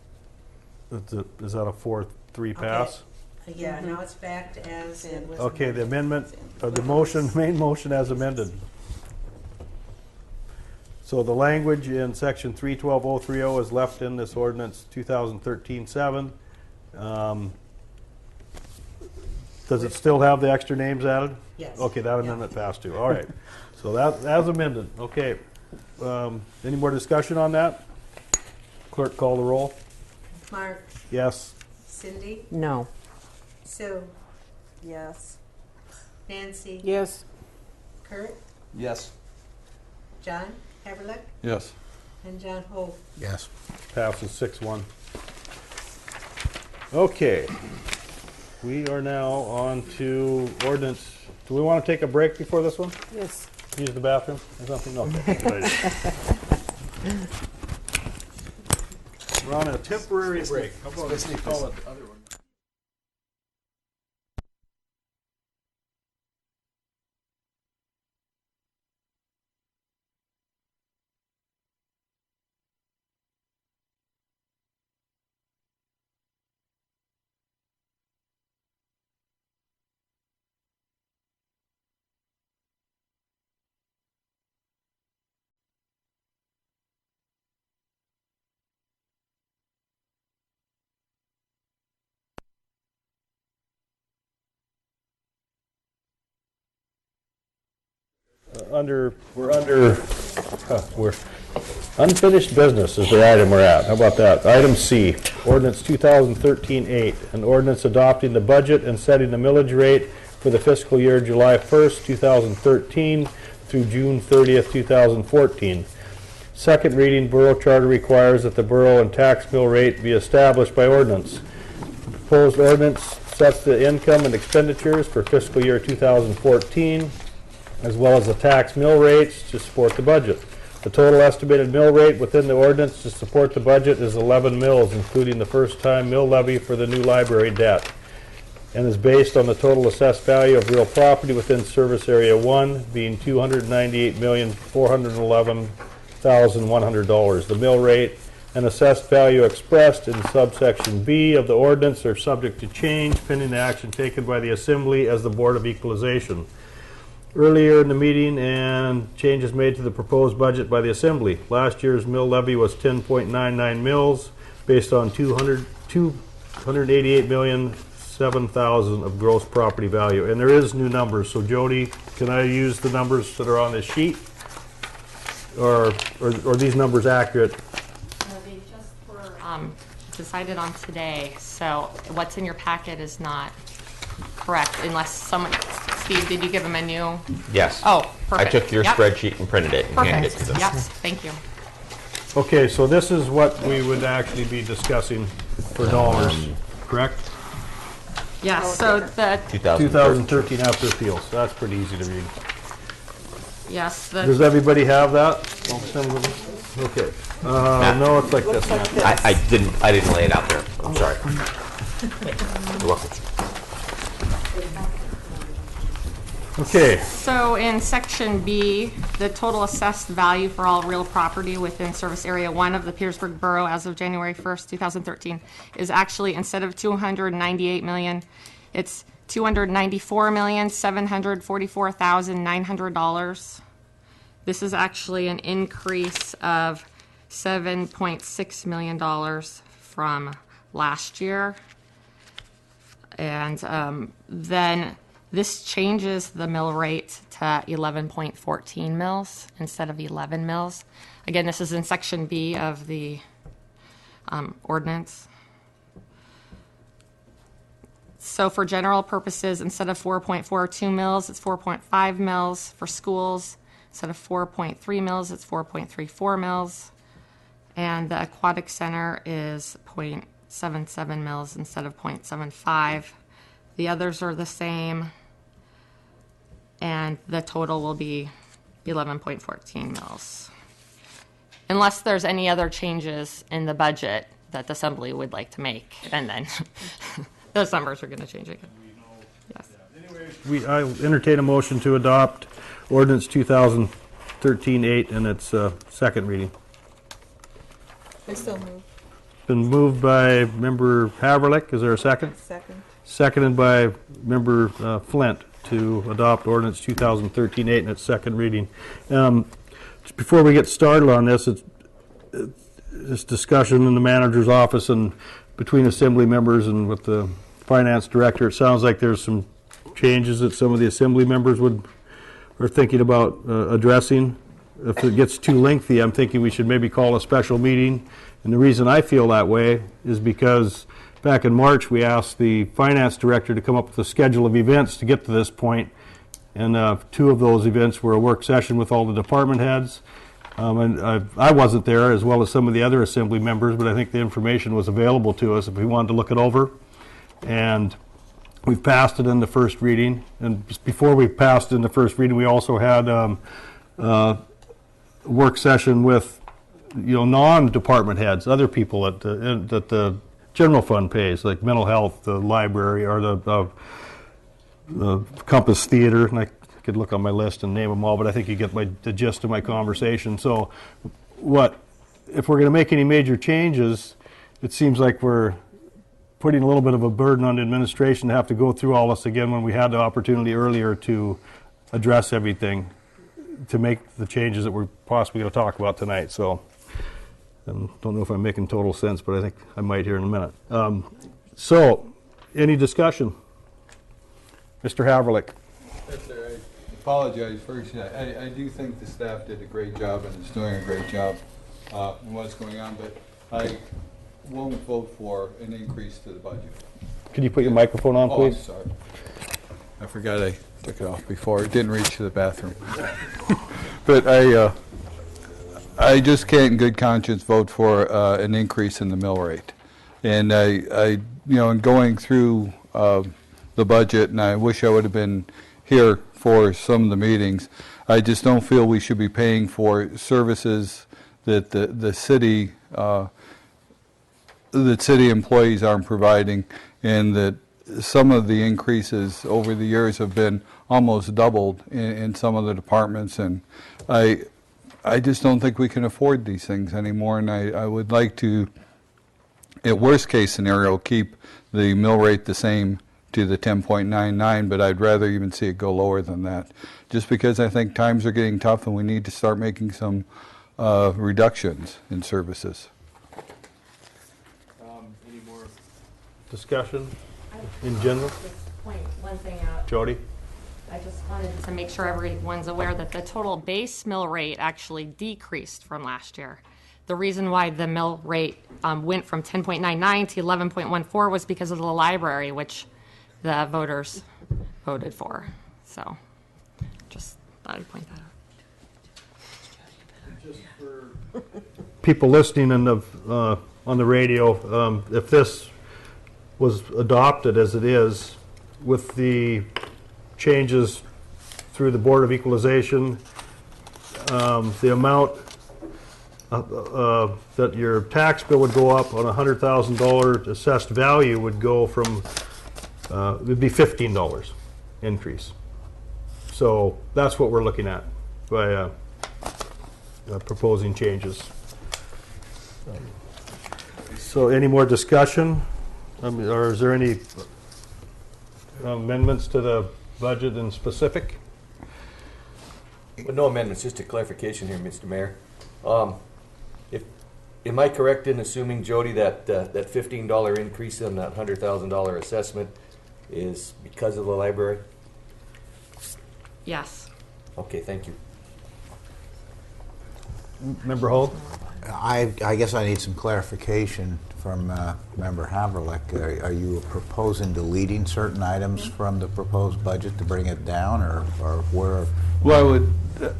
Is that a 4-3 pass? Yeah, now it's back to as it was. Okay, the amendment, the motion, main motion as amended. So the language in section 312.030 is left in this ordinance 2013-7. Does it still have the extra names added? Yes. Okay, that amendment passed too. All right. So that as amended. Okay. Any more discussion on that? Clerk, call the roll. Mark? Yes. Cindy? No. Sue? Yes. Nancy? Yes. Kurt? Yes. John Haverlick? Yes. And John Ho? Yes. Passes 6-1. Okay. We are now on to ordinance. Do we want to take a break before this one? Yes. Use the bathroom or something? Okay. We're on a temporary break. How about we call it other one? We're unfinished business is the item we're at. How about that? Item C, ordinance 2013-8, an ordinance adopting the budget and setting the millage rate for the fiscal year July 1st, 2013 through June 30th, 2014. Second reading, Borough Charter requires that the borough and tax mill rate be established by ordinance. The proposed ordinance sets the income and expenditures for fiscal year 2014, as well as the tax mill rates to support the budget. The total estimated mill rate within the ordinance to support the budget is 11 mills, including the first-time mill levy for the new library debt, and is based on the total assessed value of real property within Service Area 1 being $298,411,100. The mill rate and assessed value expressed in subsection B of the ordinance are subject to change pending the action taken by the Assembly as the Board of Equalization. Earlier in the meeting, and changes made to the proposed budget by the Assembly. Last year's mill levy was 10.99 mills based on $288,007,000 of gross property value. And there is new numbers. So Jody, can I use the numbers that are on this sheet? Or are these numbers accurate? No, they just were decided on today. So what's in your packet is not correct unless someone, Steve, did you give them a new? Yes. Oh, perfect. I took your Yep. spreadsheet and printed it and handed it to Perfect. them. Yes, thank you. Okay, so this is what we would actually be discussing for dollars, correct? Yes, so the, 2013 after appeals. That's pretty easy to read. yes, Does the, everybody have that? Okay. No, it's like this. I didn't lay it out there. I'm sorry. You're welcome. Okay. so in section B, the total assessed value for all real property within service area 1 of the Petersburg Borough as of January 1st, 2013 is actually, instead of 298 million, it's $294,744,900. This is actually an increase of $7.6 million from last year. And then this changes the mill rate to 11.14 mils instead of 11 mils. Again, this is in section B of the ordinance. So for general purposes, instead of 4.42 mils, it's 4.5 mils. For schools, instead of 4.3 mils, it's 4.34 mils. And the aquatic center is 0.77 mils instead of 0.75. The others are the same. And the total will be 11.14 mils. Unless there's any other changes in the budget that the assembly would like to make, and then those numbers are going to change again. Yes. I entertain a motion to adopt ordinance 2013-8 in its second reading. I still move. Been moved by Member Haverlick. Is there a second? Second. Seconded by Member Flint to adopt ordinance 2013-8 in its second reading. Just before we get started on this, it's discussion in the manager's office and between assembly members and with the finance director. It sounds like there's some changes that some of the assembly members are thinking about addressing. If it gets too lengthy, I'm thinking we should maybe call a special meeting. And the reason I feel that way is because back in March, we asked the finance director to come up with a schedule of events to get to this point. And two of those events were a work session with all the department heads. And I wasn't there, as well as some of the other assembly members, but I think the information was available to us if we wanted to look it over. And we've passed it in the first reading. And just before we passed it in the first reading, we also had a work session with non-department heads, other people that the general fund pays, like mental health, the library, or the Compass Theater. And I could look on my list and name them all, but I think you get the gist of my conversation. So if we're going to make any major changes, it seems like we're putting a little bit of a burden on the administration to have to go through all this again when we had the opportunity earlier to address everything, to make the changes that we're possibly going to talk about tonight. So I don't know if I'm making total sense, but I think I might here in a minute. So any discussion? Mr. Haverlick. Yes, sir. I apologize first. I do think the staff did a great job and is doing a great job in what's going on, but I won't vote for an increase to the budget. Could you put your microphone on, please? Oh, I'm sorry. I forgot I took it off before. It didn't reach to the bathroom. But I just can't in good conscience vote for an increase in the mill rate. And in going through the budget, and I wish I would have been here for some of the meetings, I just don't feel we should be paying for services that the city employees aren't providing, and that some of the increases over the years have been almost doubled in some of the departments, and I just don't think we can afford these things anymore, and I would like to, at worst case scenario, keep the mill rate the same to the 10.99, but I'd rather even see it go lower than that, just because I think times are getting tough and we need to start making some reductions in services. Any more discussion in general? Just point one thing out. Jody? I just wanted to make sure everyone's aware that the total base mill rate actually decreased from last year. The reason why the mill rate went from 10.99 to 11.14 was because of the library, which the voters voted for. So just thought I'd point that out. Just for people listening on the radio, if this was adopted as it is, with the changes through the Board of Equalization, the amount that your tax bill would go up on a $100,000 assessed value would go from, it would be $15 increase. So that's what we're looking at by proposing changes. So any more discussion? Or is there any amendments to the budget in specific? But no amendments, just a clarification here, Mr. Mayor. Am I correct in assuming, Jody, that that $15 increase in that $100,000 assessment is because of the library? Yes. Okay, thank you. Member Holt? I guess I need some clarification from Member Haverlick. Are you proposing deleting certain items from the proposed budget to bring it down, or where? Well,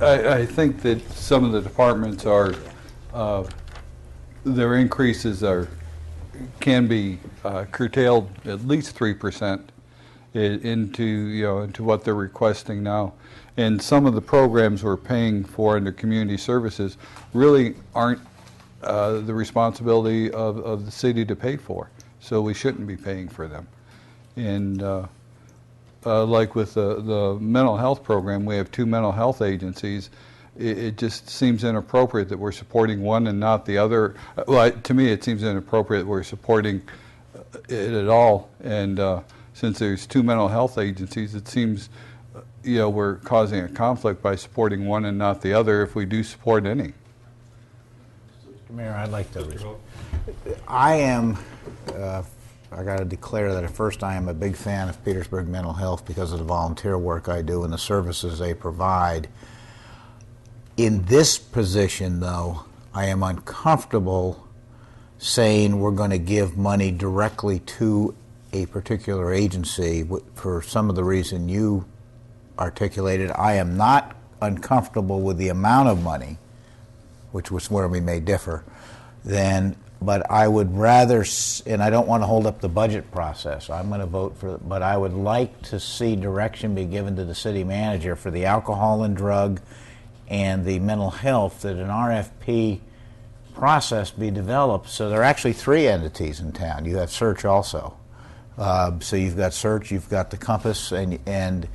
I think that some of the departments are, their increases can be curtailed at least 3% into what they're requesting now. And some of the programs we're paying for under community services really aren't the responsibility of the city to pay for, so we shouldn't be paying for them. And like with the mental health program, we have 2 mental health agencies. It just seems inappropriate that we're supporting one and not the other. Well, to me, it seems inappropriate that we're supporting it at all. And since there's 2 mental health agencies, it seems we're causing a conflict by supporting one and not the other if we do support any. Mayor, I'd like to. I got to declare that at first I am a big fan of Petersburg Mental Health because of the volunteer work I do and the services they provide. In this position, though, I am uncomfortable saying we're going to give money directly to a particular agency for some of the reason you articulated. I am not uncomfortable with the amount of money, which was where we may differ, but I would rather, and I don't want to hold up the budget process, I'm going to vote for, but I would like to see direction be given to the city manager for the alcohol and drug and the mental health, that an RFP process be developed. So there are actually 3 entities in town. You have Search also. So you've got Search, you've got the Compass, and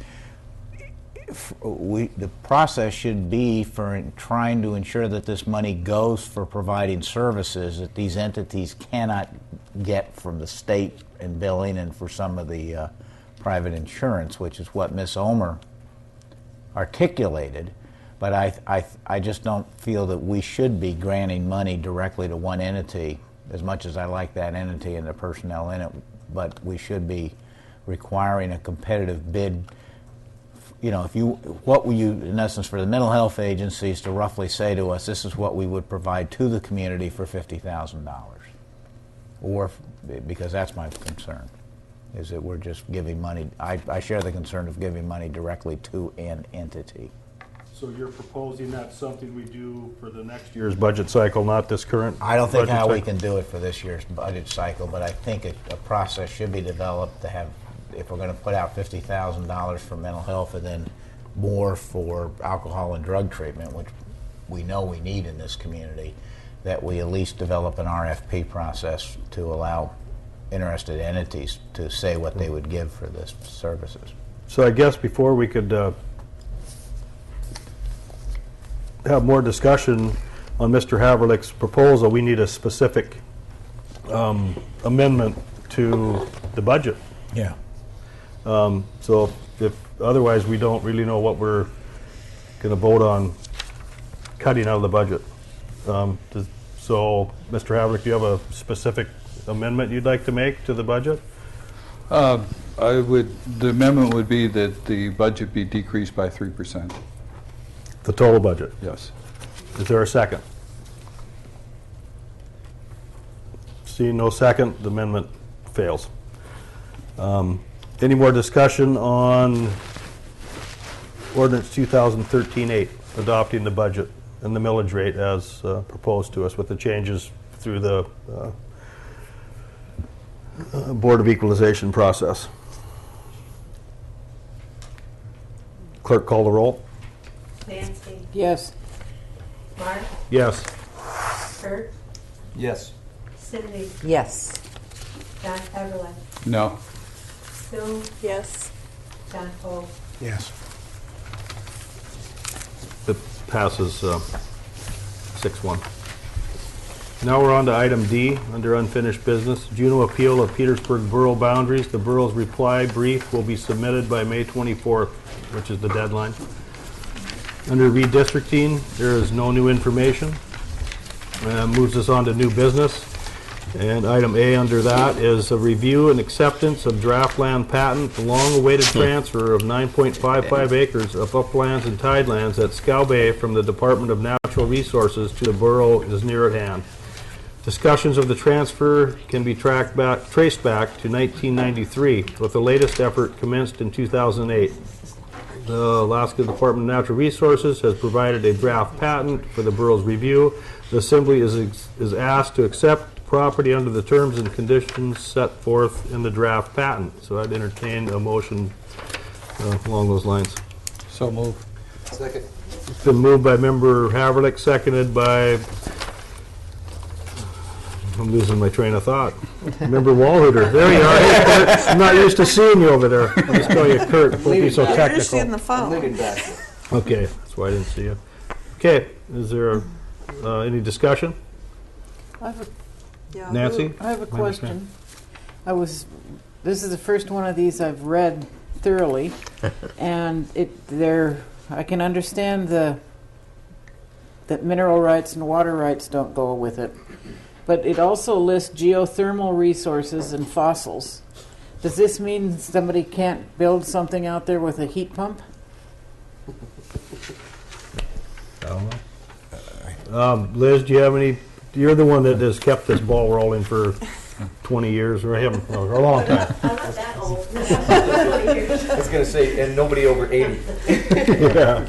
the process should be for trying to ensure that this money goes for providing services that these entities cannot get from the state in billing and for some of the private insurance, which is what Ms. Omer articulated. But I just don't feel that we should be granting money directly to one entity, as much as I like that entity and the personnel in it, but we should be requiring a competitive bid. What will you, in essence, for the mental health agencies to roughly say to us, this is what we would provide to the community for $50,000? Or, because that's my concern, is that we're just giving money. I share the concern of giving money directly to an entity. So you're proposing that's something we do for the next year's budget cycle, not this current? I don't think how we can do it for this year's budget cycle, but I think a process should be developed to have, if we're going to put out $50,000 for mental health and then more for alcohol and drug treatment, which we know we need in this community, that we at least develop an RFP process to allow interested entities to say what they would give for this services. So I guess before we could have more discussion on Mr. Haverlick's proposal, we need a specific amendment to the budget. Yeah. So if otherwise we don't really know what we're going to vote on cutting out of the budget. So, Mr. Haverlick, do you have a specific amendment you'd like to make to the budget? The amendment would be that the budget be decreased by 3%. The total budget? Yes. Is there a second? Seeing no second, the amendment fails. Any more discussion on Ordinance 2013-8, adopting the budget and the millage rate as proposed to us with the changes through the Board of Equalization process. Clerk, call the roll. Nancy, Yes. Mark, Yes. Kurt, Yes. Cindy, Yes. John Everly, No. Sue, Yes. John Cole. Yes. It passes 6-1. Now we're on to item D, under unfinished business. Juneau appeal of Petersburg Borough boundaries. The borough's reply brief will be submitted by May 24th, which is the deadline. Under redistricting, there is no new information. Moves us on to new business. And item A under that is a review and acceptance of draft land patent, the long-awaited transfer of 9.55 acres of uplands and tidelands at Scow Bay from the Department of Natural Resources to the borough is near at hand. Discussions of the transfer can be traced back to 1993, with the latest effort commenced in 2008. The Alaska Department of Natural Resources has provided a draft patent for the borough's review. The Assembly is asked to accept property under the terms and conditions set forth in the draft patent. So I'd entertain a motion along those lines. So move. Second. It's been moved by Member Haverlick, seconded by, I'm losing my train of thought, Member Walhooter. There you are. Hey, Kurt. I'm not used to seeing you over there. I'll just call you Kurt. Don't be so technical. in the phone. Okay, that's why I didn't see you. Okay, is there any discussion? Nancy? I have a question. This is the first one of these I've read thoroughly, and I can understand that mineral rights and water rights don't go with it, but it also lists geothermal resources and fossils. Does this mean somebody can't build something out there with a heat pump? I don't know. Liz, do you have any? You're the one that has kept this ball rolling for 20 years, or him, or a long time. I'm not that old. I was going to say, and nobody over 80. Yeah.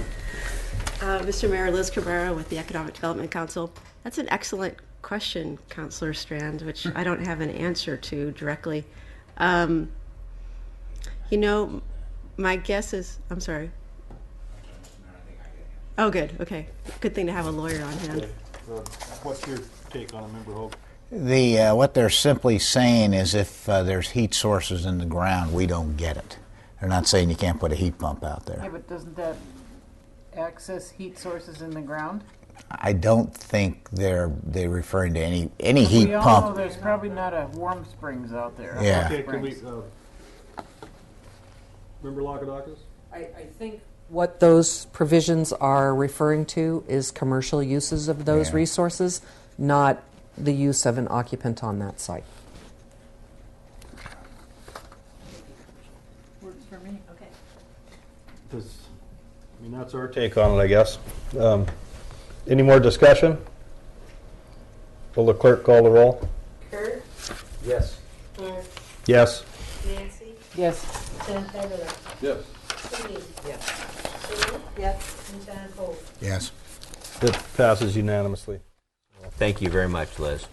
Mr. Mayor, Liz Cabrera with the Economic Development Council. That's an excellent question, Councillor Strand, which I don't have an answer to directly. You know, my guess is, I'm sorry. Oh, good. Okay. Good thing to have a lawyer on hand. Okay. What's your take on it, Member Hope? What they're simply saying is if there's heat sources in the ground, we don't get it. They're not saying you can't put a heat pump out there. Yeah, but doesn't that access heat sources in the ground? I don't think they're referring to any heat We all pump. know there's probably not a Warm Springs out there. Yeah. Okay, can we, Member Lakadakis? I think what those provisions are referring to is commercial uses of those resources, not the use of an occupant on that site. Works for me. Okay. That's our take on it, I guess. Any more discussion? Will the clerk call the roll? Kurt, Yes. Mark, Yes. Nancy, Yes. John Everly, Yes. Cindy, Yes. Sue, Yes. and John Cole. Yes. It passes unanimously. Thank you very much, Liz.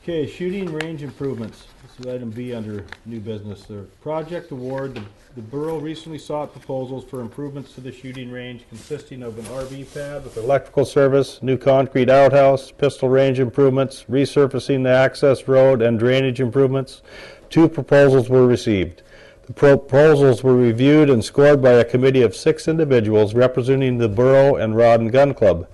Okay, shooting range improvements. This is item B under new business. The project award, the borough recently sought proposals for improvements to the shooting range consisting of an RV pad with electrical service, new concrete outhouse, pistol range improvements, resurfacing the access road, and drainage improvements. 2 proposals were received. The proposals were reviewed and scored by a committee of 6 individuals representing the borough and Rod and Gun Club.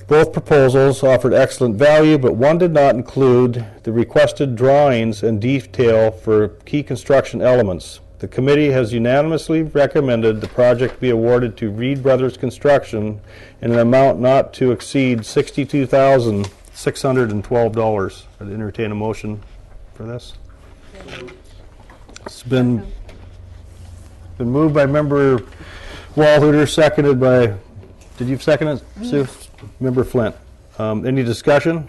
Both proposals offered excellent value, but one did not include the requested drawings and detail for key construction elements. The committee has unanimously recommended the project be awarded to Reed Brothers Construction in an amount not to exceed $62,612. I'd entertain a motion for this. It's been moved by Member Walhooter, seconded by, did you second it, Sue? Member Flint. Any discussion?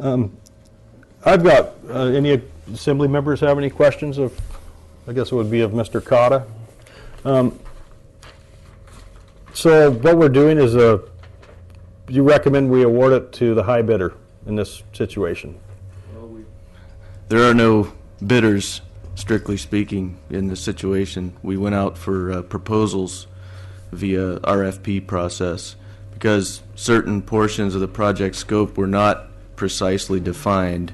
I've got, any assembly members have any questions of, I guess it would be of Mr. Cotta. So what we're doing is you recommend we award it to the high bidder in this situation? There are no bidders, strictly speaking, in this situation. We went out for proposals via RFP process because certain portions of the project scope were not precisely defined.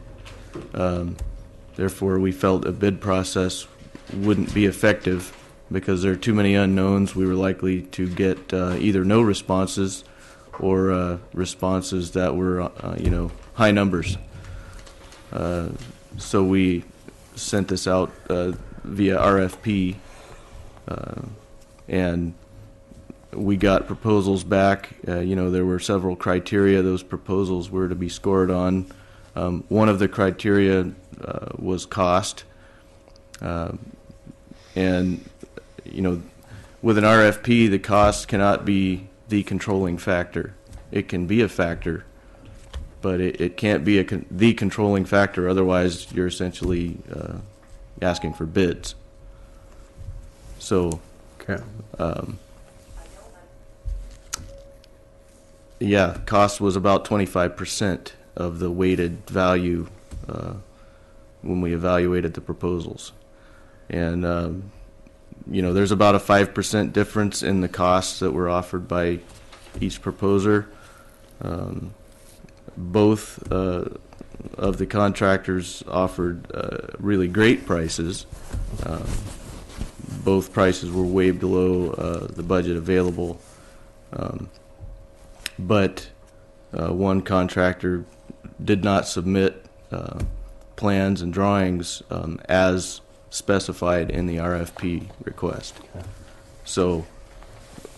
Therefore, we felt a bid process wouldn't be effective because there are too many unknowns. We were likely to get either no responses or responses that were, high numbers. So we sent this out via RFP, and we got proposals back. There were several criteria those proposals were to be scored on. One of the criteria was cost. And, with an RFP, the cost cannot be the controlling factor. It can be a factor, but it can't be the controlling factor. Otherwise, you're essentially asking for bids. So, okay. Cost was about 25% of the weighted value when we evaluated the proposals. And, there's about a 5% difference in the costs that were offered by each proposer. Both of the contractors offered really great prices. Both prices were way below the budget available. But one contractor did not submit plans and drawings as specified in the RFP request. Okay. So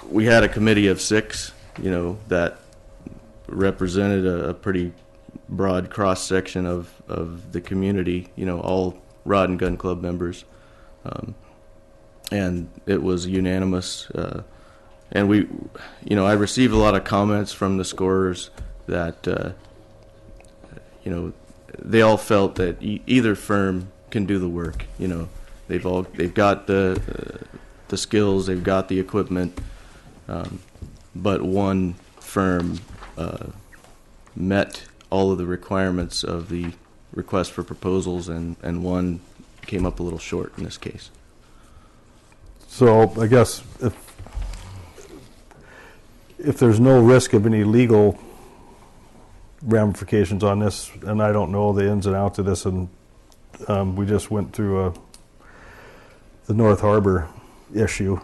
we had a committee of 6, that represented a pretty broad cross-section of the community, all Rod and Gun Club members. And it was unanimous. And I received a lot of comments from the scorers that, they all felt that either firm can do the work. They've got the skills, they've got the equipment, but one firm met all of the requirements of the request for proposals, and one came up a little short in this case. So I guess if there's no risk of any legal ramifications on this, and I don't know the ins and outs of this, and we just went through the North Harbor issue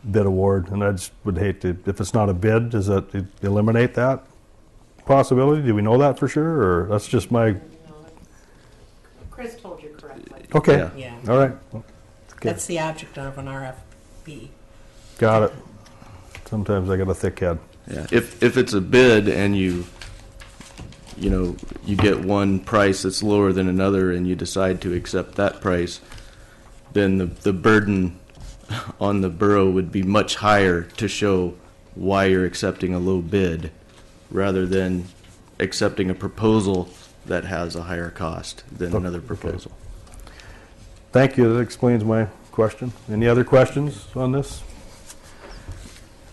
bid award, and I just would hate to, if it's not a bid, does that eliminate that possibility? Do we know that for sure, or that's just my... Chris told you correctly. Okay. Yeah. All right. Okay. That's the object of an RFP. Got it. Sometimes I got a thick head. Yeah. If it's a bid and you get one price that's lower than another and you decide to accept that price, then the burden on the borough would be much higher to show why you're accepting a low bid rather than accepting a proposal that has a higher cost than another proposal. Okay. Thank you. That explains my question. Any other questions on this?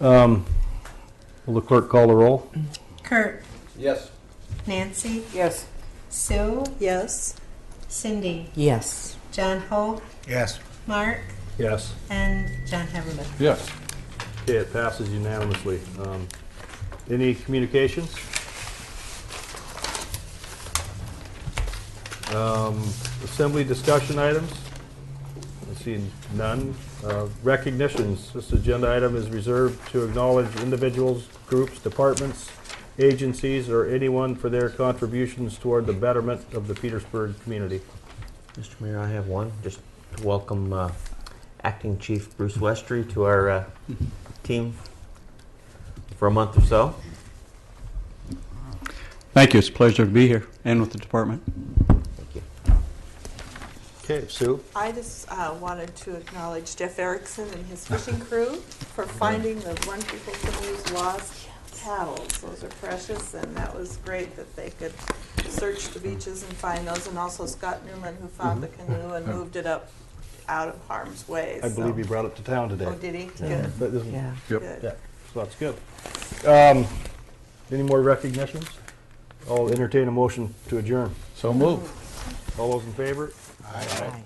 Will the clerk call the roll? Kurt. Yes. Nancy. Yes. Sue. Yes. Cindy. Yes. John Hope. Yes. Mark. Yes. And John Haverman. Yes. Okay, it passes unanimously. Any communications? Assembly discussion items? I see none. Recognitions. This agenda item is reserved to acknowledge individuals, groups, departments, agencies, or anyone for their contributions toward the betterment of the Petersburg community. Mr. Mayor, I have one. Just to welcome Acting Chief Bruce Westry to our team for a month or so. Thank you. It's a pleasure to be here and with the department. Thank you. Okay, Sue. I just wanted to acknowledge Jeff Erickson and his fishing crew for finding the one people can use lost paddles. Those are precious, and that was great that they could search the beaches and find those. And also Scott Newman, who found the canoe and moved it up out of harm's way. I believe he brought it to town today. Oh, did he? Yeah. Good. Yeah. Good. Yeah. so that's good. Any more recognitions? I'll entertain a motion to adjourn. So move. All those in favor? Aye. Aye.